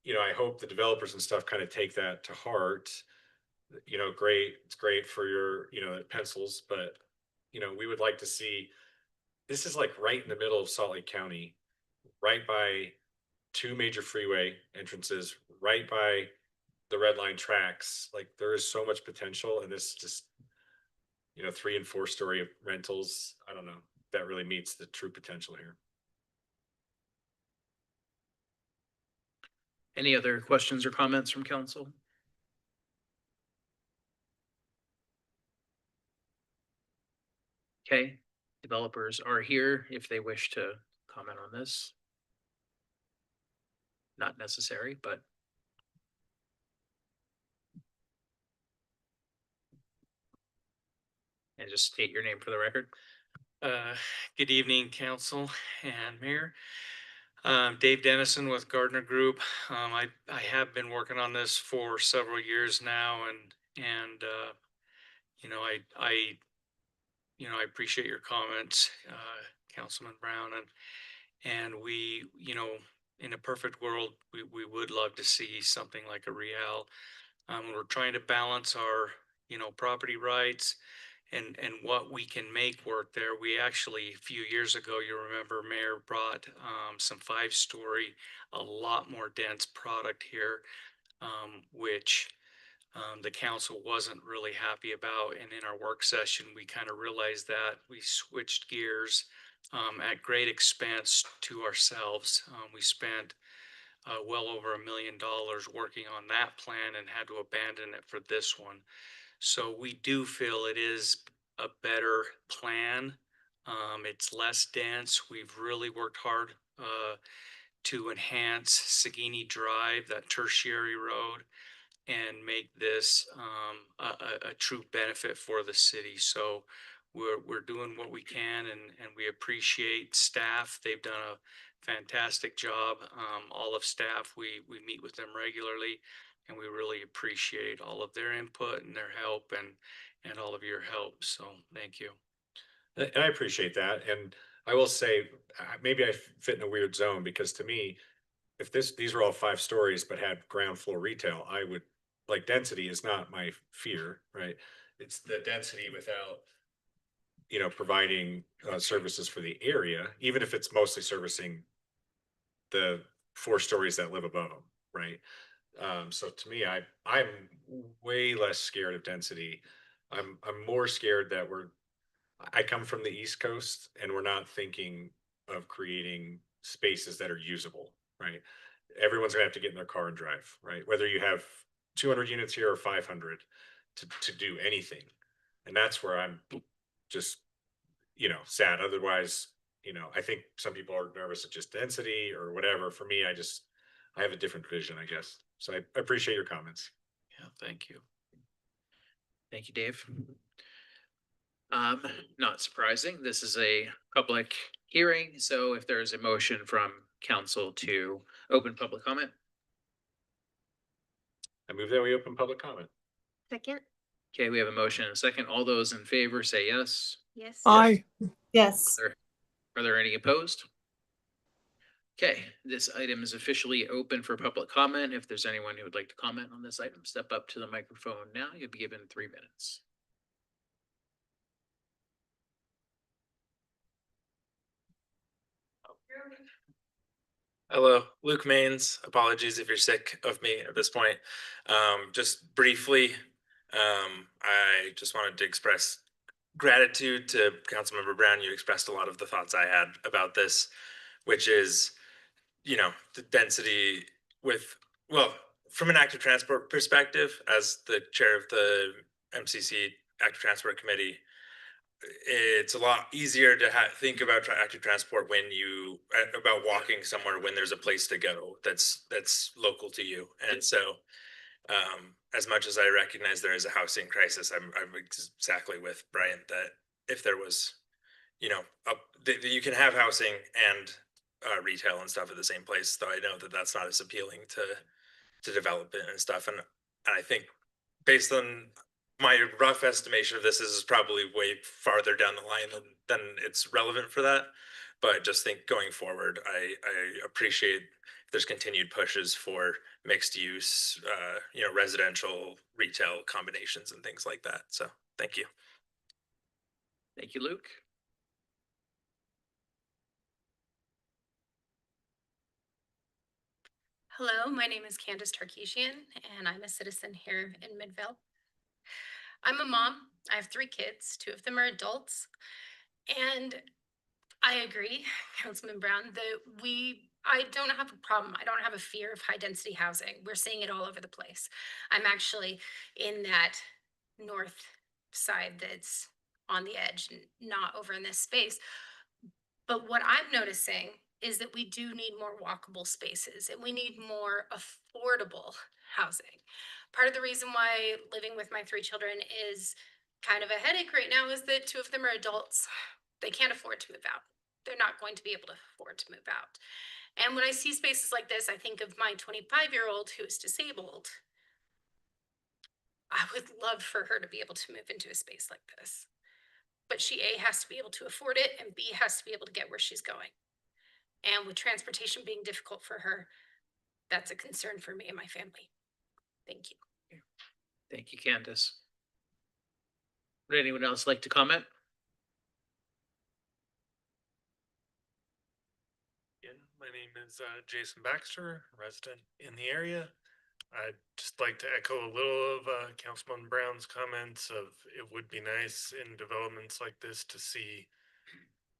you know, I hope the developers and stuff kind of take that to heart, great, it's great for your, pencils, but, we would like to see, this is like right in the middle of Salt Lake County, right by two major freeway entrances, right by the red line tracks. Like there is so much potential, and this just, 3 and 4 story rentals. I don't know if that really meets the true potential here. Any other questions or comments from council? Okay, developers are here if they wish to comment on this. Not necessary, but. And just state your name for the record. Good evening, council and mayor. Dave Dennison with Gardner Group. I have been working on this for several years now, and I appreciate your comments, Councilman Brown, and we, in a perfect world, we would love to see something like a Real. We're trying to balance our, property rights and what we can make work there. We actually, a few years ago, you remember, Mayor brought some 5-story, a lot more dense product here, which the council wasn't really happy about. And in our work session, we kind of realized that we switched gears at great expense to ourselves. We spent well over $1 million working on that plan and had to abandon it for this one. So we do feel it is a better plan. It's less dense. We've really worked hard to enhance Sagini Drive, that tertiary road, and make this a true benefit for the city. So we're doing what we can, and we appreciate staff. They've done a fantastic job. All of staff, we meet with them regularly, and we really appreciate all of their input and their help and all of your help. So thank you. And I appreciate that. And I will say, maybe I fit in a weird zone, because to me, if these were all 5 stories but had ground floor retail, I would, like, density is not my fear, right? It's the density without, providing services for the area, even if it's mostly servicing the 4 stories that live above them, right? So to me, I'm way less scared of density. I'm more scared that I come from the East Coast, and we're not thinking of creating spaces that are usable, right? Everyone's gonna have to get in their car and drive, right? Whether you have 200 units here or 500 to do anything. And that's where I'm just, sad. Otherwise, I think some people are nervous at just density or whatever. For me, I have a different vision, I guess. So I appreciate your comments. Yeah, thank you. Thank you, Dave. Not surprising. This is a public hearing, so if there is a motion from council to open public comment. I move that we open public comment. Second? Okay, we have a motion and a second. All those in favor say yes. Yes. Aye. Yes. Are there any opposed? Okay, this item is officially open for public comment. If there's anyone who would like to comment on this item, step up to the microphone now. You'll be given 3 minutes. Hello, Luke Maines. Apologies if you're sick of me at this point. Just briefly, I just wanted to express gratitude to Councilmember Brown. You expressed a lot of the thoughts I had about this, which is, the density from an active transport perspective, as the chair of the MCC Active Transport Committee, it's a lot easier to think about active transport when about walking somewhere when there's a place to go that's local to you. And so as much as I recognize there is a housing crisis, I'm exactly with Brian that if there was, you can have housing and retail and stuff at the same place, though I know that that's not as appealing to develop it and stuff. And I think based on my rough estimation of this is probably way farther down the line than it's relevant for that. But just think going forward, I appreciate there's continued pushes for mixed use, residential, retail combinations and things like that. So thank you. Thank you, Luke. Hello, my name is Candace Tarkesian, and I'm a citizen here in Midvale. I'm a mom. I have 3 kids. 2 of them are adults. And I agree, Councilman Brown, that I don't have a problem. I don't have a fear of high density housing. We're seeing it all over the place. I'm actually in that north side that's on the edge, not over in this space. But what I'm noticing is that we do need more walkable spaces and we need more affordable housing. Part of the reason why living with my 3 children is kind of a headache right now is that 2 of them are adults. They can't afford to move out. They're not going to be able to afford to move out. And when I see spaces like this, I think of my 25-year-old who is disabled. I would love for her to be able to move into a space like this. But she A, has to be able to afford it, and B, has to be able to get where she's going. And with transportation being difficult for her, that's a concern for me and my family. Thank you. Thank you, Candace. Would anyone else like to comment? My name is Jason Baxter, resident in the area. I'd just like to echo a little of Councilman Brown's comments of it would be nice in developments like this to see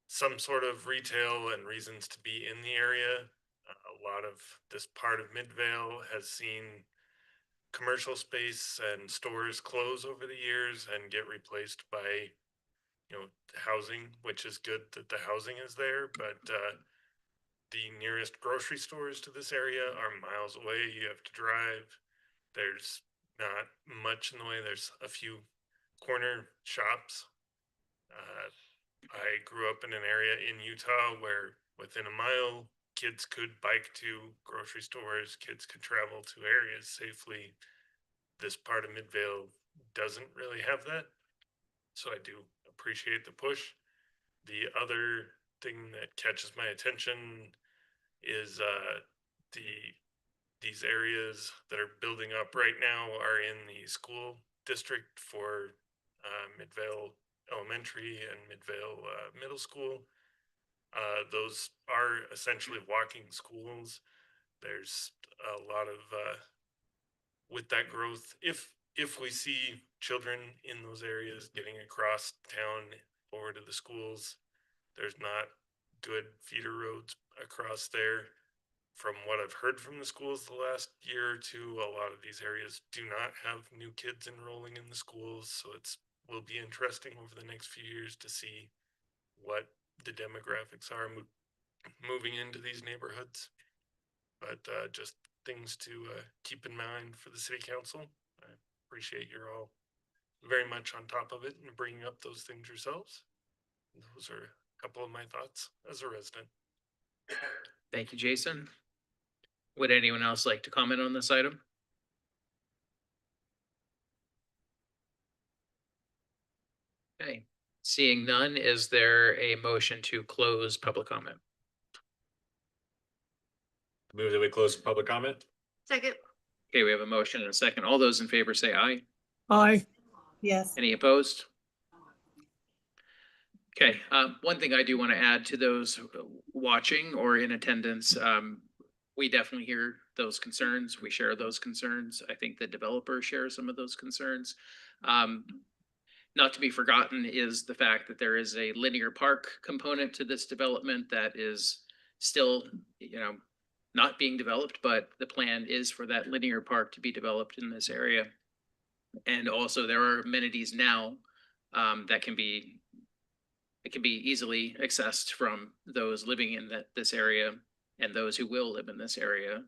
some sort of retail and reasons to be in the area. A lot of this part of Midvale has seen commercial space and stores close over the years and get replaced by, housing, which is good that the housing is there, but the nearest grocery stores to this area are miles away. You have to drive. There's not much in the way. There's a few corner shops. I grew up in an area in Utah where within a mile, kids could bike to grocery stores, kids could travel to areas safely. This part of Midvale doesn't really have that. So I do appreciate the push. The other thing that catches my attention is these areas that are building up right now are in the school district for Midvale Elementary and Midvale Middle School. Those are essentially walking schools. There's a lot of with that growth, if we see children in those areas getting across town over to the schools, there's not good feeder roads across there. From what I've heard from the schools the last year or two, a lot of these areas do not have new kids enrolling in the schools, so will be interesting over the next few years to see what the demographics are moving into these neighborhoods. But just things to keep in mind for the city council. I appreciate you're all very much on top of it and bringing up those things yourselves. Those are a couple of my thoughts as a resident. Thank you, Jason. Would anyone else like to comment on this item? Okay, seeing none, is there a motion to close public comment? Move that we close public comment. Second. Okay, we have a motion and a second. All those in favor say aye. Aye. Yes. Any opposed? Okay, one thing I do want to add to those watching or in attendance, we definitely hear those concerns. We share those concerns. I think the developer shares some of those concerns. Not to be forgotten is the fact that there is a linear park component to this development that is still, not being developed, but the plan is for that linear park to be developed in this area. And also there are amenities now that can be easily accessed from those living in this area and those who will live in this area,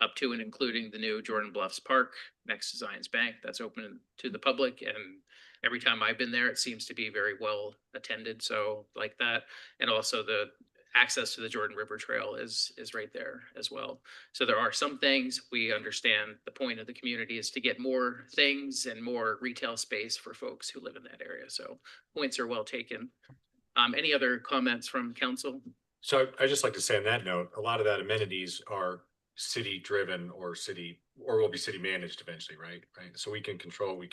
up to and including the new Jordan Bluffs Park next to Zions Bank that's open to the public. And every time I've been there, it seems to be very well attended. So like that, and also the access to the Jordan River Trail is right there as well. So there are some things we understand. The point of the community is to get more things and more retail space for folks who live in that area. So points are well taken. Any other comments from council? So I just like to say on that note, a lot of that amenities are city driven or will be city managed eventually, right? Right. So we can control.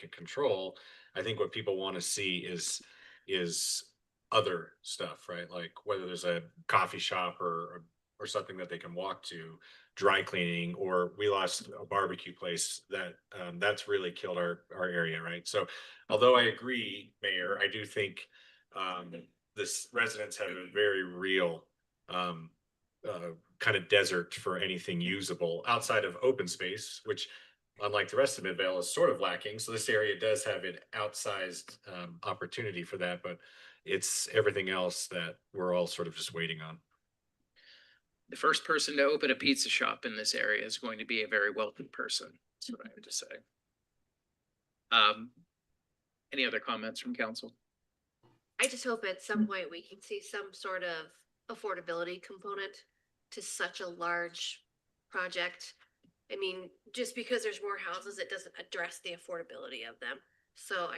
I think what people want to see is other stuff, right? Like whether there's a coffee shop or something that they can walk to, dry cleaning, or we lost a barbecue place that's really killed our area, right? So although I agree, Mayor, I do think this residents have a very real um, kind of desert for anything usable outside of open space, which, unlike the rest of Midvale, is sort of lacking. So this area does have an outsized opportunity for that, but it's everything else that we're all sort of just waiting on. The first person to open a pizza shop in this area is going to be a very wealthy person. That's what I have to say. Any other comments from council? I just hope at some point we can see some sort of affordability component to such a large project. I mean, just because there's more houses, it doesn't address the affordability of them. So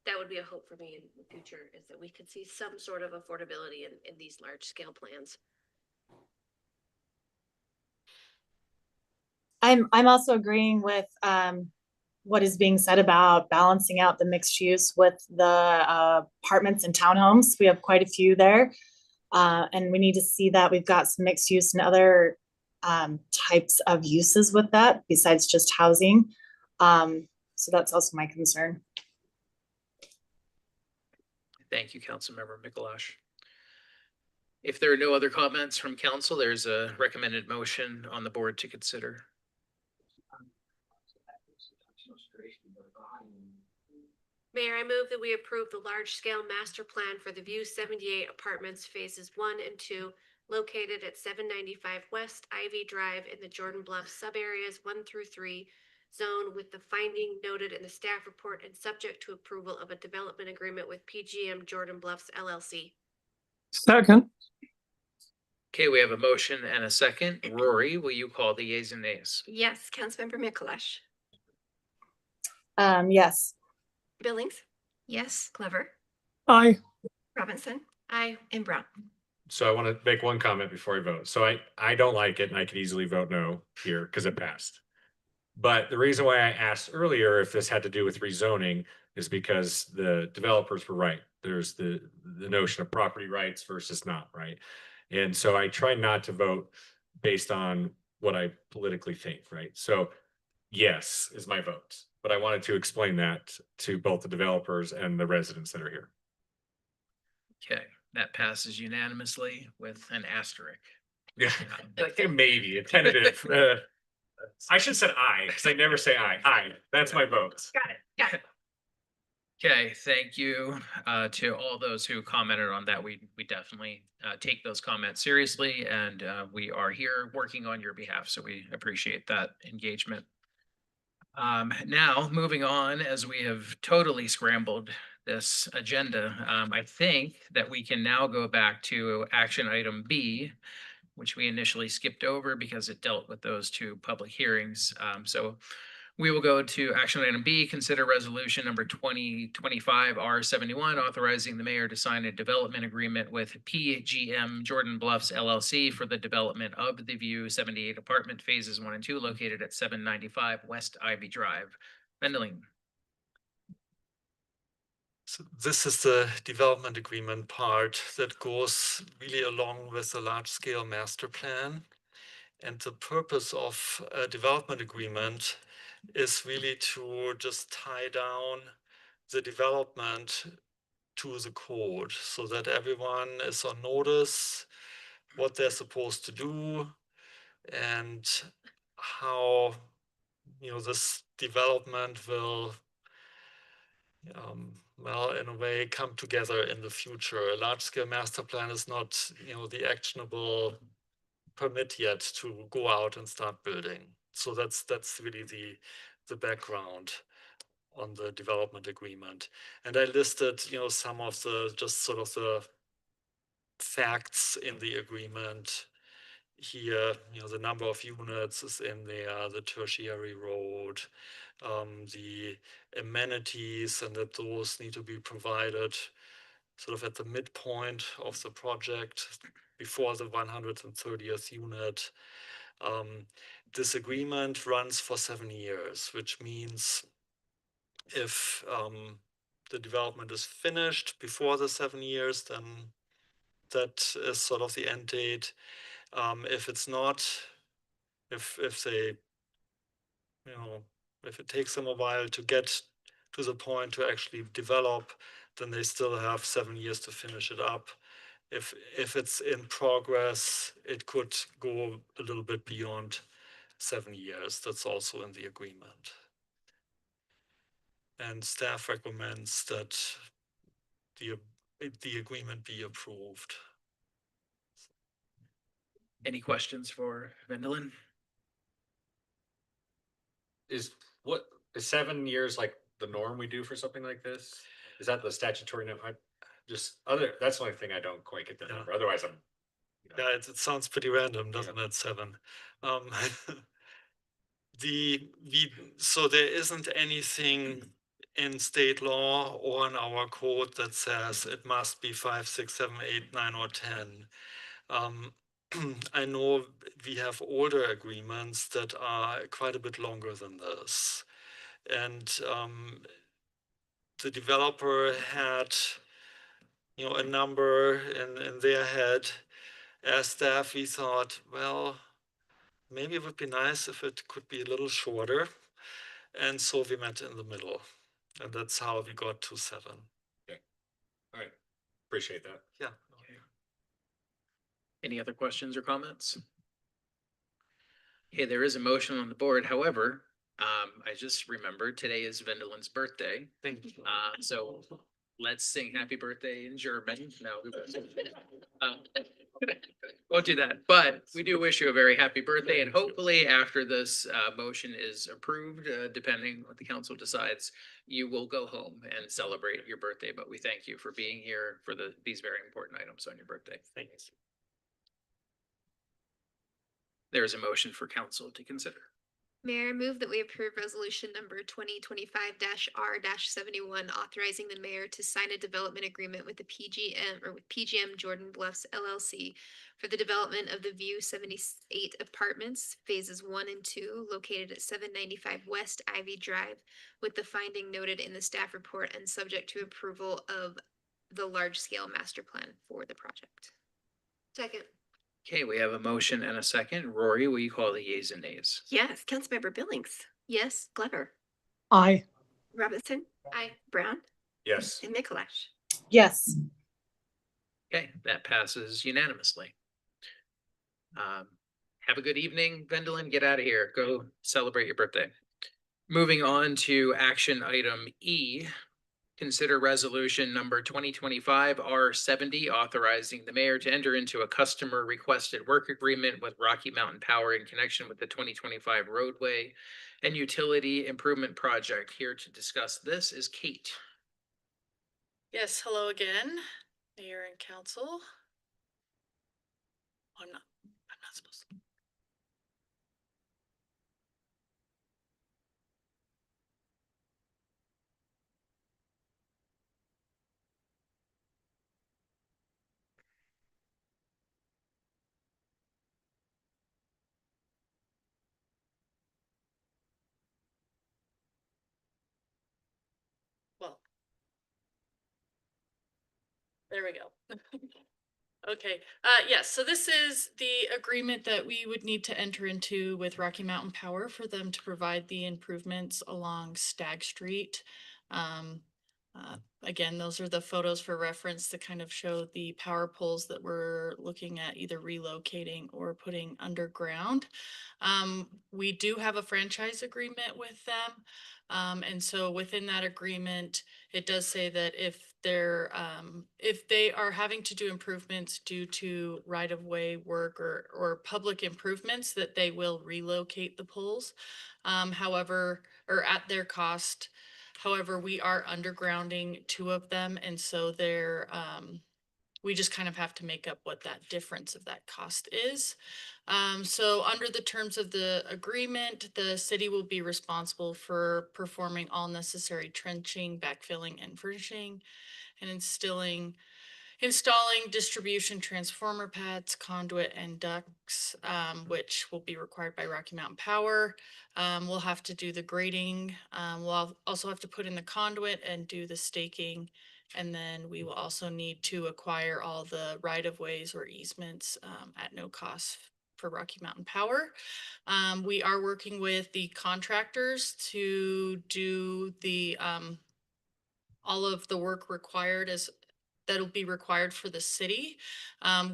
that would be a hope for me in the future, is that we could see some sort of affordability in these large scale plans. I'm also agreeing with what is being said about balancing out the mixed use with the apartments and townhomes. We have quite a few there. And we need to see that we've got some mixed use and other types of uses with that besides just housing. So that's also my concern. Thank you, Councilmember Mikalash. If there are no other comments from council, there's a recommended motion on the board to consider. Mayor, I move that we approve the large-scale master plan for the View 78 Apartments Phases 1 and 2 located at 795 West Ivy Drive in the Jordan Bluffs subareas 1 through 3 zone, with the finding noted in the staff report and subject to approval of a development agreement with PGM Jordan Bluffs LLC. Second. Okay, we have a motion and a second. Rory, will you call the yeas and nays? Yes, Councilmember Mikalash. Yes. Billings. Yes. Glover. Aye. Robinson. Aye. And Brown. So I want to make one comment before I vote. So I don't like it, and I could easily vote no here because it passed. But the reason why I asked earlier if this had to do with rezoning is because the developers were right. There's the notion of property rights versus not, right? And so I try not to vote based on what I politically think, right? So yes is my vote, but I wanted to explain that to both the developers and the residents that are here. Okay, that passes unanimously with an asterisk. Yeah, maybe a tentative. I should have said aye, because I never say aye. Aye, that's my vote. Got it. Got it. Okay, thank you to all those who commented on that. We definitely take those comments seriously, and we are here working on your behalf, so we appreciate that engagement. Now, moving on, as we have totally scrambled this agenda, I think that we can now go back to action item B, which we initially skipped over because it dealt with those two public hearings. So we will go to action item B, consider resolution number 2025 R71, authorizing the mayor to sign a development agreement with PGM Jordan Bluffs LLC for the development of the View 78 apartment phases 1 and 2 located at 795 West Ivy Drive. Vendeling. So this is the development agreement part that goes really along with the large-scale master plan. And the purpose of a development agreement is really to just tie down the development to the code so that everyone is on notice what they're supposed to do and how this development will well, in a way, come together in the future. A large-scale master plan is not, the actionable permit yet to go out and start building. So that's really the background on the development agreement. And I listed, some of the just sort of the facts in the agreement here. The number of units is in there, the tertiary road, the amenities, and that those need to be provided sort of at the midpoint of the project. before the 130th unit. This agreement runs for 7 years, which means if the development is finished before the 7 years, then that is sort of the end date. If it's not, if they, you know, if it takes them a while to get to the point to actually develop, then they still have 7 years to finish it up. If it's in progress, it could go a little bit beyond 7 years. That's also in the agreement. And staff recommends that the agreement be approved. Any questions for Vendelin? Is 7 years like the norm we do for something like this? Is that the statutory number? That's the only thing I don't quite get the number. Otherwise, I'm. Yeah, it sounds pretty random, doesn't it? 7. So there isn't anything in state law or in our code that says it must be 5, 6, 7, 8, 9, or 10. I know we have older agreements that are quite a bit longer than this. And the developer had, a number in their head. As staff, we thought, well, maybe it would be nice if it could be a little shorter. And so we met in the middle. And that's how we got to 7. Okay. All right. Appreciate that. Yeah. Any other questions or comments? Okay, there is a motion on the board. However, I just remembered today is Vendelin's birthday. Thank you. So let's sing happy birthday in German. No, we won't do that. But we do wish you a very happy birthday, and hopefully after this motion is approved, depending what the council decides, you will go home and celebrate your birthday. But we thank you for being here for these very important items on your birthday. Thanks. There is a motion for council to consider. Mayor, I move that we approve resolution number 2025-R-71, authorizing the mayor to sign a development agreement with the PGM Jordan Bluffs LLC for the development of the View 78 apartments, phases 1 and 2, located at 795 West Ivy Drive, with the finding noted in the staff report and subject to approval of the large-scale master plan for the project. Second. Okay, we have a motion and a second. Rory, will you call the yeas and nays? Yes, Councilmember Billings, Yes. Glover, Aye. Robinson, Aye. Brown, Yes. and Mikuláš. Yes. Okay, that passes unanimously. Have a good evening, Vendelin. Get out of here. Go celebrate your birthday. Moving on to action item E. Consider resolution number 2025-R-70, authorizing the mayor to enter into a customer requested work agreement with Rocky Mountain Power in connection with the 2025 roadway and utility improvement project. Here to discuss this is Kate. Yes, hello again, Mayor and Council. I'm not supposed to. Well, there we go. Okay, yes, so this is the agreement that we would need to enter into with Rocky Mountain Power for them to provide the improvements along Stagg Street. Again, those are the photos for reference to kind of show the power poles that we're looking at either relocating or putting underground. We do have a franchise agreement with them. And so within that agreement, it does say that if they are having to do improvements due to right-of-way work or public improvements, that they will relocate the poles. However, or at their cost. However, we are undergrounding 2 of them, and so we just kind of have to make up what that difference of that cost is. So under the terms of the agreement, the city will be responsible for performing all necessary trenching, backfilling, and furnishing, and instilling installing distribution transformer pads, conduit and ducts, which will be required by Rocky Mountain Power. We'll have to do the grading. We'll also have to put in the conduit and do the staking. And then we will also need to acquire all the right-of-ways or easements at no cost for Rocky Mountain Power. We are working with the contractors to do the all of the work required as that'll be required for the city.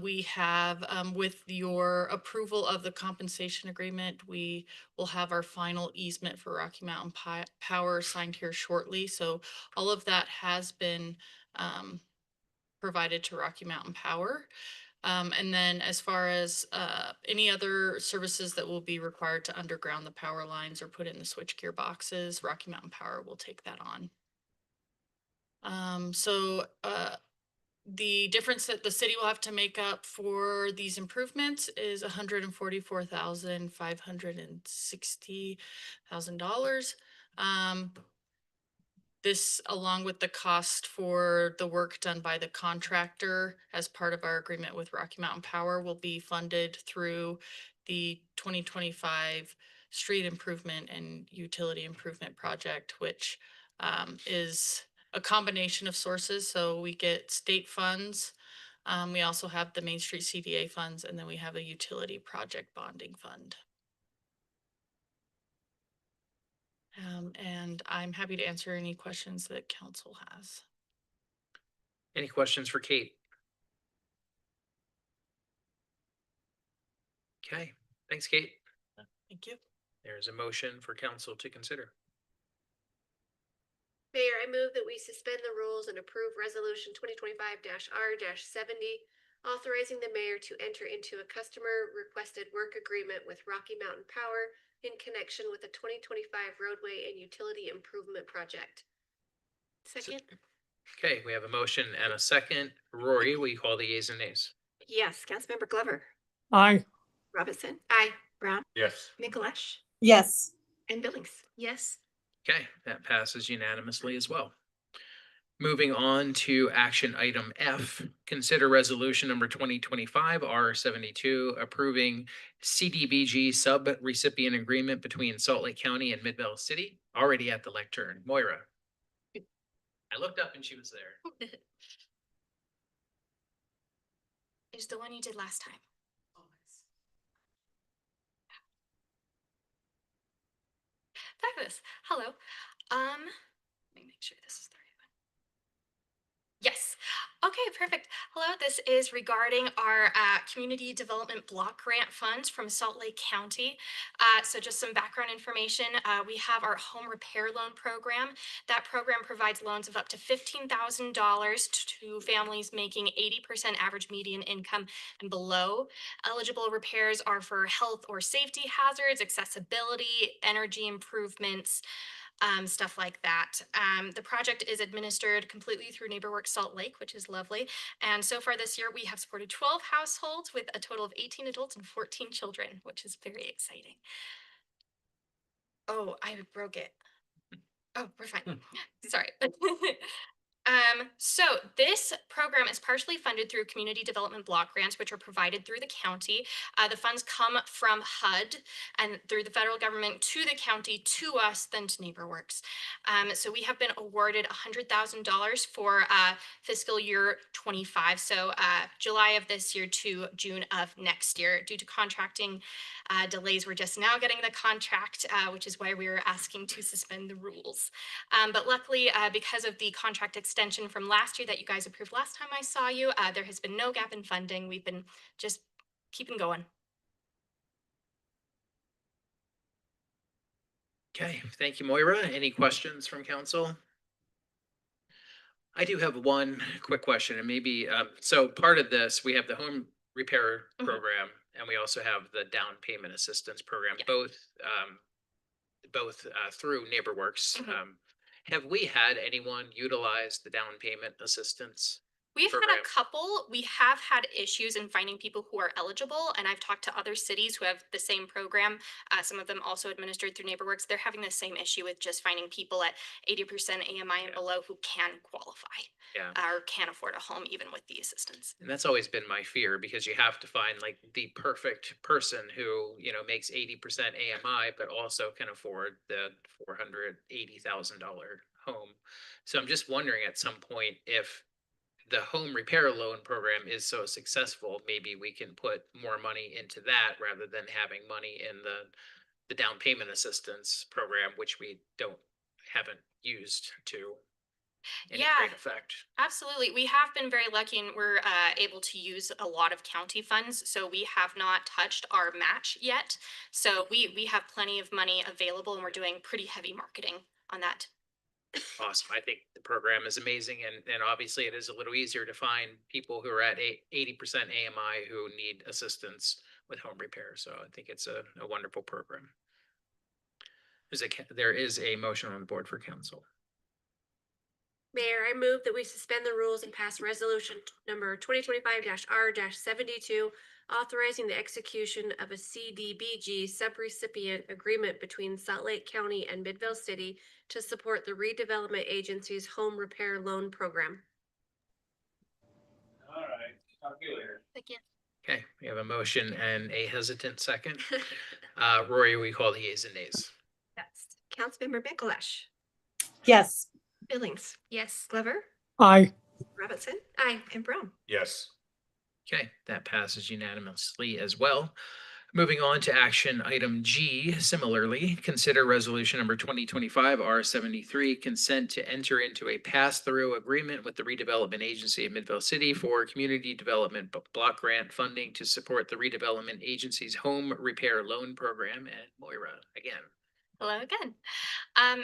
We have, with your approval of the compensation agreement, we will have our final easement for Rocky Mountain Power signed here shortly. So all of that has been provided to Rocky Mountain Power. And then as far as any other services that will be required to underground the power lines or put in the switchgear boxes, Rocky Mountain Power will take that on. The difference that the city will have to make up for these improvements is $144,560,000. This, along with the cost for the work done by the contractor as part of our agreement with Rocky Mountain Power, will be funded through the 2025 Street Improvement and Utility Improvement Project, which is a combination of sources. So we get state funds. We also have the Main Street CDA funds, and then we have a utility project bonding fund. And I'm happy to answer any questions that council has. Any questions for Kate? Okay, thanks, Kate. Thank you. There's a motion for council to consider. Mayor, I move that we suspend the rules and approve resolution 2025-R-70, authorizing the mayor to enter into a customer requested work agreement with Rocky Mountain Power in connection with the 2025 roadway and utility improvement project. Second. Okay, we have a motion and a second. Rory, will you call the yeas and nays? Yes, Councilmember Glover, Aye. Robinson, Aye. Brown, Yes. Mikuláš, Yes. and Billings. Yes. Okay, that passes unanimously as well. Moving on to action item F, consider resolution number 2025-R-72, approving CDBG sub-recipient agreement between Salt Lake County and Midvale City, already at the lectern. Moira. I looked up and she was there. It's the one you did last time. Fabulous. Hello. Let me make sure this is the right one. Yes. Okay, perfect. Hello, this is regarding our Community Development Block Grant funds from Salt Lake County. So just some background information. We have our home repair loan program. That program provides loans of up to $15,000 to families making 80% average median income and below. Eligible repairs are for health or safety hazards, accessibility, energy improvements, stuff like that. The project is administered completely through NeighborWorks Salt Lake, which is lovely. And so far this year, we have supported 12 households with a total of 18 adults and 14 children, which is very exciting. Oh, I broke it. Oh, we're fine. Sorry. So this program is partially funded through community development block grants, which are provided through the county. The funds come from HUD and through the federal government to the county, to us, then to NeighborWorks. So we have been awarded $100,000 for fiscal year 25. So July of this year to June of next year. Due to contracting delays, we're just now getting the contract, which is why we were asking to suspend the rules. But luckily, because of the contract extension from last year that you guys approved last time I saw you, there has been no gap in funding. We've been just keeping going. Okay, thank you, Moira. Any questions from council? I do have one quick question, and maybe, so part of this, we have the home repair program, and we also have the down payment assistance program, both through NeighborWorks. Have we had anyone utilize the down payment assistance? We've had program? a couple. We have had issues in finding people who are eligible, and I've talked to other cities who have the same program. Some of them also administered through NeighborWorks. They're having the same issue with just finding people at 80% AMI and below who can qualify Yeah. or can afford a home even with the assistance. And that's always been my fear, because you have to find like the perfect person who, you know, makes 80% AMI, but also can afford the $480,000 home. So I'm just wondering at some point, if the home repair loan program is so successful, maybe we can put more money into that rather than having money in the down payment assistance program, which we haven't used to any great effect. Absolutely. We have been very lucky, and we're able to use a lot of county funds. So we have not touched our match yet. So we have plenty of money available, and we're doing pretty heavy marketing on that. Awesome. I think the program is amazing, and obviously it is a little easier to find people who are at 80% AMI who need assistance with home repair. So I think it's a wonderful program. There is a motion on the board for council. Mayor, I move that we suspend the rules and pass resolution number 2025-R-72, authorizing the execution of a CDBG subrecipient agreement between Salt Lake County and Midvale City to support the redevelopment agency's home repair loan program. All right, talk to you later. Thank you. Okay, we have a motion and a hesitant second. Rory, we call the yeas and nays. Yes. Councilmember Mikuláš. Yes. Billings. Yes. Glover. Aye. Robinson. Aye. And Brown. Yes. Okay, that passes unanimously as well. Moving on to action item G, similarly, consider resolution number 2025-R73, consent to enter into a pass-through agreement with the redevelopment agency of Midvale City for community development block grant funding to support the redevelopment agency's home repair loan program. And Moira, again. Hello again.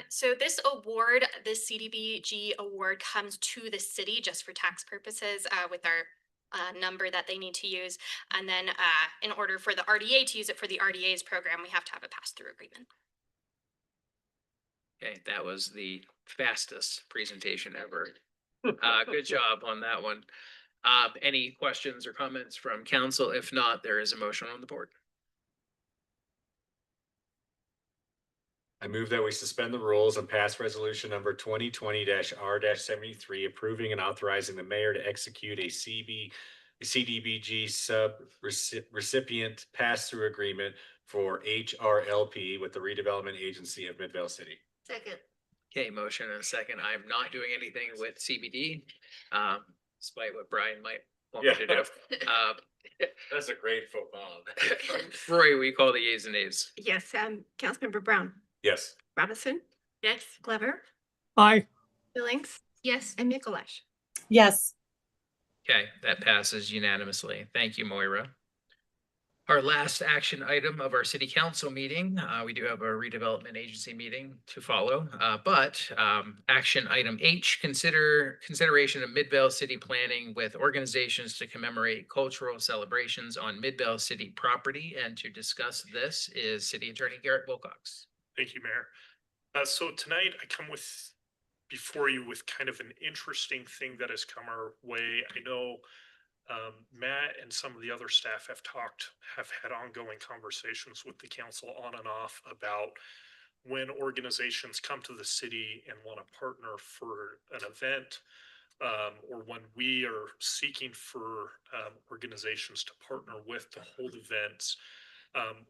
So this award, this CDBG award, comes to the city just for tax purposes with our number that they need to use. And then in order for the RDA to use it for the RDA's program, we have to have a pass-through agreement. Okay, that was the fastest presentation ever. Good job on that one. Any questions or comments from council? If not, there is a motion on the board. I move that we suspend the rules and pass resolution number 2020-R-73, approving and authorizing the mayor to execute a CDBG recipient pass-through agreement for HRLP with the redevelopment agency of Midvale City. Second. Okay, motion and a second. I'm not doing anything with CBD, despite what Brian might want me to do. That's a great faux pas. Roy, we call the yeas and nays. Yes. Councilmember Brown. Yes. Robinson. Yes. Glover. Aye. Billings. Yes. And Mikuláš. Yes. Okay, that passes unanimously. Thank you, Moira. Our last action item of our city council meeting, we do have a redevelopment agency meeting to follow, but action item H, consideration of Midvale city planning with organizations to commemorate cultural celebrations on Midvale city property. And to discuss this is City Attorney Garrett Wilcox. Thank you, Mayor. So tonight I come before you with kind of an interesting thing that has come our way. I know Matt and some of the other staff have had ongoing conversations with the council on and off about when organizations come to the city and want to partner for an event, or when we are seeking for organizations to partner with to hold events.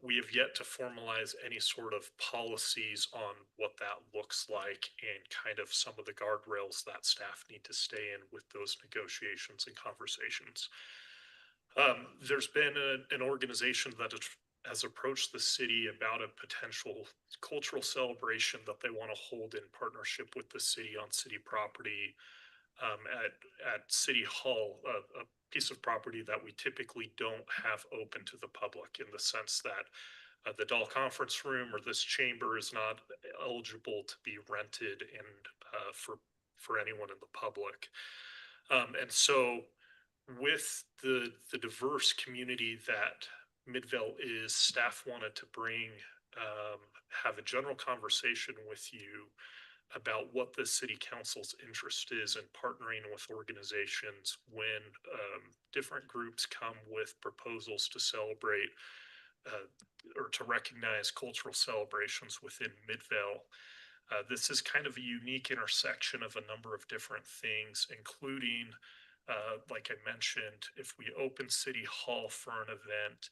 We have yet to formalize any sort of policies on what that looks like and kind of some of the guardrails that staff need to stay in with those negotiations and conversations. There's been an organization that has approached the city about a potential cultural celebration that they want to hold in partnership with the city on city property at City Hall, a piece of property that we typically don't have open to the public, in the sense that the Dahl Conference Room or this chamber is not eligible to be rented and for anyone in the public. And so with the diverse community that Midvale is, staff wanted to have a general conversation with you about what the city council's interest is in partnering with organizations when different groups come with proposals to celebrate or to recognize cultural celebrations within Midvale. This is kind of a unique intersection of a number of different things, including, like I mentioned, if we open City Hall for an event,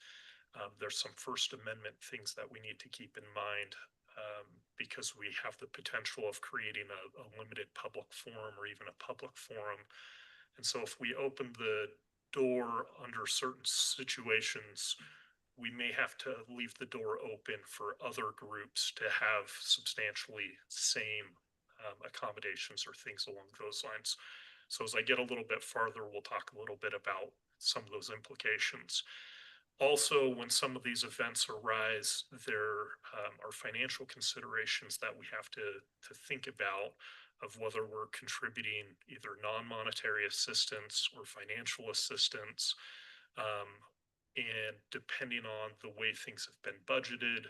there's some First Amendment things that we need to keep in mind, because we have the potential of creating a limited public forum or even a public forum. And so if we open the door under certain situations, we may have to leave the door open for other groups to have substantially same accommodations or things along those lines. So as I get a little bit farther, we'll talk a little bit about some of those implications. Also, when some of these events arise, there are financial considerations that we have to think about of whether we're contributing either non-monetary assistance or financial assistance. And depending on the way things have been budgeted,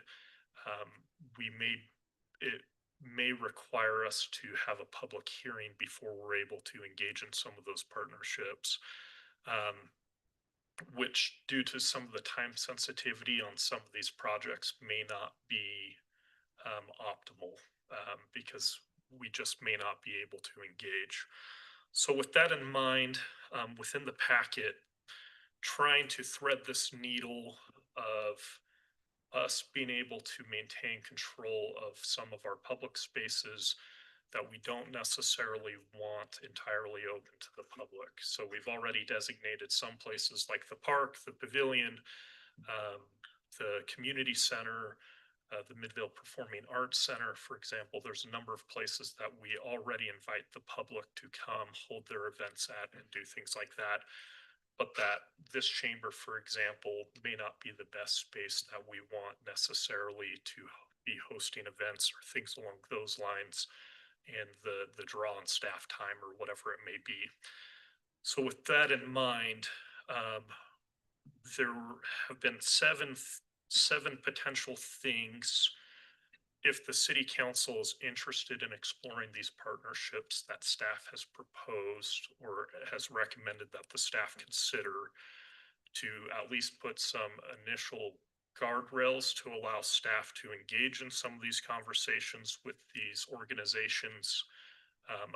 it may require us to have a public hearing before we're able to engage in some of those partnerships. Which, due to some of the time sensitivity on some of these projects, may not be optimal, because we just may not be able to engage. So with that in mind, within the packet, trying to thread this needle of us being able to maintain control of some of our public spaces that we don't necessarily want entirely open to the public. So we've already designated some places like the park, the pavilion, the community center, the Midvale Performing Arts Center, for example. There's a number of places that we already invite the public to come hold their events at and do things like that. But that this chamber, for example, may not be the best space that we want necessarily to be hosting events or things along those lines, and the draw on staff time or whatever it may be. So with that in mind, there have been seven potential things if the city council is interested in exploring these partnerships that staff has proposed or has recommended that the staff consider, to at least put some initial guardrails to allow staff to engage in some of these conversations with these organizations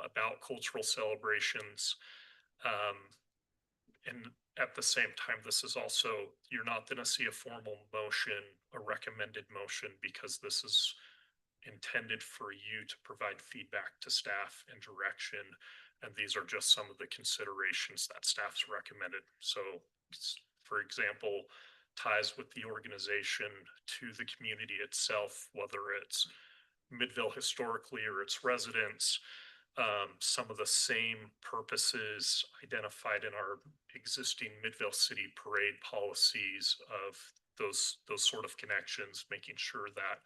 about cultural celebrations. And at the same time, this is also, you're not going to see a formal motion, a recommended motion, because this is intended for you to provide feedback to staff and direction. And these are just some of the considerations that staff's recommended. So, for example, ties with the organization to the community itself, whether it's Midvale historically or its residents, some of the same purposes identified in our existing Midvale City parade policies of those sort of connections, making sure that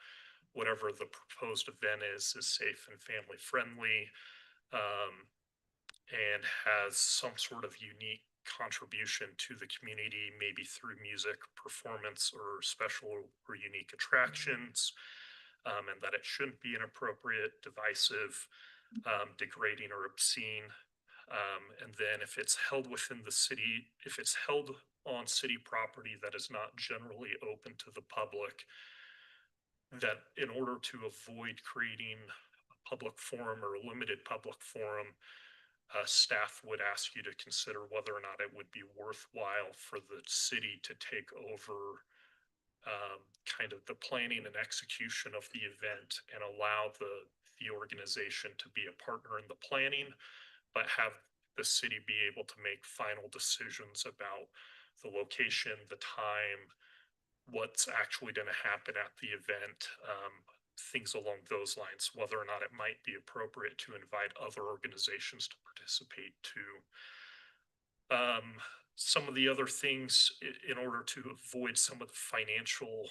whatever the proposed event is safe and family friendly, and has some sort of unique contribution to the community, maybe through music, performance, or special or unique attractions, and that it shouldn't be inappropriate, divisive, degrading, or obscene. And then if it's held within the city, if it's held on city property that is not generally open to the public, that in order to avoid creating a public forum or a limited public forum, staff would ask you to consider whether or not it would be worthwhile for the city to take over kind of the planning and execution of the event and allow the organization to be a partner in the planning, but have the city be able to make final decisions about the location, the time, what's actually going to happen at the event, things along those lines, whether or not it might be appropriate to invite other organizations to participate too. Some of the other things, in order to avoid some of the financial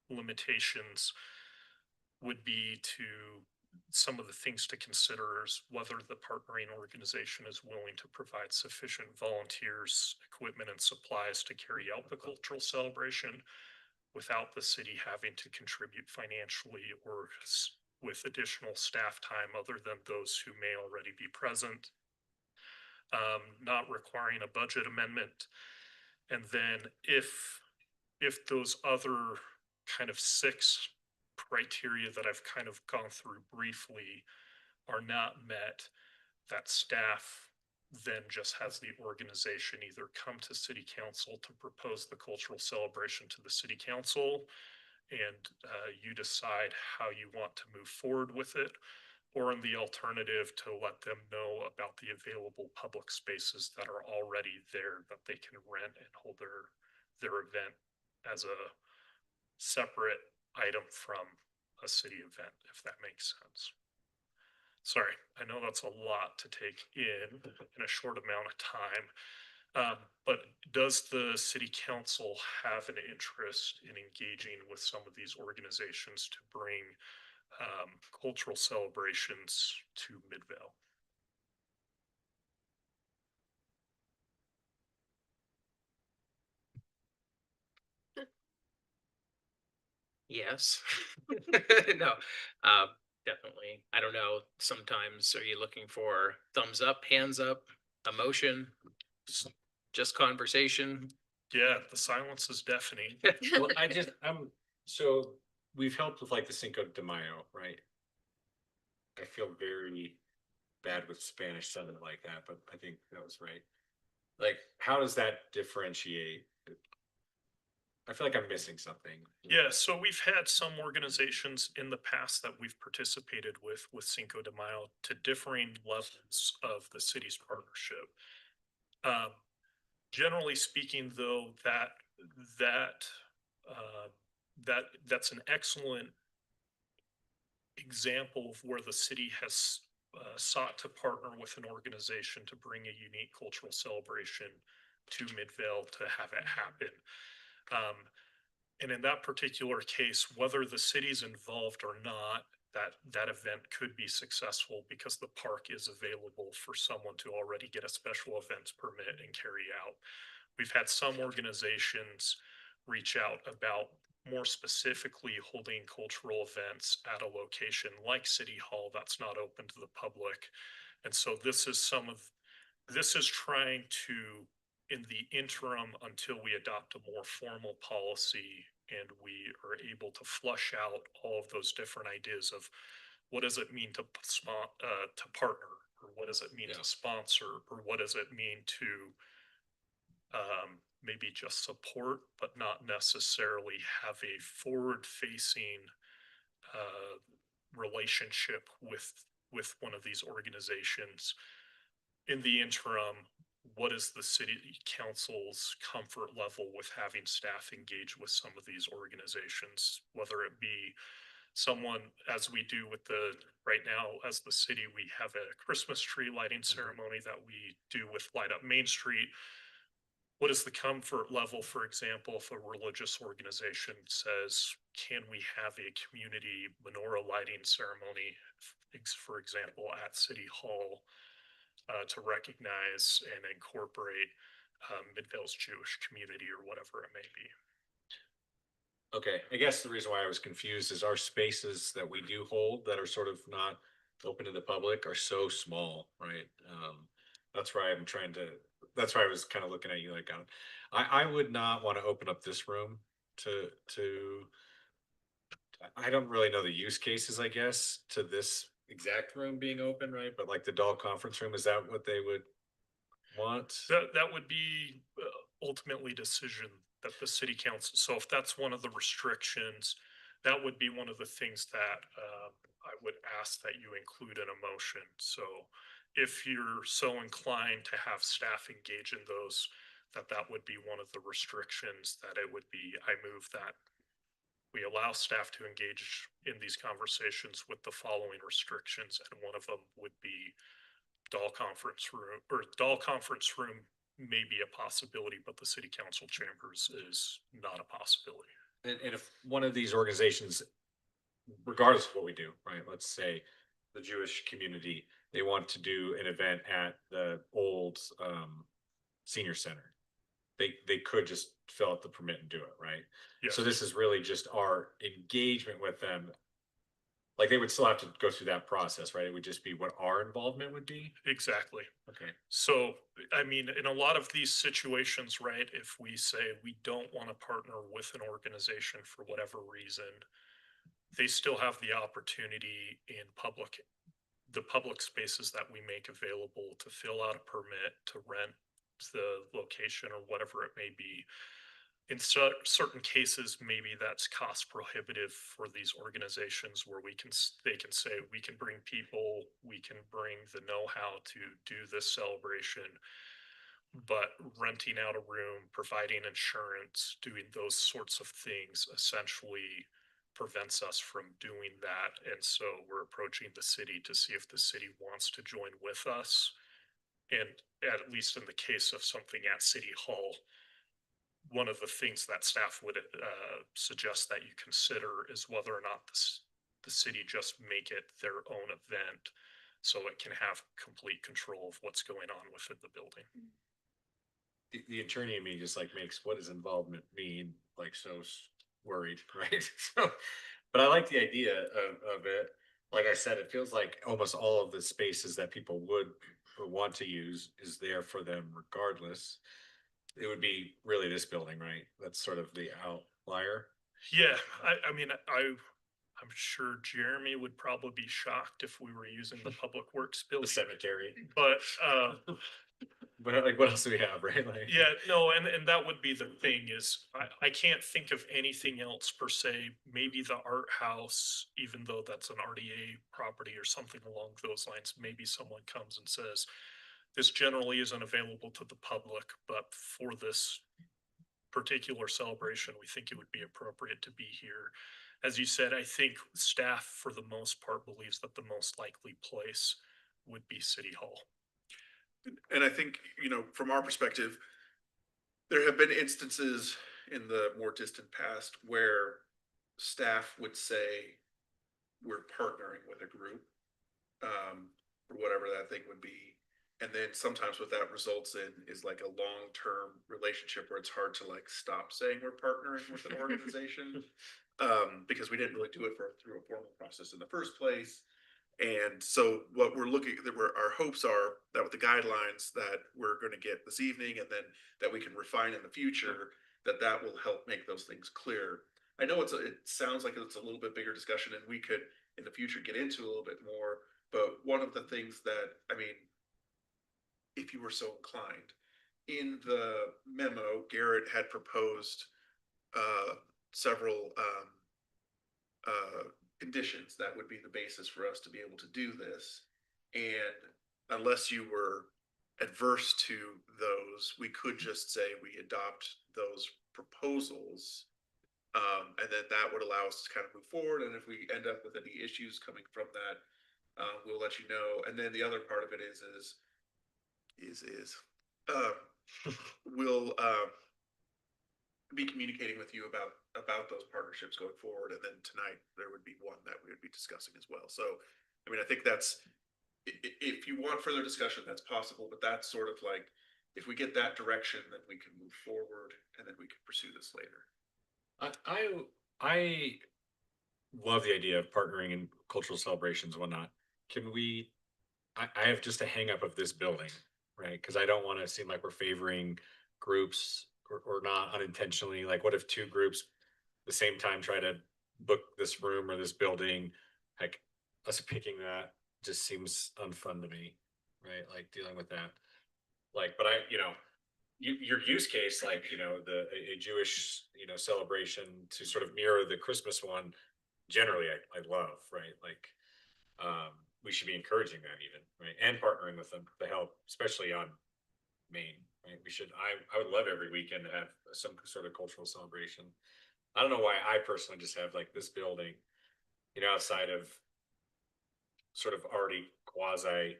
limitations, would be to some of the things to consider is whether the partnering organization is willing to provide sufficient volunteers, equipment, and supplies to carry out the cultural celebration without the city having to contribute financially or with additional staff time other than those who may already be present. Not requiring a budget amendment. And then if those other kind of 6 criteria that I've kind of gone through briefly are not met, that staff then just has the organization either come to city council to propose the cultural celebration to the city council, and you decide how you want to move forward with it, or in the alternative, to let them know about the available public spaces that are already there that they can rent and hold their event as a separate item from a city event, if that makes sense. Sorry, I know that's a lot to take in a short amount of time. But does the city council have an interest in engaging with some of these organizations to bring cultural celebrations to Midvale? Yes. No, definitely. I don't know. Sometimes are you looking for thumbs up, hands up, emotion, just conversation? Yeah, the silence is deafening. Well, so we've helped with like the Cinco de Mayo, right? I feel very bad with Spanish sounding like that, but I think that was right. Like, how does that differentiate? I feel like I'm missing something. Yeah, so we've had some organizations in the past that we've participated with Cinco de Mayo to differing levels of the city's partnership. Generally speaking, though, that's an excellent example of where the city has sought to partner with an organization to bring a unique cultural celebration to Midvale to have it happen. And in that particular case, whether the city's involved or not, that event could be successful because the park is available for someone to already get a special events permit and carry out. We've had some organizations reach out about more specifically holding cultural events at a location like City Hall that's not open to the public. And so this is trying to, in the interim, until we adopt a more formal policy and we are able to flush out all of those different ideas of what does it mean to partner, or what does it mean to sponsor, or what does it mean to maybe just support, but not necessarily have a forward-facing relationship with one of these organizations. In the interim, what is the city council's comfort level with having staff engage with some of these organizations, whether it be someone, as we do with right now, as the city, we have a Christmas tree lighting ceremony that we do with Light Up Main Street. What is the comfort level, for example, if a religious organization says, can we have a community menorah lighting ceremony, for example, at City Hall, to recognize and incorporate Midvale's Jewish community or whatever it may be? Okay, I guess the reason why I was confused is our spaces that we do hold that are sort of not open to the public are so small, right? That's why that's why I was kind of looking at you like, I would not want to open up this room to, I don't really know the use cases, I guess, to this exact room being open, right? But like the doll conference room, is that what they would want? That would be ultimately decision that the city council. So if that's one of the restrictions, that would be one of the things that I would ask that you include in a motion. So if you're so inclined to have staff engage in those, that would be one of the restrictions, that it would be, I move that we allow staff to engage in these conversations with the following restrictions, and one of them would be doll conference room, or doll conference room may be a possibility, but the city council chambers is not a possibility. And if one of these organizations, regardless of what we do, right, let's say the Jewish community, they want to do an event at the old senior center, they could just fill out the permit and do it, right? Yes. So this is really just our engagement with them like they would still have to go through that process, right? It would just be what our involvement would be. Exactly. Okay. So, I mean, in a lot of these situations, right, if we say we don't want to partner with an organization for whatever reason, they still have the opportunity in the public spaces that we make available to fill out a permit, to rent the location or whatever it may be. In certain cases, maybe that's cost prohibitive for these organizations where they can say, we can bring people, we can bring the know-how to do this celebration, but renting out a room, providing insurance, doing those sorts of things essentially prevents us from doing that. And so we're approaching the city to see if the city wants to join with us. And at least in the case of something at City Hall, one of the things that staff would suggest that you consider is whether or not the city just make it their own event so it can have complete control of what's going on within the building. The attorney in me just like makes what does involvement mean like so worried, right? So, but I like the idea of it. Like I said, it feels like almost all of the spaces that people would want to use is there for them regardless. It would be really this building, right? That's sort of the outlier. Yeah, I mean, I'm sure Jeremy would probably be shocked if we were using the public works The building, cemetery. but But like, what else do we have, right? Like, yeah, no, and that would be the thing is I can't think of anything else per se. Maybe the art house, even though that's an RDA property or something along those lines, maybe someone comes and says, this generally isn't available to the public, but for this particular celebration, we think it would be appropriate to be here. As you said, I think staff for the most part believes that the most likely place would be City Hall. And I think, you know, from our perspective, there have been instances in the more distant past where staff would say, we're partnering with a group, or whatever that thing would be. And then sometimes what that results in is like a long-term relationship where it's hard to like stop saying we're partnering with an organization. Because we didn't really do it through a formal process in the first place. And so what we're looking, our hopes are that with the guidelines that we're going to get this evening and then that we can refine in the future, that will help make those things clear. I know it sounds like it's a little bit bigger discussion and we could in the future get into a little bit more, but one of the things that, I mean, if you were so inclined, in the memo, Garrett had proposed several conditions that would be the basis for us to be able to do this. And unless you were adverse to those, we could just say we adopt those proposals. And then that would allow us to kind of move forward. And if we end up with any issues coming from that, we'll let you know. And then the other part of it we'll be communicating with you about those partnerships going forward. And then tonight there would be one that we would be discussing as well. So, I mean, I think that's, if you want further discussion, that's possible, but that's sort of like, if we get that direction, then we can move forward and then we can pursue this later. I love the idea of partnering in cultural celebrations and whatnot. Can we, I have just a hang up of this building, right? Because I don't want to seem like we're favoring groups or not unintentionally. Like, what if two groups the same time try to book this room or this building? Like, us picking that just seems unfun to me, right? Like dealing with that. Like, but your use case, like, a Jewish, celebration to sort of mirror the Christmas one, generally I love, right? Like, we should be encouraging that even, right? And partnering with them to help, especially on Maine, right? I would love every weekend to have some sort of cultural celebration. I don't know why I personally just have like this building, outside of sort of already quasi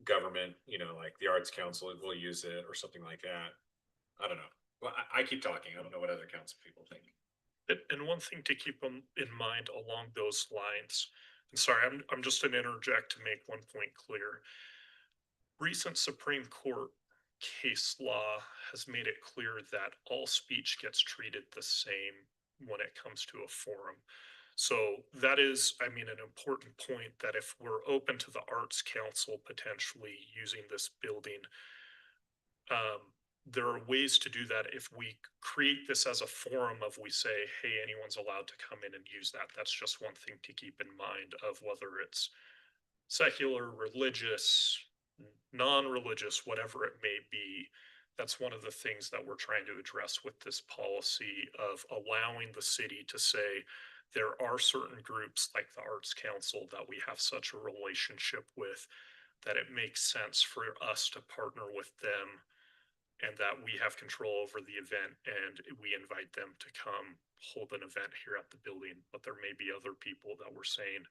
government, like the Arts Council will use it or something like that. I don't know. Well, I keep talking. I don't know what other council people think. And one thing to keep in mind along those lines, and sorry, I'm just going to interject to make one point clear. Recent Supreme Court case law has made it clear that all speech gets treated the same when it comes to a forum. So that is, I mean, an important point that if we're open to the Arts Council potentially using this building, there are ways to do that. If we create this as a forum of, we say, hey, anyone's allowed to come in and use that. That's just one thing to keep in mind of whether it's secular, religious, non-religious, whatever it may be. That's one of the things that we're trying to address with this policy of allowing the city to say, there are certain groups like the Arts Council that we have such a relationship with that it makes sense for us to partner with them, and that we have control over the event and we invite them to come hold an event here at the building. But there may be other people that were saying,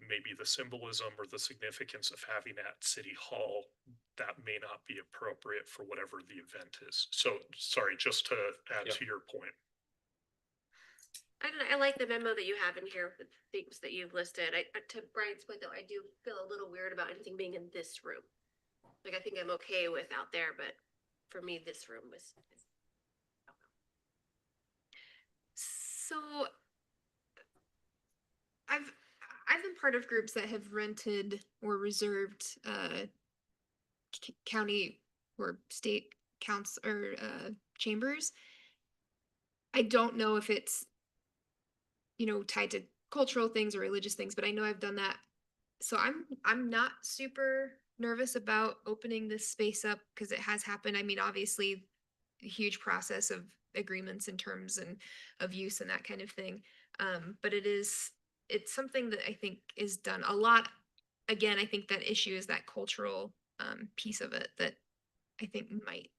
maybe the symbolism or the significance of having at City Hall, that may not be appropriate for whatever the event is. So, sorry, just to add to your point. I don't know, I like the memo that you have in here with things that you've listed. To Brian's point though, I do feel a little weird about anything being in this room. Like, I think I'm okay with out there, but for me, this room was. So I've been part of groups that have rented or reserved county or state counts or chambers. I don't know if it's, you know, tied to cultural things or religious things, but I know I've done that. So I'm not super nervous about opening this space up because it has happened. I mean, obviously, a huge process of agreements and terms and of use and that kind of thing. But it's something that I think is done a lot. Again, I think that issue is that cultural piece of it that I think might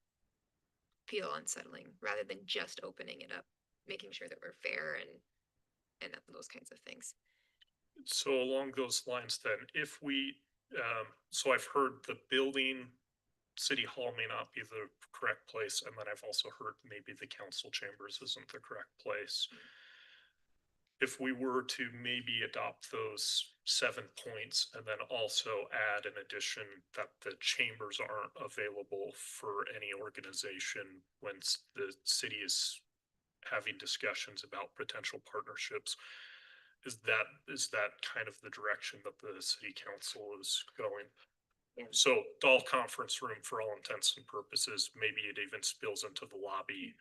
feel unsettling rather than just opening it up, making sure that we're fair and those kinds of things. So along those lines, then, if we, so I've heard the building, City Hall may not be the correct place, and then I've also heard maybe the council chambers isn't the correct place. If we were to maybe adopt those 7 points and then also add in addition that the chambers aren't available for any organization when the city is having discussions about potential partnerships, is that kind of the direction that the city council is going? Yeah. So all conference room for all intents and purposes, maybe it even spills into the lobby,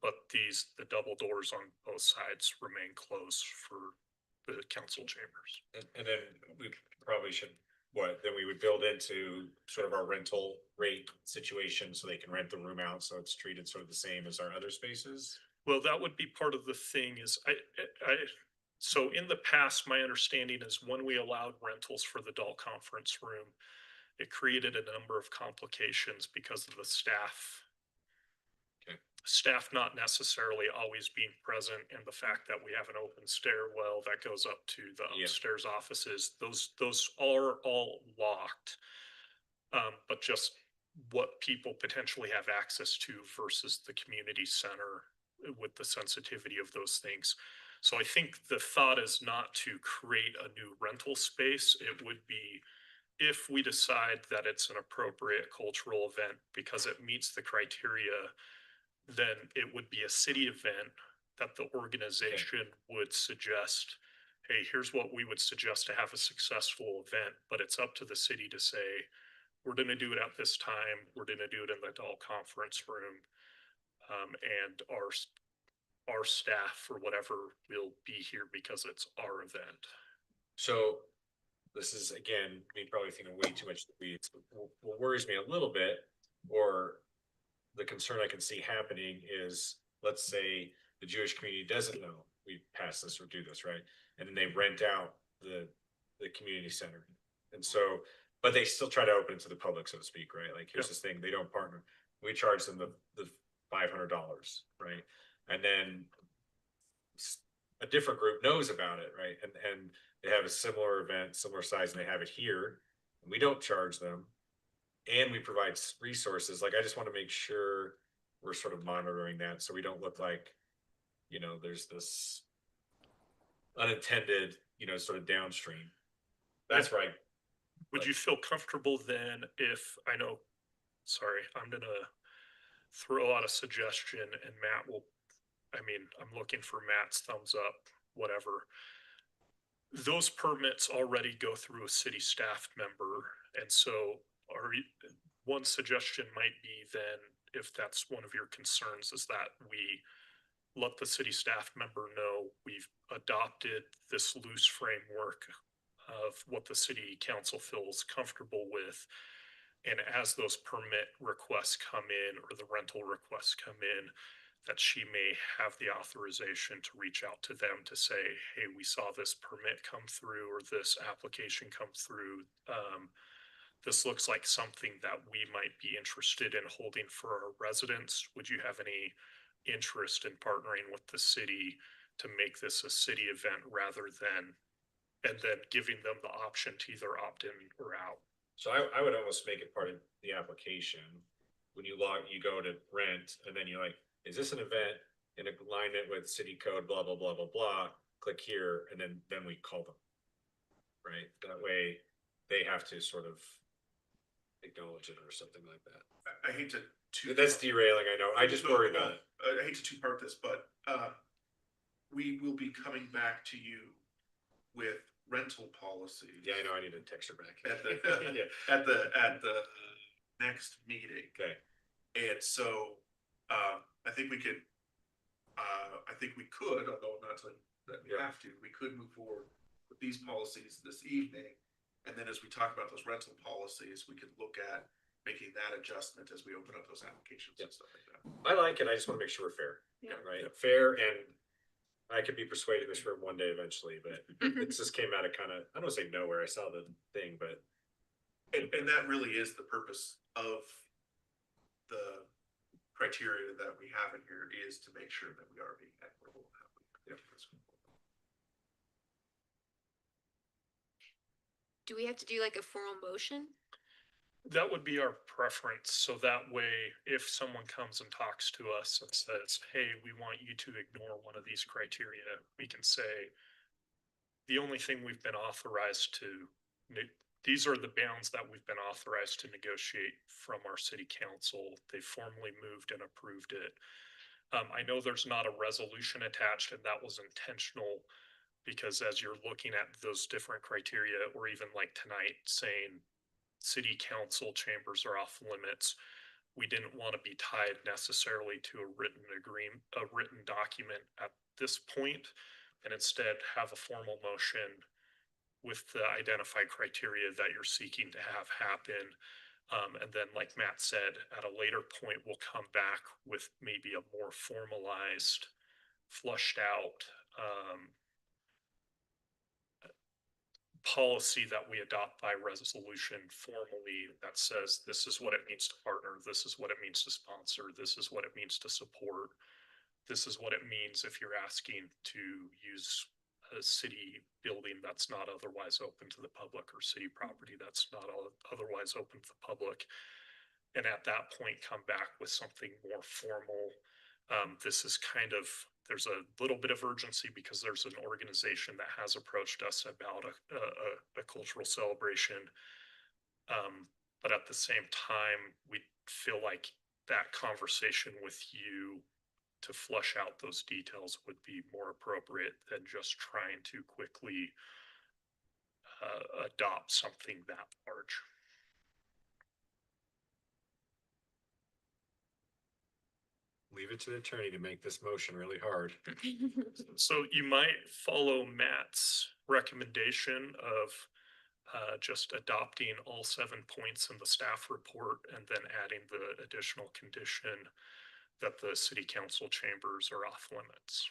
but the double doors on both sides remain closed for the council chambers. And then we probably should, then we would build into sort of our rental rate situation so they can rent the room out, so it's treated sort of the same as our other spaces. Well, that would be part of the thing is so in the past, my understanding is when we allowed rentals for the adult conference room, it created a number of complications because of the staff. Okay. Staff not necessarily always being present, and the fact that we have an open stairwell that goes up to the upstairs offices. Those are all locked. But just what people potentially have access to versus the community center with the sensitivity of those things. So I think the thought is not to create a new rental space. It would be if we decide that it's an appropriate cultural event because it meets the criteria, then it would be a city event that the organization would suggest, hey, here's what we would suggest to have a successful event, but it's up to the city to say, we're going to do it at this time. We're going to do it in the adult conference room. And our staff or whatever will be here because it's our event. So this is, again, me probably thinking way too much of the weeds. What worries me a little bit, or the concern I can see happening is, let's say the Jewish community doesn't know we pass this or do this, right? And then they rent out the community center. And so, but they still try to open it to the public, so to speak, right? Like, here's this thing, they don't partner. We charge them the $500, right? And then a different group knows about it, right? And they have a similar event, similar size, and they have it here. And we don't charge them, and we provide resources. Like, I just want to make sure we're sort of monitoring that so we don't look like, you know, there's this unintended, you know, sort of downstream. That's right. Would you feel comfortable then if, sorry, I'm going to throw out a suggestion and Matt will, I'm looking for Matt's thumbs up. whatever. Those permits already go through a city staff member. And so one suggestion might be then, if that's one of your concerns, is that we let the city staff member know we've adopted this loose framework of what the city council feels comfortable with. And as those permit requests come in, or the rental requests come in, that she may have the authorization to reach out to them to say, hey, we saw this permit come through, or this application come through. This looks like something that we might be interested in holding for our residents. Would you have any interest in partnering with the city to make this a city event rather than, and then giving them the option to either opt in or out? So I would almost make it part of the application. When you you go to rent, and then you're like, is this an event in alignment with city code, blah, blah, blah, blah, blah, click here, and then we call them. Right? That way they have to sort of acknowledge it or something like that. I hate to. That's derailing, I know. I just worry about it. I hate to two-part this, but we will be coming back to you with rental policies. Yeah, I know. I need to text her back. At the Yeah. at the next meeting. Okay. And so I think we could. I think we could, although not saying that we have to. We could move forward with these policies this evening, and then as we talk about those rental policies, we could look at making that adjustment as we open up those applications and stuff like that. I like it. I just want to make sure we're fair. Yeah. Right. Fair, and I could be persuaded this room one day eventually, but it just came out of kind of, I don't want to say nowhere. I saw the thing, but. And that really is the purpose of the criteria that we have in here, is to make sure that we are being equitable. Do we have to do like a formal motion? That would be our preference. So that way, if someone comes and talks to us and says, hey, we want you to ignore one of these criteria, we can say, the only thing we've been authorized to, these are the bounds that we've been authorized to negotiate from our city council. They formally moved and approved it. I know there's not a resolution attached, and that was intentional, because as you're looking at those different criteria, or even like tonight saying city council chambers are off limits, we didn't want to be tied necessarily to a written document at this point, and instead have a formal motion with the identified criteria that you're seeking to have happen. And then, like Matt said, at a later point, we'll come back with maybe a more formalized, flushed out policy that we adopt by resolution formally, that says this is what it means to partner, this is what it means to sponsor, this is what it means to support, this is what it means if you're asking to use a city building that's not otherwise open to the public, or city property that's not otherwise open to the public. And at that point, come back with something more formal. This is kind of, there's a little bit of urgency because there's an organization that has approached us about a cultural celebration. But at the same time, we feel like that conversation with you to flush out those details would be more appropriate than just trying to quickly adopt something that large. Leave it to the attorney to make this motion really hard. So you might follow Matt's recommendation of just adopting all 7 points in the staff report, and then adding the additional condition that the city council chambers are off limits.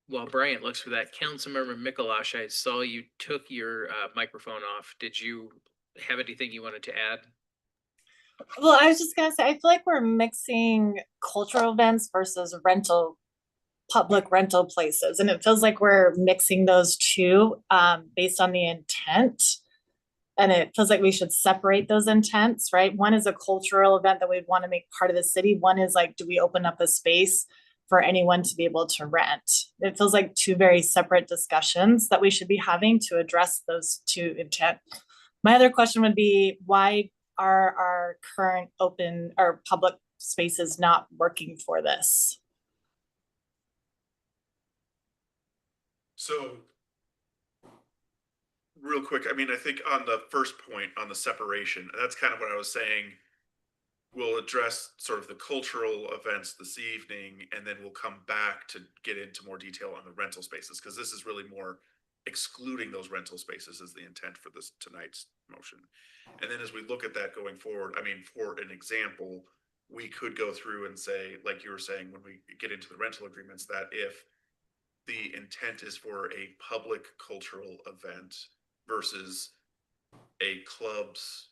While Bryant looks for that, Councilmember Mikalash, I saw you took your microphone off. Did you have anything you wanted to add? Well, I was just gonna say, I feel like we're mixing cultural events versus public rental places. And it feels like we're mixing those two based on the intent. And it feels like we should separate those intents, right? One is a cultural event that we'd want to make part of the city. One is like, do we open up a space for anyone to be able to rent? It feels like two very separate discussions that we should be having to address those two intent. My other question would be, why are our current open or public spaces not working for this? So real quick, I mean, I think on the first point on the separation, that's kind of what I was saying. We'll address sort of the cultural events this evening, and then we'll come back to get into more detail on the rental spaces, because this is really more excluding those rental spaces is the intent for this tonight's motion. And then as we look at that going forward, I mean, for an example, we could go through and say, like you were saying, when we get into the rental agreements, that if the intent is for a public cultural event versus a club's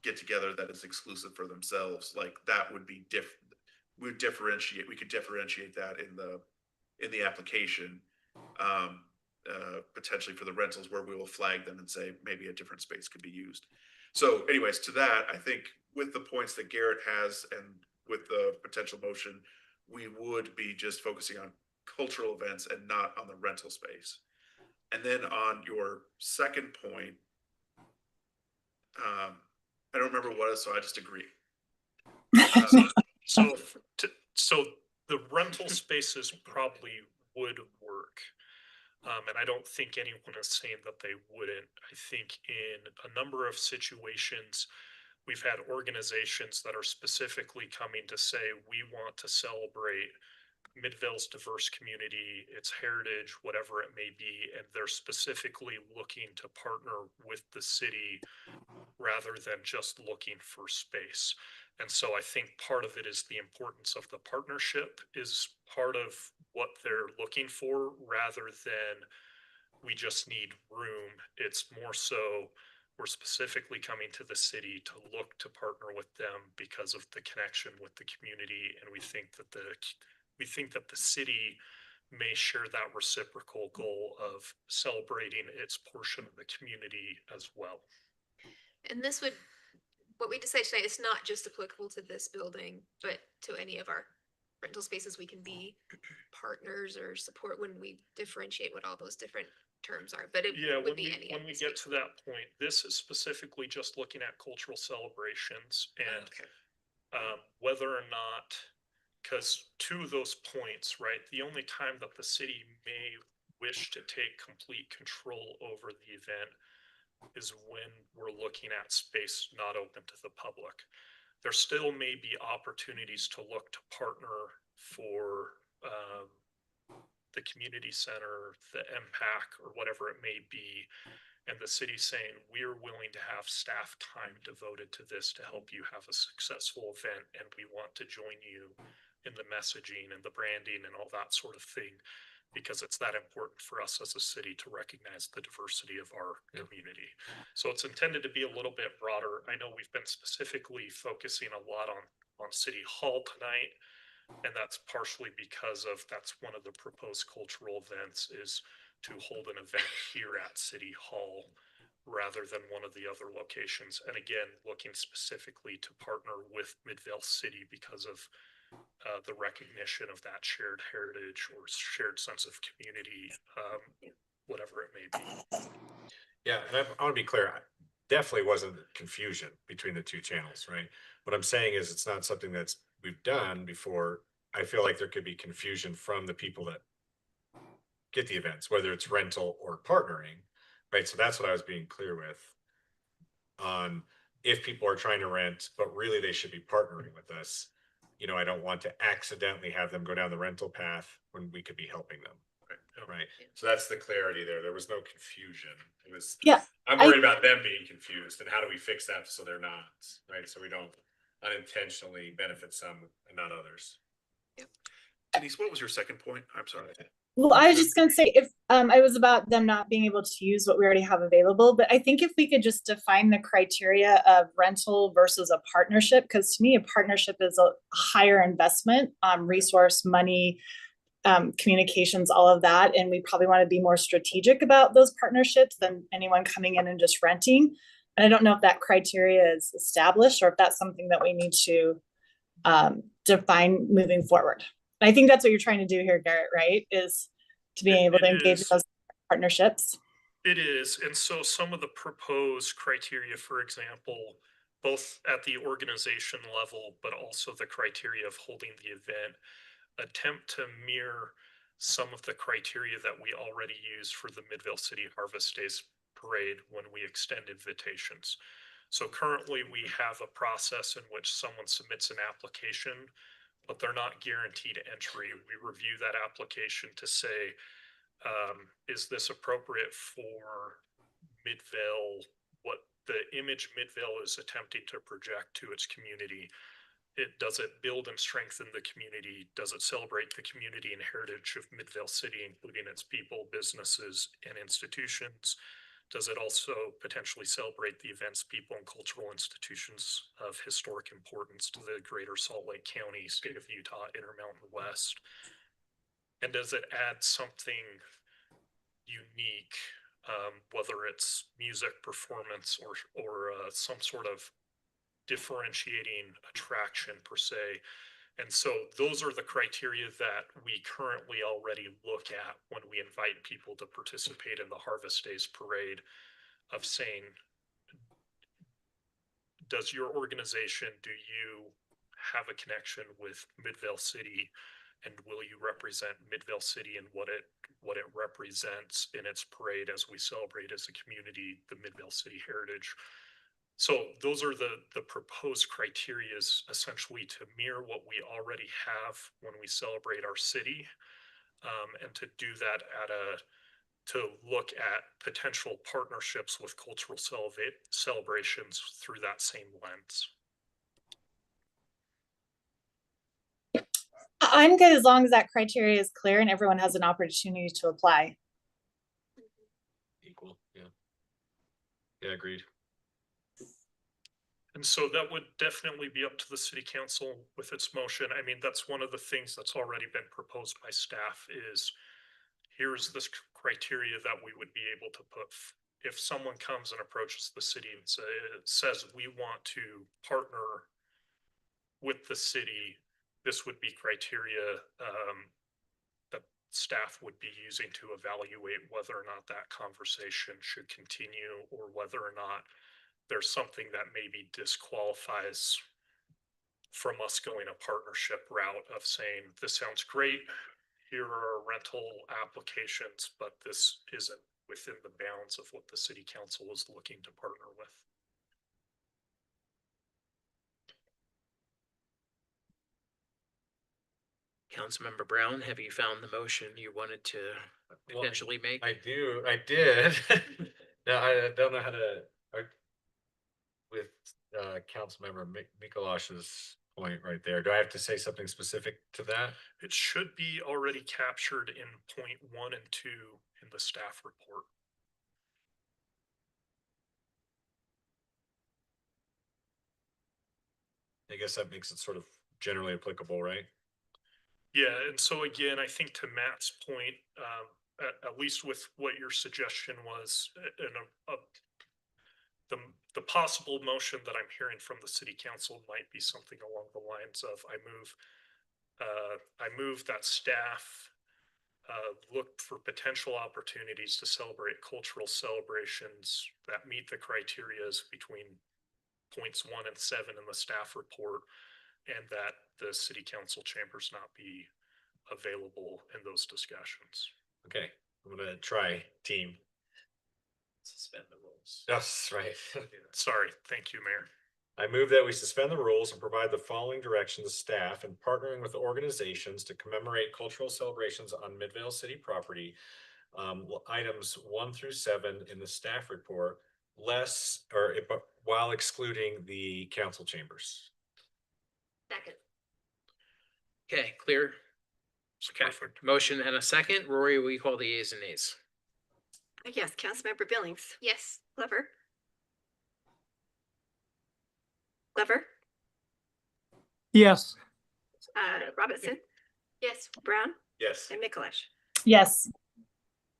get together that is exclusive for themselves, like that would be we could differentiate that in the application, potentially for the rentals, where we will flag them and say maybe a different space could be used. So anyways, to that, I think with the points that Garrett has and with the potential motion, we would be just focusing on cultural events and not on the rental space. And then on your second point, I don't remember what it is, so I just agree. So the rental spaces probably would work. And I don't think anyone is saying that they wouldn't. I think in a number of situations, we've had organizations that are specifically coming to say, we want to celebrate Midvale's diverse community, its heritage, whatever it may be, and they're specifically looking to partner with the city rather than just looking for space. And so I think part of it is the importance of the partnership is part of what they're looking for, rather than we just need room. It's more so we're specifically coming to the city to look to partner with them because of the connection with the community, and we think that the city may share that reciprocal goal of celebrating its portion of the community as well. And this would, what we decide tonight is not just applicable to this building, but to any of our rental spaces. We can be partners or support when we differentiate what all those different terms are, but it would be any. When we get to that point, this is specifically just looking at cultural celebrations and whether or not, because to those points, right, the only time that the city may wish to take complete control over the event is when we're looking at space not open to the public. There still may be opportunities to look to partner for the community center, the MPAC, or whatever it may be, and the city saying, we're willing to have staff time devoted to this to help you have a successful event, and we want to join you in the messaging and the branding and all that sort of thing, because it's that important for us as a city to recognize the diversity of our community. So it's intended to be a little bit broader. I know we've been specifically focusing a lot on City Hall tonight, and that's partially because of that's one of the proposed cultural events is to hold an event here at City Hall rather than one of the other locations. And again, looking specifically to partner with Midvale City because of the recognition of that shared heritage or shared sense of community, whatever it may be. Yeah, and I want to be clear, definitely wasn't confusion between the two channels, right? What I'm saying is it's not something we've done before. I feel like there could be confusion from the people that get the events, whether it's rental or partnering, right? So that's what I was being clear with on if people are trying to rent, but really they should be partnering with us. You know, I don't want to accidentally have them go down the rental path when we could be helping them. Right. So that's the clarity there. There was no confusion. It was, I'm worried about them being confused and how do we fix that so they're not, right? So we don't unintentionally benefit some and not others. Denise, what was your second point? I'm sorry. Well, I was just going to say, if I was about them not being able to use what we already have available, but I think if we could just define the criteria of rental versus a partnership, because to me, a partnership is a higher investment, resource, money, communications, all of that. And we probably want to be more strategic about those partnerships than anyone coming in and just renting. And I don't know if that criteria is established or if that's something that we need to define moving forward. I think that's what you're trying to do here, Garrett, right? Is to be able to engage in those partnerships. It is. And so some of the proposed criteria, for example, both at the organization level, but also the criteria of holding the event, attempt to mirror some of the criteria that we already use for the Midvale City Harvest Days Parade when we extend invitations. So currently we have a process in which someone submits an application, but they're not guaranteed entry. We review that application to say, is this appropriate for Midvale, what the image Midvale is attempting to project to its community? Does it build and strengthen the community? Does it celebrate the community and heritage of Midvale City, including its people, businesses, and institutions? Does it also potentially celebrate the events, people, and cultural institutions of historic importance to the greater Salt Lake County, state of Utah, Intermountain West? And does it add something unique, whether it's music, performance, or some sort of differentiating attraction per se? And so those are the criteria that we currently already look at when we invite people to participate in the Harvest Days Parade, of saying, does your organization, do you have a connection with Midvale City, and will you represent Midvale City and what it represents in its parade as we celebrate as a community the Midvale City heritage? So those are the proposed criteria, is essentially to mirror what we already have when we celebrate our city, and to do that to look at potential partnerships with cultural celebrations through that same lens. I'm good as long as that criteria is clear and everyone has an opportunity to apply. Equal, yeah. Yeah, agreed. And so that would definitely be up to the city council with its motion. I mean, that's one of the things that's already been proposed by staff is, here's this criteria that we would be able to put. If someone comes and approaches the city and says, we want to partner with the city, this would be criteria that staff would be using to evaluate whether or not that conversation should continue, or whether or not there's something that maybe disqualifies from us going a partnership route of saying, this sounds great, here are rental applications, but this isn't within the bounds of what the city council is looking to partner with. Councilmember Brown, have you found the motion you wanted to potentially make? I did. Now, I don't know how to, with Councilmember Mikolash's point right there, do I have to say something specific to that? It should be already captured in point 1 and 2 in the staff report. I guess that makes it sort of generally applicable, right? Yeah, and so again, I think to Matt's point, at least with what your suggestion was, the possible motion that I'm hearing from the city council might be something along the lines of, I move that staff look for potential opportunities to celebrate cultural celebrations that meet the criterias between points 1 and 7 in the staff report, and that the city council chambers not be available in those discussions. Okay, I'm gonna try, team. Suspend the rules. Yes, right. Sorry, thank you, Mayor. I move that we suspend the rules and provide the following direction to staff in partnering with organizations to commemorate cultural celebrations on Midvale City property. Items 1 through 7 in the staff report, while excluding the council chambers. Second. Okay, clear? Okay, Perfect. motion and a second. Rory, will you call the yeas and nays? Yes, Councilmember Billings. Yes. Glover. Glover. Yes. Robinson. Yes. Brown. Yes. And Mikalash. Yes.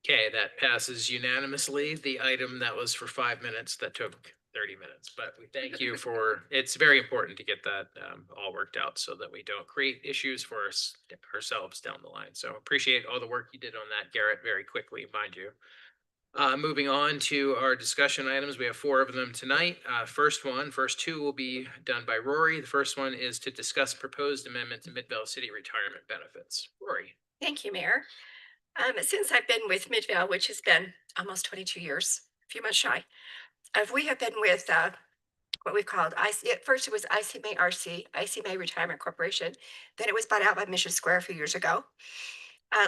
Okay, that passes unanimously. The item that was for 5 minutes, that took 30 minutes, but we thank you for, it's very important to get that all worked out so that we don't create issues for ourselves down the line. So appreciate all the work you did on that, Garrett, very quickly, mind you. Moving on to our discussion items, we have 4 of them tonight. First 2 will be done by Rory. The first one is to discuss proposed amendment to Midvale City retirement benefits. Rory. Thank you, Mayor. Since I've been with Midvale, which has been almost 22 years, a few months shy, we have been with what we called at first it was ICMA Retirement Corporation. Then it was bought out by Mission Square a few years ago.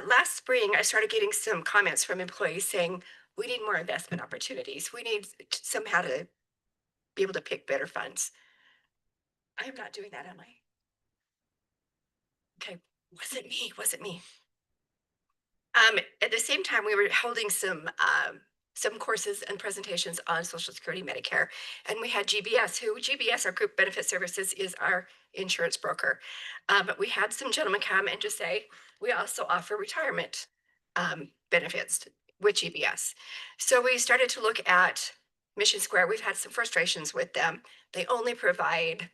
Last spring, I started getting some comments from employees saying, we need more investment opportunities. We need somehow to be able to pick better funds. I am not doing that, am I? Okay, wasn't me. At the same time, we were holding some courses and presentations on Social Security, Medicare, and we had GBS, our Group Benefit Services, is our insurance broker. But we had some gentlemen come and just say, we also offer retirement benefits with GBS. So we started to look at Mission Square. We've had some frustrations with them. They only provide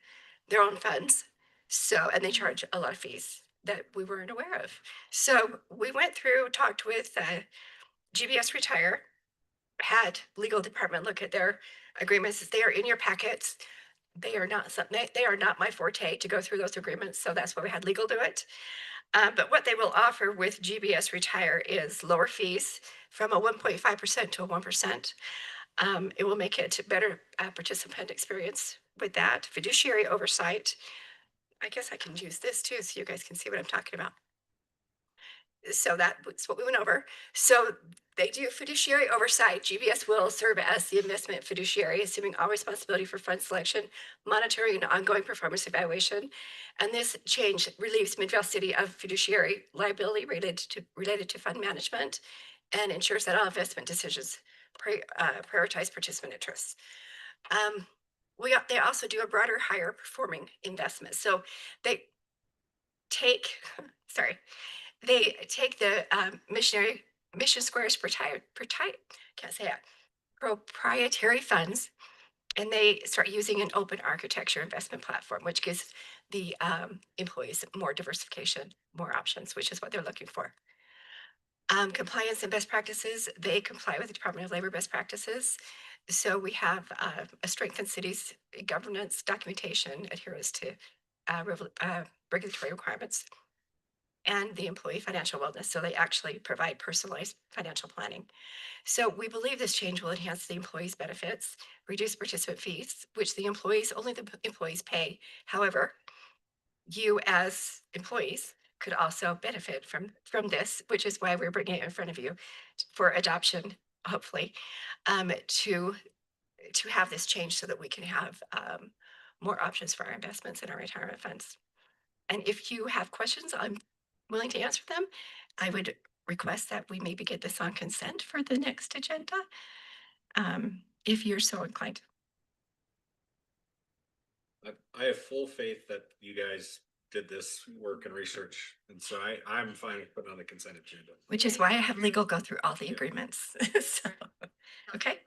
their own funds, and they charge a lot of fees that we weren't aware of. So we went through, talked with GBS Retire, had legal department look at their agreements. They are in your packets. They are not my forte to go through those agreements. So that's why we had legal do it. But what they will offer with GBS Retire is lower fees from a 1.5% to a 1%. It will make it a better participant experience with that. Fiduciary oversight. I guess I can use this too, so you guys can see what I'm talking about. So that's what we went over. So they do fiduciary oversight. GBS will serve as the investment fiduciary, assuming all responsibility for fund selection, monitoring, and ongoing performance evaluation. And this change relieves Midvale City of fiduciary liability related to fund management and ensures that all investment decisions prioritize participant interests. They also do a broader, higher performing investment. So they take, the Mission Square's proprietary funds, and they start using an open architecture investment platform, which gives the employees more diversification, more options, which is what they're looking for. Compliance and best practices, they comply with the Department of Labor best practices. So we have a strengthened city's governance, documentation, adherence to regulatory requirements, and the employee financial wellness. So they actually provide personalized financial planning. So we believe this change will enhance the employees' benefits, reduce participant fees, which only the employees pay. However, you as employees could also benefit from this, which is why we're bringing it in front of you for adoption, hopefully, to have this change so that we can have more options for our investments in our retirement funds. And if you have questions, I'm willing to answer them. I would request that we maybe get this on consent for the next agenda, if you're so inclined. I have full faith that you guys did this work and research, and so I'm fine with putting on the consent agenda. Which is why I have legal go through all the agreements. So, okay.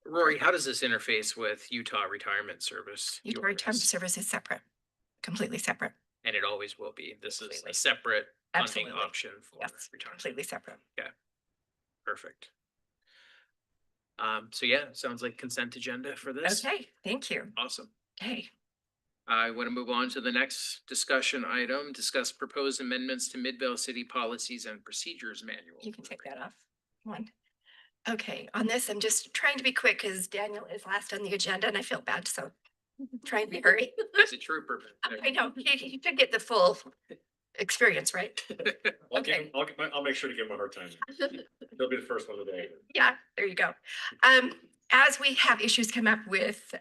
Rory, how does this interface with Utah Retirement Service? Utah Retirement Service is separate, completely separate. And it always will be. This is a separate funding Absolutely. option for Yes, retirement. completely separate. Okay, perfect. So yeah, sounds like consent agenda for this. Okay, thank you. Awesome. Okay. I want to move on to the next discussion item, discuss proposed amendments to Midvale City Policies and Procedures Manual. You can take that off. One. Okay, on this, I'm just trying to be quick because Daniel is last on the agenda and I feel bad, so trying to be hurry. He's a trooper. I know, he should get the full experience, right? Okay. I'll make sure to give him a hard time. He'll be the first one today. Yeah, there you go. As we have issues come up with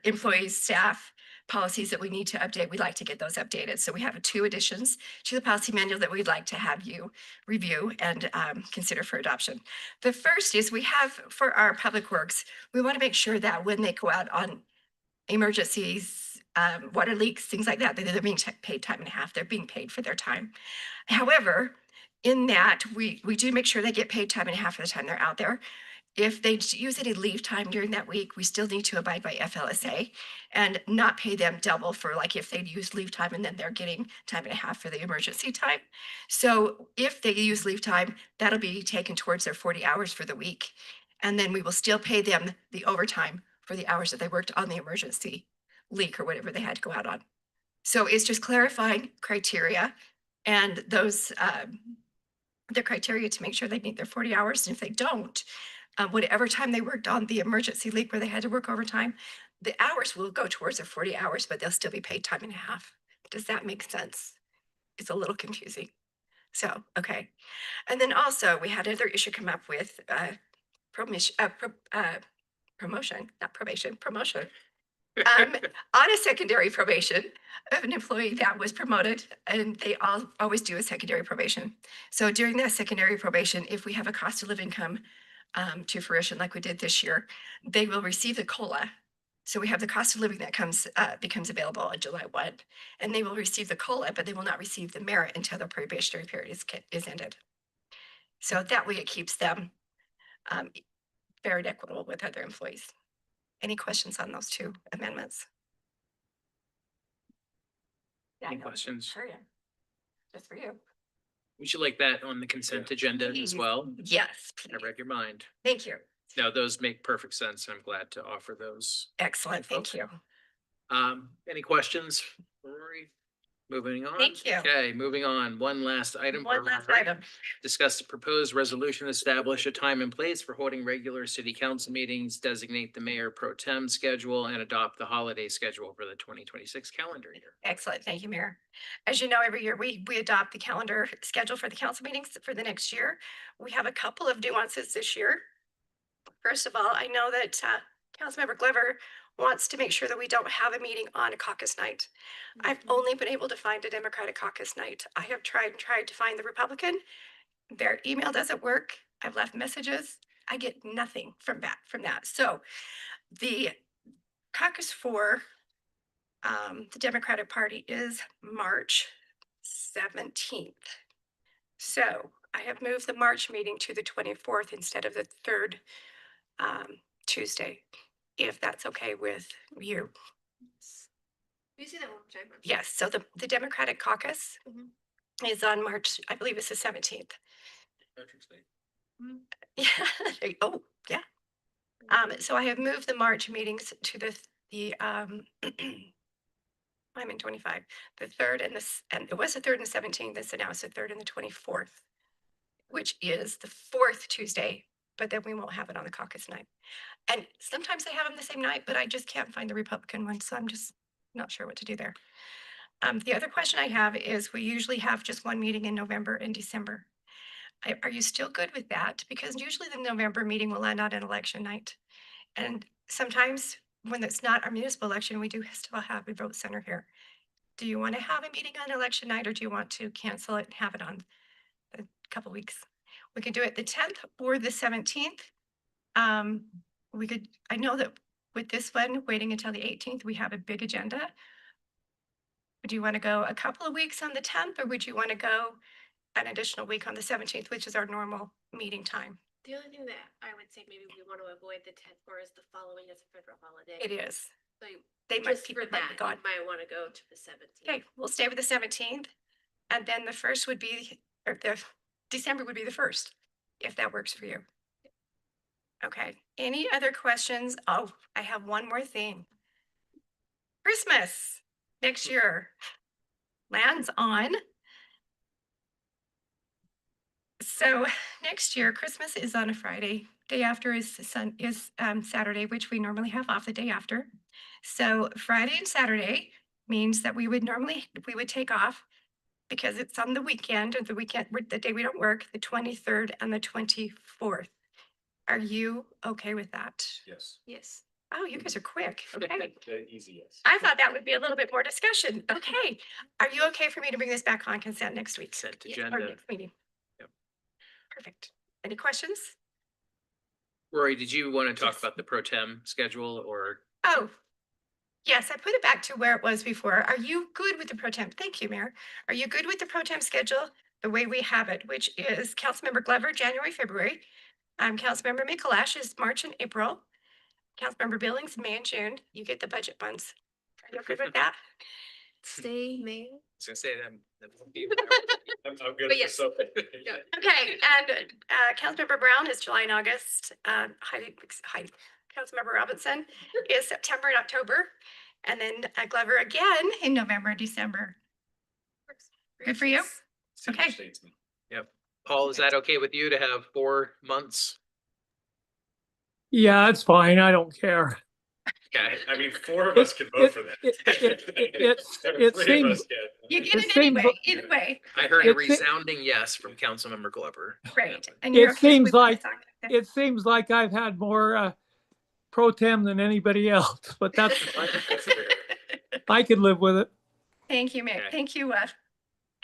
employees, staff, policies that we need to update, we'd like to get those updated. So we have 2 additions to the policy manual that we'd like to have you review and consider for adoption. The first is we have for our public works, we want to make sure that when they go out on emergencies, water leaks, things like that, they're being paid time and a half. They're being paid for their time. However, in that, we do make sure they get paid time and a half for the time they're out there. If they use any leave time during that week, we still need to abide by FLSA and not pay them double for, like, if they'd use leave time and then they're getting time and a half for the emergency time. So if they use leave time, that'll be taken towards their 40 hours for the week. And then we will still pay them the overtime for the hours that they worked on the emergency leak or whatever they had to go out on. So it's just clarifying criteria And those, the criteria to make sure they meet their 40 hours. And if they don't, whatever time they worked on the emergency leak where they had to work overtime, the hours will go towards their 40 hours, but they'll still be paid time and a half. Does that make sense? It's a little confusing. So, okay. And then also we had another issue come up with promotion, not probation, promotion. On a secondary probation of an employee that was promoted, and they always do a secondary probation. So during that secondary probation, if we have a cost of living come to fruition like we did this year, they will receive the COLA. So we have the cost of living that becomes available on July 1, and they will receive the COLA, but they will not receive the merit until the probationary period is ended. So that way it keeps them fair and equitable with other employees. Any questions on those two amendments? Yeah, Any questions? Hurry up. Just for you. Would you like that on the consent agenda as Please. well? Yes, I read your mind. thank you. No, those make perfect sense. I'm glad to offer those. Excellent, thank folks. you. Any questions, Rory? Moving on. Thank you. Okay, moving on. One last item. One last item. Discuss the proposed resolution, establish a time and place for holding regular city council meetings, designate the mayor pro tem schedule, and adopt the holiday schedule for the 2026 calendar year. Excellent, thank you, Mayor. As you know, every year we adopt the calendar schedule for the council meetings for the next year. We have a couple of nuances this year. First of all, I know that Councilmember Glover wants to make sure that we don't have a meeting on a caucus night. I've only been able to find a Democratic caucus night. I have tried to find the Republican. Their email doesn't work. I've left messages. I get nothing from that. So the caucus for the Democratic Party is March 17th. So I have moved the March meeting to the 24th instead of the third Tuesday, if that's okay with you. Can you say that one more time? Yes, so the Democratic caucus is on March, I believe it's the 17th. Yeah. Oh, yeah. So I have moved the March meetings to the I'm in 25, the 3rd and it was the 3rd and 17th, so now it's the 3rd and the 24th, which is the 4th Tuesday, but then we won't have it on the caucus night. And sometimes they have them the same night, but I just can't find the Republican one, so I'm just not sure what to do there. The other question I have is we usually have just one meeting in November and December. Are you still good with that? Because usually the November meeting will land on an election night. And sometimes when it's not our municipal election, we do still have a vote center here. Do you want to have a meeting on election night or do you want to cancel it and have it on a couple weeks? We could do it the 10th or the 17th. I know that with this one, waiting until the 18th, we have a big agenda. Would you want to go a couple of weeks on the 10th or would you want to go an additional week on the 17th, which is our normal meeting time? The only thing that I would say maybe we want to avoid the 10th or is the following as a federal holiday. It is. So They might, just people for might that, be gone. you might want to go to the 17th. Okay, we'll stay with the 17th. And then the first would be, or the December would be the 1st, if that works for you. Okay, any other questions? Oh, I have one more thing. Christmas next year lands on. So next year, Christmas is on a Friday. Day after is Saturday, which we normally have off the day after. So Friday and Saturday means that we would take off because it's on the weekend or the day we don't work, the 23rd and the 24th. Are you okay with that? Yes. Yes. Oh, you guys are quick. Okay. Easy, yes. I thought that would be a little bit more discussion. Okay. Are you okay for me to bring this back on consent next week? Consent Yes, agenda. or next meeting. Yep. Perfect. Any questions? Rory, did you want to talk Yes. about the pro tem schedule or? Oh, yes, I put it back to where it was before. Are you good with the pro tem? Thank you, Mayor. Are you good with the pro tem schedule the way we have it, which is Councilmember Glover, January, February. Councilmember Mikalash is March and April. Councilmember Billings, May and June. You get the budget funds. Are you good with that? Stay May. I was gonna say that won't be. I'm good But at yes. this. Okay, and Councilmember Brown is July and August. Heidi, Councilmember Robinson is September and October. And then Glover again in November and December. Good for you? Okay. Senior statesman. Yep. Paul, is that okay with you to have 4 months? Yeah, it's fine. I don't care. Okay. I mean, 4 of us can vote for that. It Three of seems, us can. You get it it seems, anyway, either way. I heard a It se- resounding yes from Councilmember Glover. Great. And you're it okay seems with what like, it's on? Okay. it seems like I've had more, pro tem than anybody else, but that's, I could live with it. Thank you, Mayor. Okay. Thank you,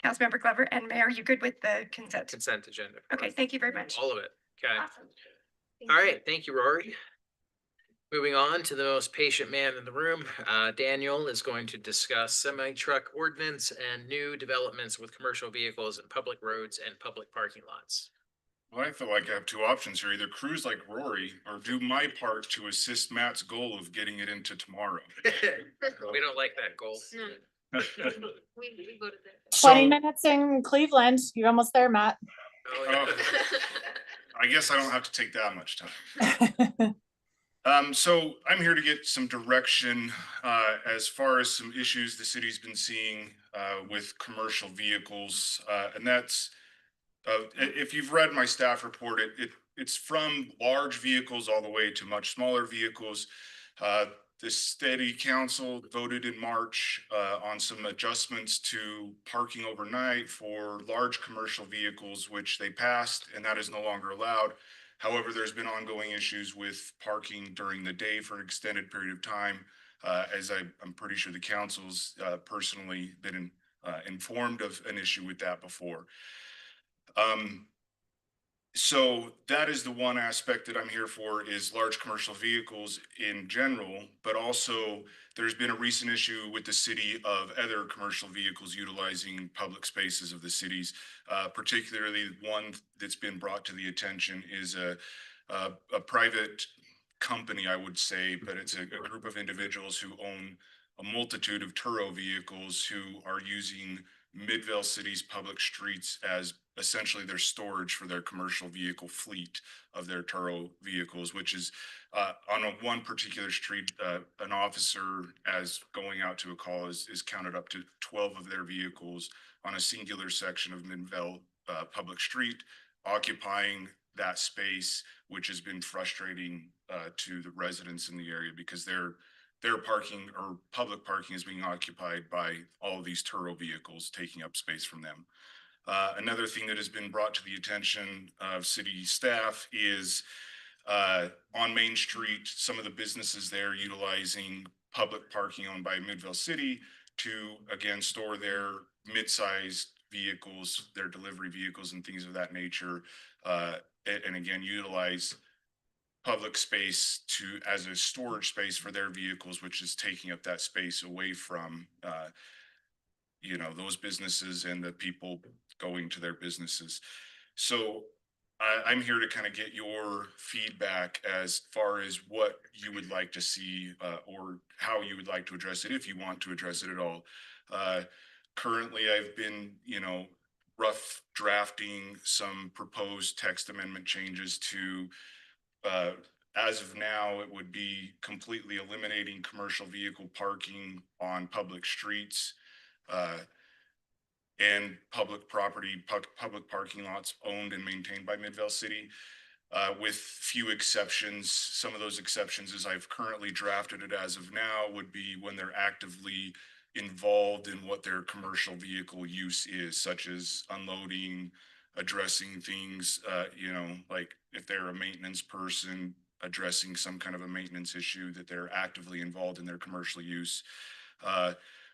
Councilmember Glover and Mayor. You good with the consent? Consent agenda. Okay, thank you very much. All of it. Okay. Awesome. Thank All you. right. Thank you, Rory. Moving on to the most patient man in the room, Daniel is going to discuss semi-truck ordinance and new developments with commercial vehicles and public roads and public parking lots. Well, I feel like I have two options here, either cruise like Rory or do my part to assist Matt's goal of getting it into tomorrow. We don't like that goal. We voted there. 20 minutes in Cleveland. You're almost there, Matt. Oh, yeah. I guess I don't have to take that much time. So I'm here to get some direction as far as some issues the city's been seeing with commercial vehicles, and that's if you've read my staff report, it's from large vehicles all the way to much smaller vehicles. The city council voted in March on some adjustments to parking overnight for large commercial vehicles, which they passed, and that is no longer allowed. However, there's been ongoing issues with parking during the day for an extended period of time, as I'm pretty sure the council's personally been informed of an issue with that before. So that is the one aspect that I'm here for, is large commercial vehicles in general, but also there's been a recent issue with the city of other commercial vehicles utilizing public spaces of the cities. Particularly one that's been brought to the attention is a private company, I would say, but it's a group of individuals who own a multitude of Turo vehicles who are using Midvale City's public streets as essentially their storage for their commercial vehicle fleet of their Turo vehicles, which is on one particular street, an officer, as going out to a call, is counted up to 12 of their vehicles on a singular section of Midvale public street, occupying that space, which has been frustrating to the residents in the area because their parking or public parking is being occupied by all of these Turo vehicles, taking up space from them. Another thing that has been brought to the attention of city staff is on Main Street, some of the businesses there utilizing public parking owned by Midvale City to, again, store their mid-sized vehicles, their delivery vehicles and things of that nature, and again, utilize public space as a storage space for their vehicles, which is taking up that space away from those businesses and the people going to their businesses. So I'm here to kind of get your feedback as far as what you would like to see or how you would like to address it, if you want to address it at all. Currently, I've been, rough drafting some proposed text amendment changes to as of now, it would be completely eliminating commercial vehicle parking on public streets and public property, public parking lots owned and maintained by Midvale City, with few exceptions. Some of those exceptions, as I've currently drafted it as of now, would be when they're actively involved in what their commercial vehicle use is, such as unloading, addressing things, like if they're a maintenance person, addressing some kind of a maintenance issue that they're actively involved in their commercial use.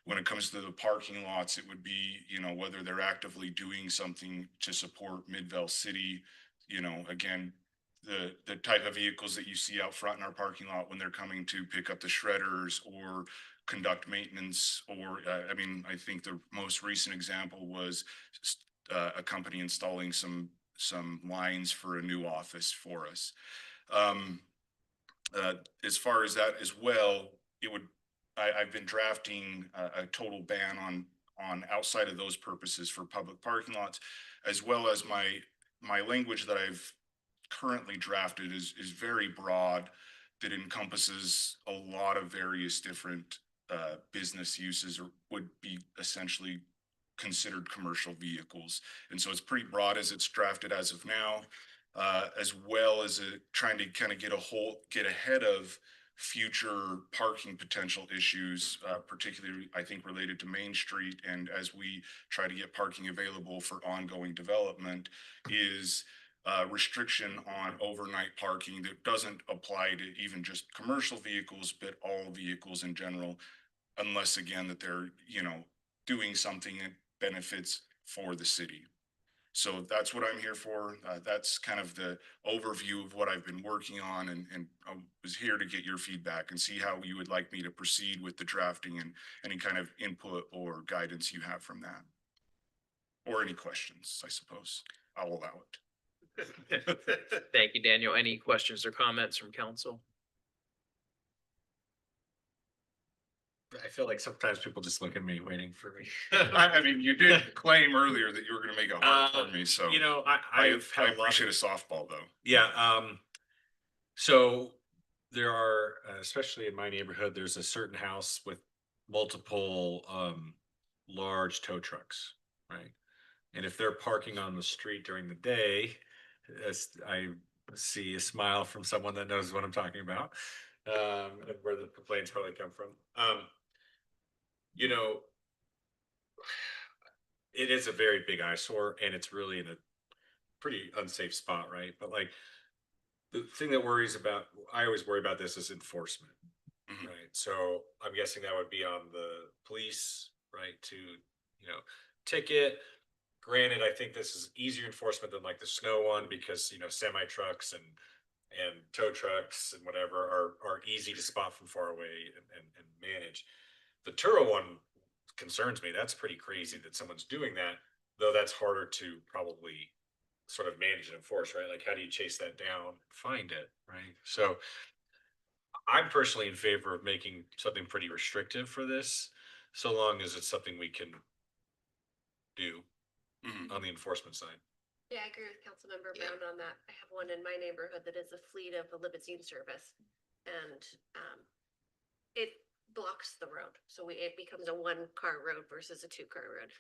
When it comes to the parking lots, it would be, whether they're actively doing something to support Midvale City, again, the type of vehicles that you see out front in our parking lot when they're coming to pick up the shredders or conduct maintenance, or, I think the most recent example was a company installing some lines for a new office for us. As far as that as well, I've been drafting a total ban on outside of those purposes for public parking lots, as well as my language that I've currently drafted is very broad, that encompasses a lot of various different business uses, or would be essentially considered commercial vehicles. And so it's pretty broad as it's drafted as of now, as well as trying to kind of get ahead of future parking potential issues, particularly I think related to Main Street. And as we try to get parking available for ongoing development, is restriction on overnight parking that doesn't apply to even just commercial vehicles, but all vehicles in general, unless again that they're, doing something that benefits for the city. So that's what I'm here for. That's kind of the overview of what I've been working on, and I was here to get your feedback and see how you would like me to proceed with the drafting and any kind of input or guidance you have from that. Or any questions, I suppose. I'll allow it. Thank you, Daniel. Any questions or comments from council? I feel like sometimes people just look at me waiting for me. I mean, you did claim earlier that you were going to make it hard for me, so I appreciate a softball though. Yeah. So there are, especially in my neighborhood, there's a certain house with multiple large tow trucks, right? And if they're parking on the street during the day, as I see a smile from someone that knows what I'm talking about, and where the complaints probably come from. It is a very big eyesore, and it's really in a pretty unsafe spot, right? But like the thing that I always worry about this is enforcement, right? So I'm guessing that would be on the police, right? To, ticket. Granted, I think this is easier enforcement than like the snow one because, semi trucks and tow trucks and whatever are easy to spot from far away and manage. The Turo one concerns me. That's pretty crazy that someone's doing that, though that's harder to probably sort of manage and enforce, right? Like, how do you chase that down, find it, right? So I'm personally in favor of making something pretty restrictive for this, so long as it's something we can do on the enforcement side. Yeah, I agree with Councilmember Brown on that. I have one in my neighborhood that is a fleet of a limousine service. And it blocks the road. So it becomes a 1-car road versus a 2-car road.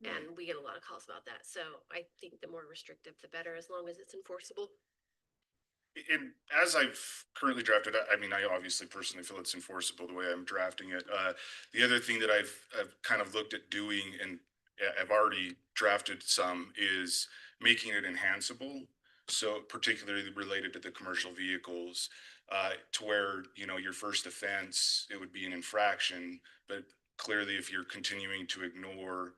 And we get a lot of calls about that. So I think the more restrictive, the better, as long as it's enforceable. And as I've currently drafted, I mean, I obviously personally feel it's enforceable the way I'm drafting it. The other thing that I've kind of looked at doing, and I've already drafted some, is making it enhanceable. So particularly related to the commercial vehicles, to where, your first offense, it would be an infraction, but clearly if you're continuing to ignore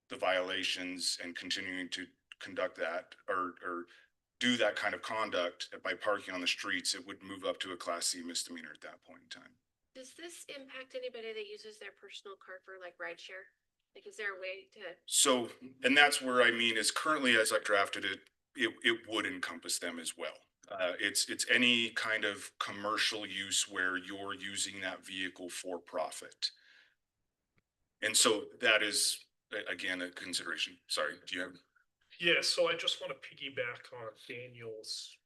the violations and continuing to conduct that or do that kind of conduct by parking on the streets, it would move up to a Class C misdemeanor at that point in time. Does this impact anybody that uses their personal car for like rideshare? Like, is there a way to? So, and that's where I mean is currently as I've drafted it, it would encompass them as well. It's any kind of commercial use where you're using that vehicle for profit. And so that is, again, a consideration. Sorry, do you have? Yeah, so I just want to piggyback on Daniel's.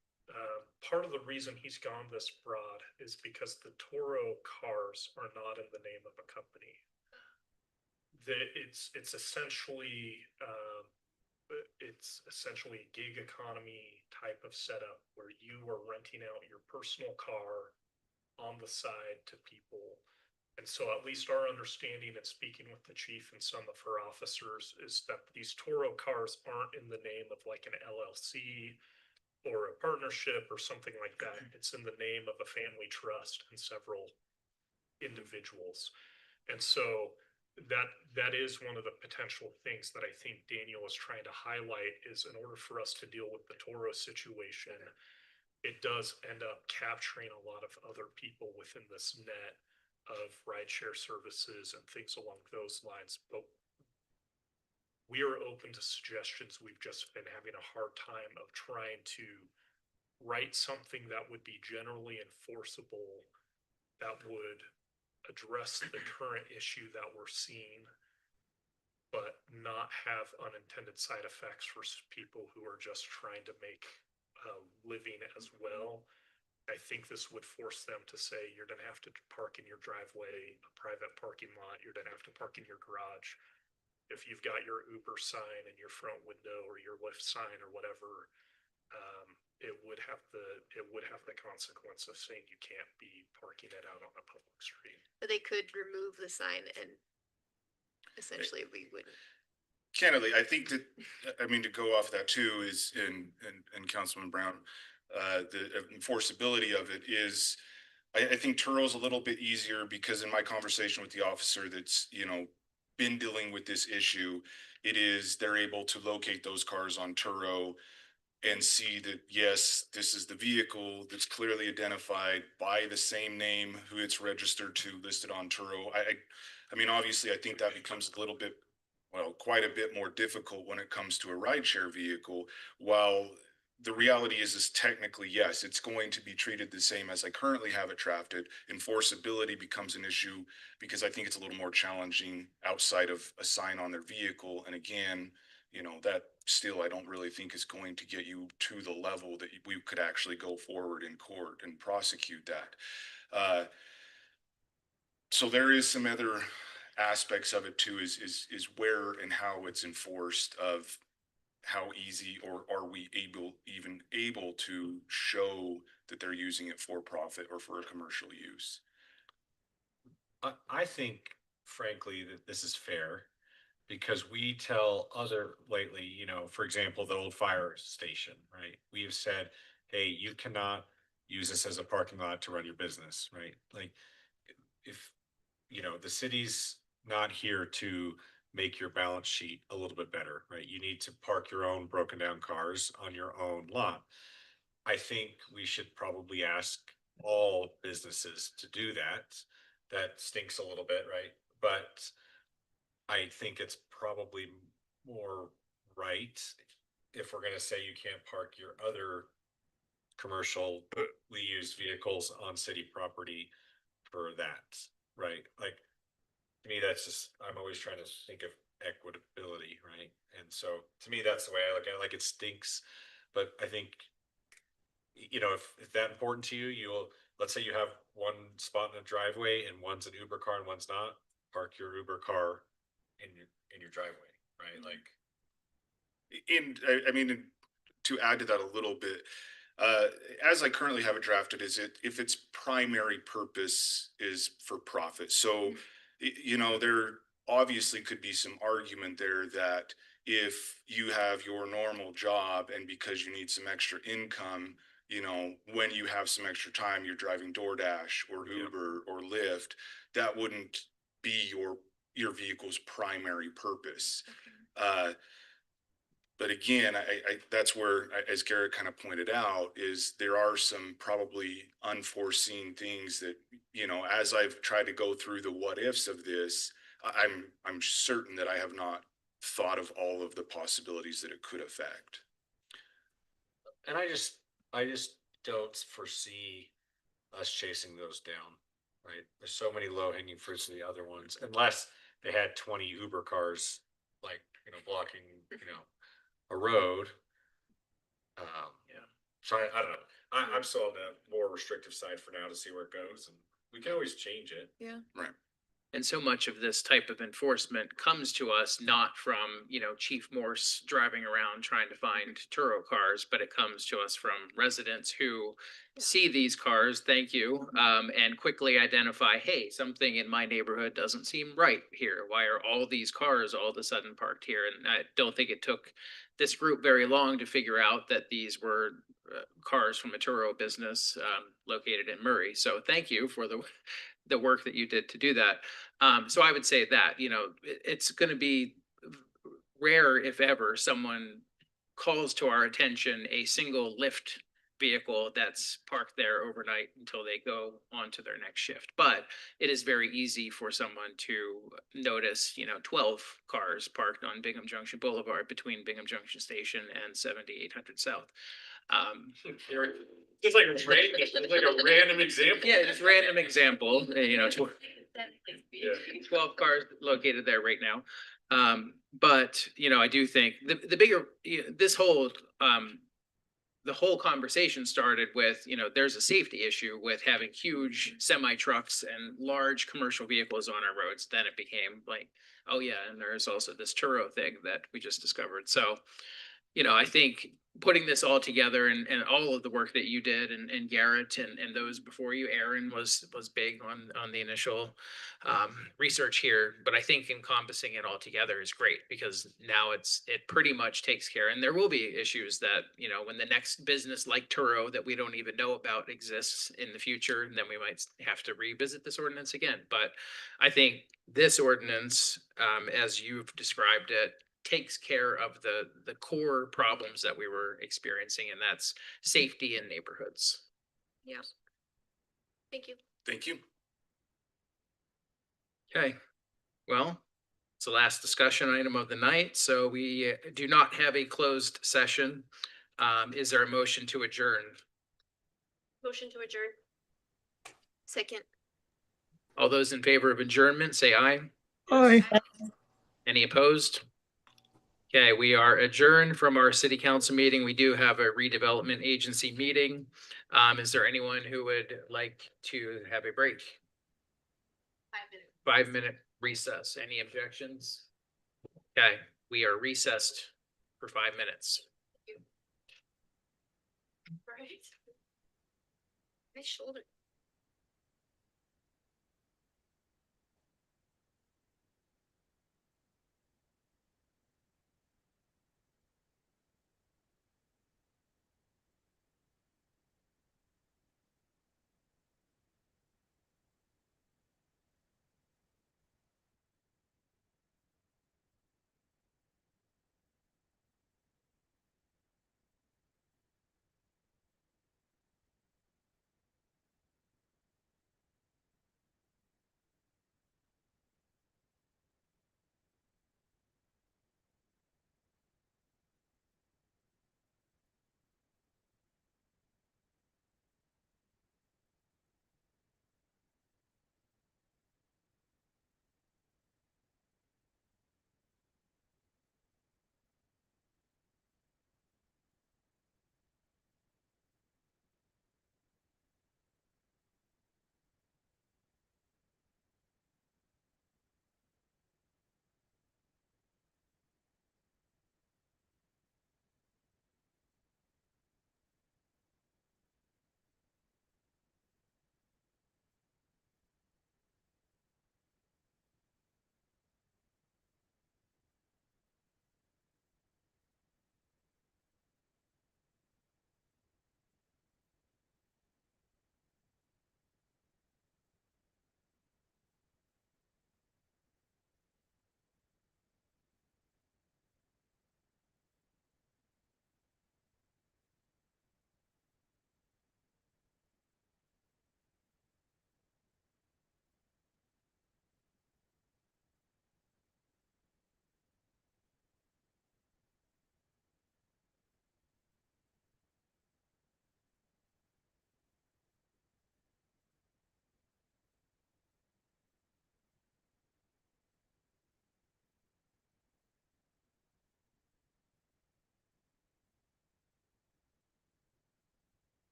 Part of the reason he's gone this broad is because the Toro cars are not in the name of a company. It's essentially a gig economy type of setup where you are renting out your personal car on the side to people. And so at least our understanding and speaking with the chief and some of her officers is that these Toro cars aren't in the name of like an LLC or a partnership or something like that. It's in the name of a family trust and several individuals. And so that is one of the potential things that I think Daniel is trying to highlight is in order for us to deal with the Toro situation, it does end up capturing a lot of other people within this net of rideshare services and things along those lines. But we are open to suggestions. We've just been having a hard time of trying to write something that would be generally enforceable, that would address the current issue that we're seeing, but not have unintended side effects for people who are just trying to make a living as well. I think this would force them to say, you're going to have to park in your driveway, a private parking lot, you're going to have to park in your garage. if you've got your Uber sign in your front window or your Lyft sign or whatever, it would have the consequence of saying you can't be parking it out on a public street. But they could remove the sign and essentially we wouldn't. Candidly, I think that, I mean, to go off that too is, and Councilman Brown, the enforceability of it is, I think Turo's a little bit easier because in my conversation with the officer that's, you know, been dealing with this issue, it is, they're able to locate those cars on Turo and see that, yes, this is the vehicle that's clearly identified by the same name who it's registered to, listed on Turo. I mean, obviously, I think that becomes a little bit, well, quite a bit more difficult when it comes to a rideshare vehicle. While the reality is technically, yes, it's going to be treated the same as I currently have it drafted. Enforceability becomes an issue because I think it's a little more challenging outside of a sign on their vehicle. And again, you know, that still I don't really think is going to get you to the level that we could actually go forward in court and prosecute that. So there is some other aspects of it too, is where and how it's enforced, of how easy or are we even able to show that they're using it for profit or for a commercial use. I think frankly that this is fair because we tell other lately, you know, for example, the old fire station, right? We have said, hey, you cannot use this as a parking lot to run your business, right? Like if, you know, the city's not here to make your balance sheet a little bit better, right? You need to park your own broken down cars on your own lot. I think we should probably ask all businesses to do that. That stinks a little bit, right? But I think it's probably more right if we're going to say you can't park your other commercially used vehicles on city property for that, right? Like, to me, that's just, I'm always trying to think of equitability, right? And so to me, that's the way I look at it. Like, it stinks, but I think, you know, if that important to you, you'll, let's say you have one spot in a driveway and one's an Uber car and one's not, park your Uber car in your driveway, right? Like, And I mean, to add to that a little bit, as I currently have it drafted, is it if its primary purpose is for profit. So, you know, there obviously could be some argument there that if you have your normal job and because you need some extra income, you know, when you have some extra time, you're driving DoorDash or Uber or Lyft, that wouldn't be your vehicle's primary purpose. But again, I that's where, as Garrett kind of pointed out, is there are some probably unforeseen things that, you know, as I've tried to go through the what ifs of this, I'm certain that I have not thought of all of the possibilities that it could affect. and I just don't foresee us chasing those down, right? There's so many low hanging fruits in the other ones, unless they had 20 Uber cars, like, you know, blocking, you know, a road. Yeah. So I don't know. I'm still on the more restrictive side for now to see where it goes, and we can always change it. Yeah. Right. And so much of this type of enforcement comes to us not from, you know, Chief Morse driving around trying to find Turo cars, but it comes to us from residents who see these cars, thank you, and quickly identify, hey, something in my neighborhood doesn't seem right here. Why are all these cars all of a sudden parked here? And I don't think it took this group very long to figure out that these were cars from a Turo business located in Murray. So thank you for the work that you did to do that. So I would say that, you know, it's going to be rare, if ever, someone calls to our attention a single Lyft vehicle that's parked there overnight until they go on to their next shift. But it is very easy for someone to notice, you know, 12 cars parked on Bingham Junction Boulevard between Bingham Junction Station and 7800 South. Just like a random example. Yeah, just random example, you know, 12 cars located there right now. But, you know, I do think the bigger, this whole the whole conversation started with, there's a safety issue with having huge semi trucks and large commercial vehicles on our roads. Then it became like, oh yeah, and there's also this Turo thing that we just discovered. So, I think putting this all together and all of the work that you did and Garrett and those before you, Aaron was big on the initial research here, but I think encompassing it all together is great because now it pretty much takes care. And there will be issues that, when the next business like Turo that we don't even know about exists in the future, then we might have to revisit this ordinance again. But I think this ordinance, as you've described it, takes care of the core problems that we were experiencing, and that's safety in neighborhoods. Yeah. Thank you. Thank you. Okay, well, it's the last discussion item of the night, so we do not have a closed session. Is there a motion to adjourn? Motion to adjourn. Second. All those in favor of adjournment, say aye. Aye. Any opposed? Okay, we are adjourned from our city council meeting. We do have a redevelopment agency meeting. Is there anyone who would like to have a break? 5-minute recess. Any objections? Okay, we are recessed for 5 minutes. Right. My shoulder.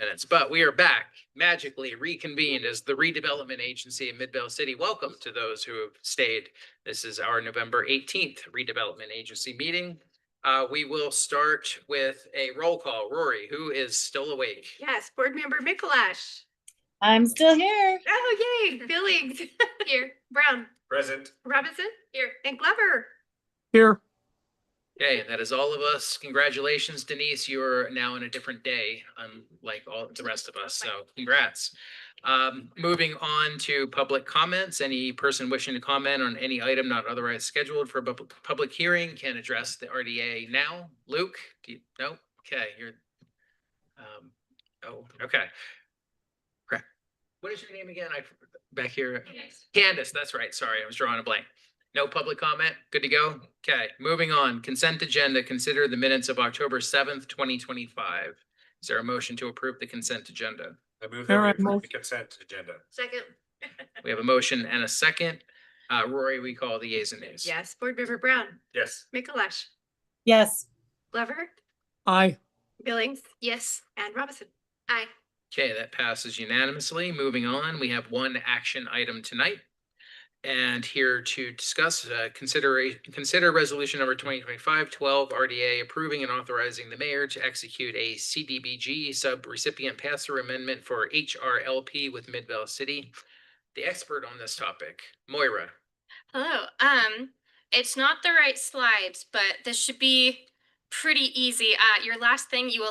minutes, but we are back, magically reconvened as the redevelopment agency in Midvale City. Welcome to those who have stayed. This is our November 18th redevelopment agency meeting. We will start with a roll call. Rory, who is still awake? Yes, board member Mikolash. I'm still here. Oh, yay. Billings. Here. Brown. Present. Robinson. Here. And Glover. Here. Okay, that is all of us. Congratulations, Denise. You're now in a different day, unlike all the rest of us. So congrats. Moving on to public comments. Any person wishing to comment on any item not otherwise scheduled for a public hearing can address the RDA now. Luke, do you, no? Okay, you're, oh, okay. Correct. What is your name again? Back here. Candace, that's right. Sorry, I was drawing a blank. No public comment? Good to go? Okay, moving on. Consent agenda. Consider the minutes of October 7th, 2025. Is there a motion to approve the consent agenda? I move that we approve the consent agenda. Second. We have a motion and a second. Rory, we call the yeas and nays. Yes, board member Brown. Yes. Mikolash. Yes. Glover. Aye. Billings. Yes. And Robinson. Aye. Okay, that passes unanimously. Moving on, we have one action item tonight. And here to discuss, consider resolution number 2025-12 RDA approving and authorizing the mayor to execute a CDBG sub-recipient pass-through amendment for HRLP with Midvale City. The expert on this topic, Moira. Hello. It's not the right slides, but this should be pretty easy. Your last thing you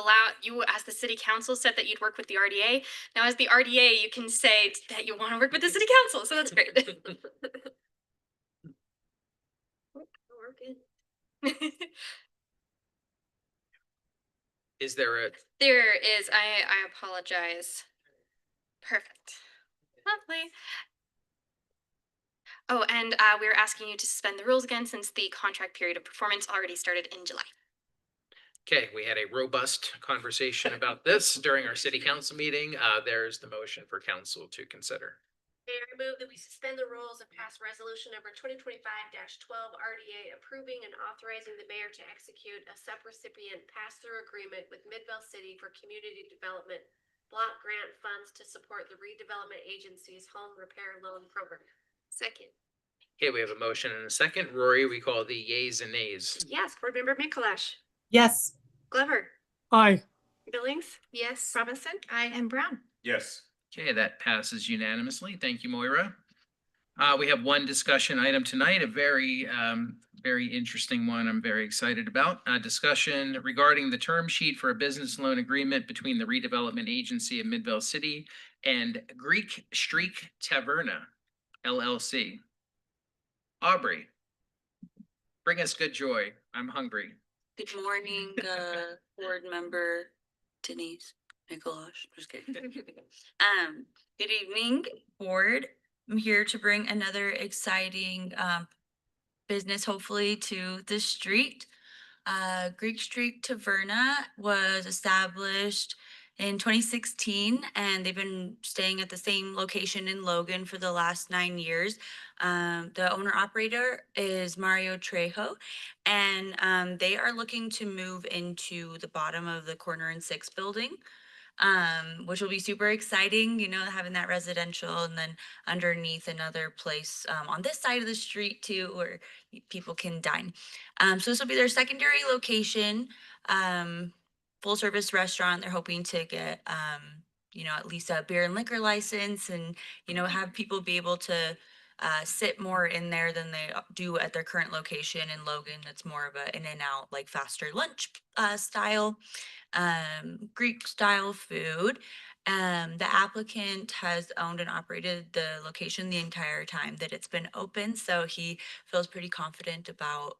as the city council said that you'd work with the RDA. Now as the RDA, you can say that you want to work with the city council. So that's great. Is there a? There is. I apologize. Perfect. Lovely. Oh, and we're asking you to suspend the rules again since the contract period of performance already started in July. Okay, we had a robust conversation about this during our city council meeting. There's the motion for council to consider. Mayor, I move that we suspend the rules and pass resolution number 2025-12 RDA approving and authorizing the mayor to execute a sub-recipient pass-through agreement with Midvale City for community development block grant funds to support the redevelopment agency's home repair loan program. Second. Okay, we have a motion and a second. Rory, we call the yeas and nays. Yes, board member Mikolash. Yes. Glover. Aye. Billings. Yes. Robinson. Aye. And Brown. Yes. Okay, that passes unanimously. Thank you, Moira. We have one discussion item tonight, a very interesting one I'm very excited about. A discussion regarding the term sheet for a business loan agreement between the redevelopment agency of Midvale City and Greek Streak Taverna, LLC. Aubrey, bring us good joy. I'm hungry. Good morning, board member Denise Mikolash. Just kidding. Good evening, board. I'm here to bring another exciting business, hopefully, to the street. Greek Street Taverna was established in 2016, and they've been staying at the same location in Logan for the last 9 years. The owner operator is Mario Trejo, and they are looking to move into the bottom of the Corner and 6 building, which will be super exciting, you know, having that residential and then underneath another place on this side of the street too, where people can dine. So this will be their secondary location, full service restaurant. They're hoping to get, you know, at least a beer and liquor license and, you know, have people be able to sit more in there than they do at their current location in Logan. That's more of a in and out, like faster lunch style, Greek style food. The applicant has owned and operated the location the entire time that it's been open, so he feels pretty confident about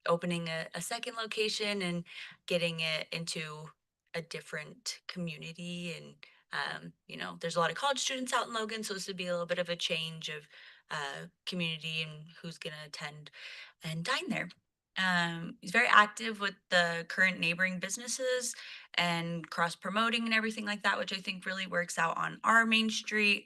opening a second location and getting it into a different community. And you know, there's a lot of college students out in Logan, so this would be a little bit of a change of community and who's going to attend and dine there. He's very active with the current neighboring businesses and cross promoting and everything like that, which I think really works out on our Main Street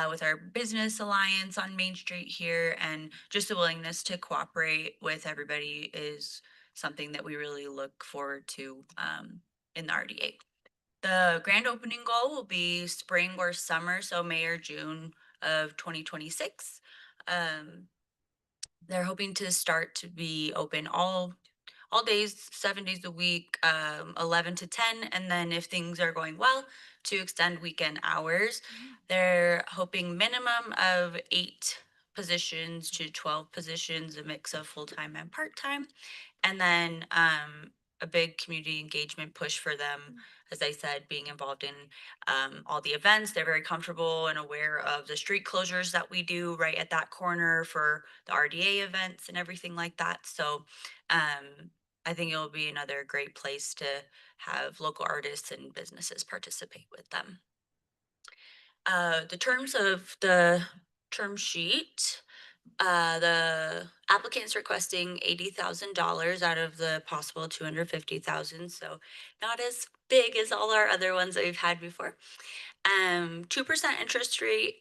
with our business alliance on Main Street here. And just the willingness to cooperate with everybody is something that we really look forward to in the RDA. The grand opening goal will be spring or summer, so May or June of 2026. They're hoping to start to be open all days, 7 days a week, 11 to 10. And then if things are going well, to extend weekend hours. They're hoping minimum of 8 positions to 12 positions, a mix of full-time and part-time. And then a big community engagement push for them, as I said, being involved in all the events. They're very comfortable and aware of the street closures that we do right at that corner for the RDA events and everything like that. So I think it'll be another great place to have local artists and businesses participate with them. The terms of the term sheet, the applicant is requesting $80,000 out of the possible 250,000, so not as big as all our other ones that we've had before. 2% interest rate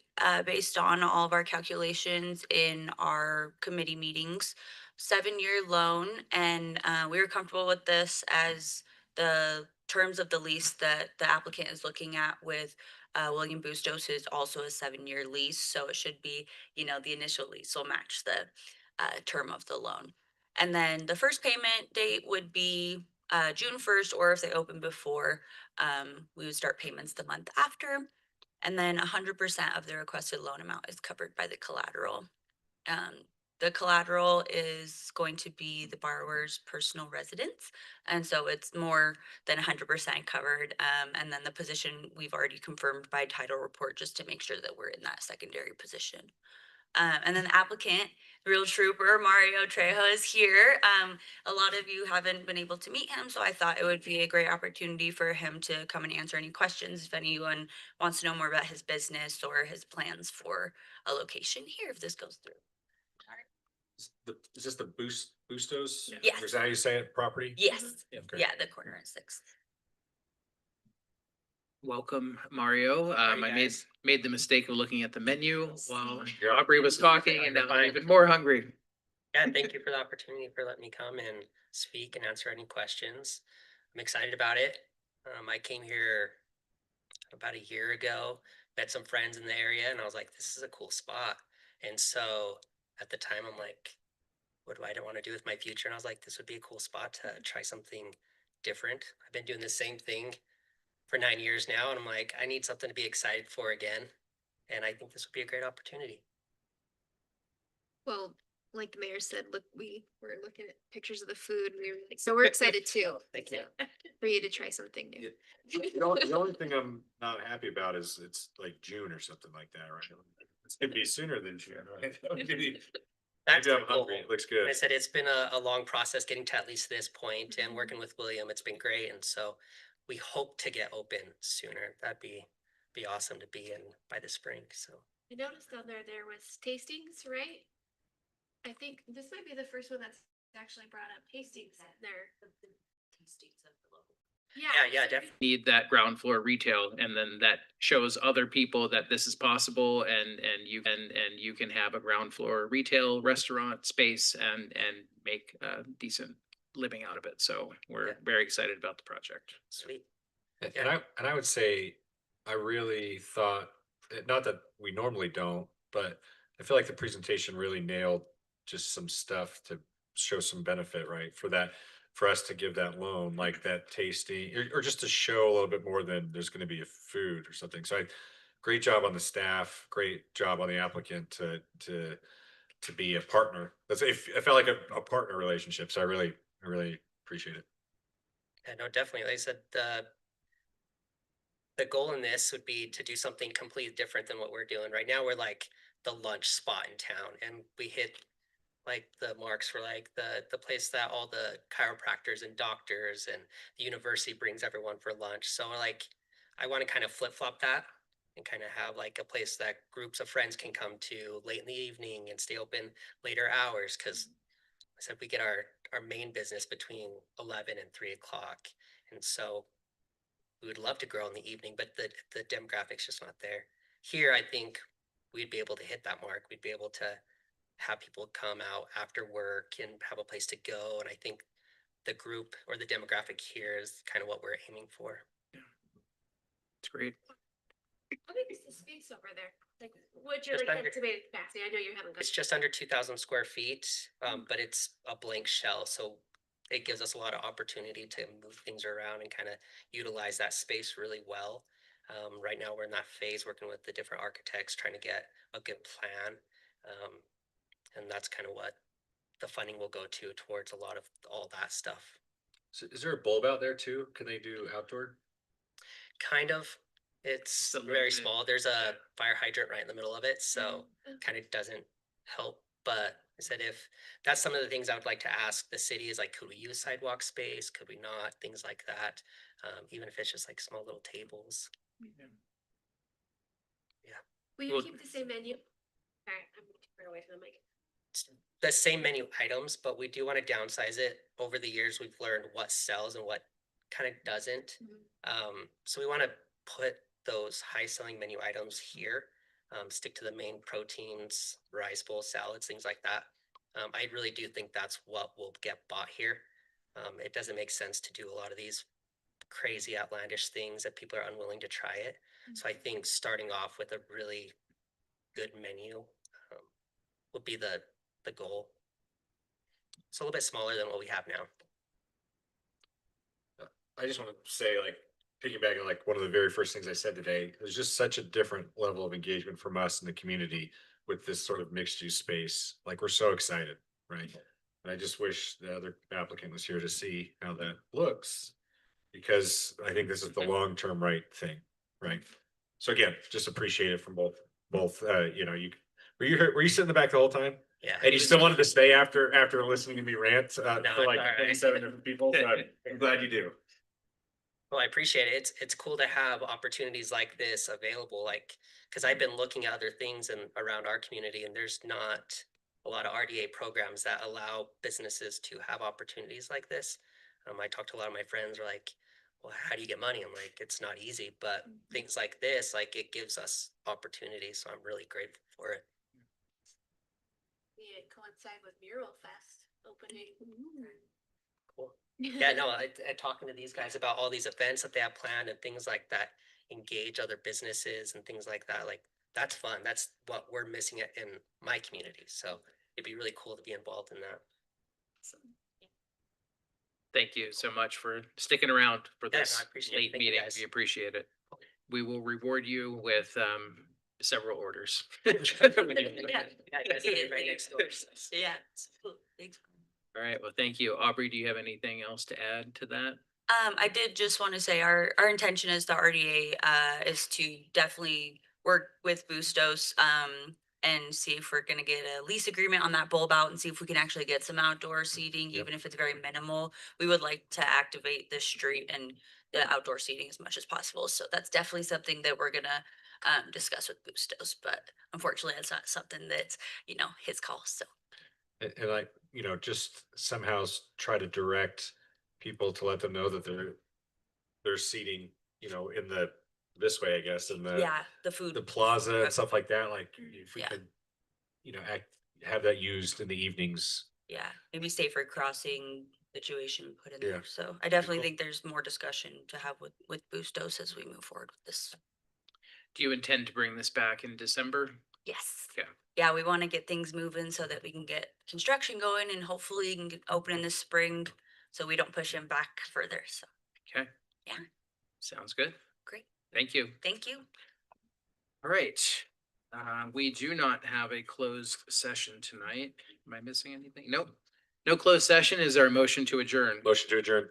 based on all of our calculations in our committee meetings. 7-year loan, and we were comfortable with this as the terms of the lease that the applicant is looking at with William Bustos is also a 7-year lease, so it should be, the initial lease will match the term of the loan. And then the first payment date would be June 1st, or if they open before, we would start payments the month after. And then 100% of the requested loan amount is covered by the collateral. The collateral is going to be the borrower's personal residence. And so it's more than 100% covered. And then the position we've already confirmed by title report just to make sure that we're in that secondary position. And then the applicant, real trooper, Mario Trejo, is here. A lot of you haven't been able to meet him, so I thought it would be a great opportunity for him to come and answer any questions if anyone wants to know more about his business or his plans for a location here, if this goes through. Is this the Bustos? Yes. Is that how you say it, property? Yes. Yeah, okay. Yeah, the corner at 6th. Welcome, Mario. I guys? made the mistake of looking at the menu while Aubrey was talking, and now I'm even more hungry. Yeah, thank you for the opportunity for letting me come and speak and answer any questions. I'm excited about it. I came here about a year ago, met some friends in the area, and I was like, this is a cool spot. And so at the time, I'm like, what do I want to do with my future? And I was like, this would be a cool spot to try something different. I've been doing the same thing for 9 years now, and I'm like, I need something to be excited for again. And I think this would be a great opportunity. Well, like the mayor said, look, we were looking at pictures of the food. So we're excited too. Thank you. For you to try something new. The only thing I'm not happy about is it's like June or something like that, right? It's gonna be sooner than June, right? That's Maybe the I'm goal. hungry. It looks good. I said it's been a long process getting to at least this point, and working with William, it's been great. And so we hope to get open sooner. That'd be awesome to be in by the spring. So I noticed down there was tastings, right? I think this might be the first one that's actually brought up tastings there. yeah, definitely. Need that ground floor retail, and then that shows other people that this is possible, and you can have a ground floor retail restaurant space and make a decent living out of it. So we're very excited about the project. Sweet. And I would say, I really thought, not that we normally don't, but I feel like the presentation really nailed just some stuff to show some benefit, right? For us to give that loan, like that tasting, or just to show a little bit more than there's going to be a food or something. So great job on the staff, great job on the applicant to be a partner. It felt like a partner relationship. So I really appreciate it. Yeah, no, definitely. Like I said, the goal in this would be to do something completely different than what we're doing right now. We're like the lunch spot in town, and we hit like the marks for like the place that all the chiropractors and doctors and the university brings everyone for lunch. So like, I want to kind of flip-flop that and kind of have like a place that groups of friends can come to late in the evening and stay open later hours. Cause I said we get our main business between 11 and 3 o'clock. And so we would love to grow in the evening, but the demographics just not there. Here, I think we'd be able to hit that mark. We'd be able to have people come out after work and have a place to go. And I think the group or the demographic here is kind of what we're aiming for. It's great. What makes the space over there? Like, what's your Just like under- estimated capacity? I know you haven't. It's just under 2,000 square feet, but it's a blank shell, so it gives us a lot of opportunity to move things around and kind of utilize that space really well. Right now, we're in that phase working with the different architects, trying to get a good plan. And that's kind of what the funding will go to towards a lot of all that stuff. So is there a bulb out there too? Can they do outdoor? Kind of. It's very small. There's a fire hydrant right in the middle of it, so kind of doesn't help. But I said if that's some of the things I would like to ask the city is like, could we use sidewalk space? Could we not? Things like that. Even if it's just like small little tables. Yeah. Will you keep the same menu? All right, I'm too far away from the mic. The same menu items, but we do want to downsize it. Over the years, we've learned what sells and what kind of doesn't. So we want to put those high selling menu items here, stick to the main proteins, rice bowl, salads, things like that. I really do think that's what will get bought here. It doesn't make sense to do a lot of these crazy outlandish things that people are unwilling to try it. So I think starting off with a really good menu would be the goal. It's a little bit smaller than what we have now. I just want to say, like, piggybacking on like one of the very first things I said today, there's just such a different level of engagement from us in the community with this sort of mixed use space. Like, we're so excited, right? And I just wish the other applicant was here to see how that looks, because I think this is the long-term right thing, right? So again, just appreciate it from both, you know, were you sitting in the back the whole time? Yeah. And you still wanted to stay after listening to me rant, for it's like all right. 27 different people? So I'm glad you do. Well, I appreciate it. It's cool to have opportunities like this available, like, because I've been looking at other things and around our community, and there's not a lot of RDA programs that allow businesses to have opportunities like this. I talked to a lot of my friends are like, well, how do you get money? I'm like, it's not easy, but things like this, like, it gives us opportunities. So I'm really grateful for it. Yeah, coincide with Mural Fest opening. Cool. Yeah, no, I talking to these guys about all these events that they have planned and things like that, engage other businesses and things like that. Like, that's fun. That's what we're missing in my community. So it'd be really cool to be involved in that. Thank you so much for sticking around for Yeah, no, this I appreciate it. late Thank you, meeting. guys. We appreciate it. We will reward you with several orders. Yeah, you guys live right next door. Yeah. Thanks. All right, well, thank you. Aubrey, do you have anything else to add to that? I did just want to say our intention as the RDA is to definitely work with Bustos and see if we're gonna get a lease agreement on that bulb out and see if we can actually get some outdoor seating, even if it's very minimal. We would like to activate the street and the outdoor seating as much as possible. So that's definitely something that we're gonna discuss with Bustos, but unfortunately, it's not something that's, you know, his call. So. And like, you know, just somehow try to direct people to let them know that they're seating, you know, in this way, I guess, in the food, the plaza and stuff like that. Like, if we could, you know, have that used in the evenings. Yeah, maybe safer crossing situation put in Yeah. there. So I definitely think there's more discussion to have with Bustos as we move forward with this. Do you intend to bring this back in December? Yes. Yeah. Yeah, we want to get things moving so that we can get construction going and hopefully you can get open in the spring so we don't push him back further. So. Okay. Yeah. Sounds good. Great. Thank you. Thank you. All right. We do not have a closed session tonight. Am I missing anything? Nope. No closed session. Is there a motion to adjourn? Motion to adjourn.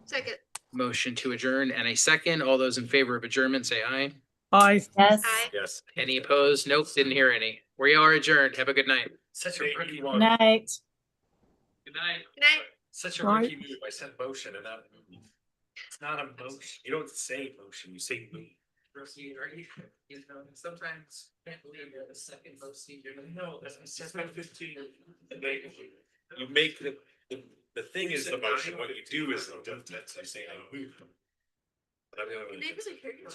Second. Motion to adjourn and a second. All those in favor of adjournment, say aye. Aye. Yes. Yes. Any opposed? Nope, didn't hear any. We are adjourned. Have a good night. Such a rookie Good night. Good night. Good night. Such a Right. rookie move. I said motion and not move. It's not a motion. You don't say motion, you say move. Rookie, are you know, sometimes can't believe you're the second most senior. No, that's 7:15. You make the thing is the motion. What you do is the, that's I say I move. But I'm gonna- They really hear you.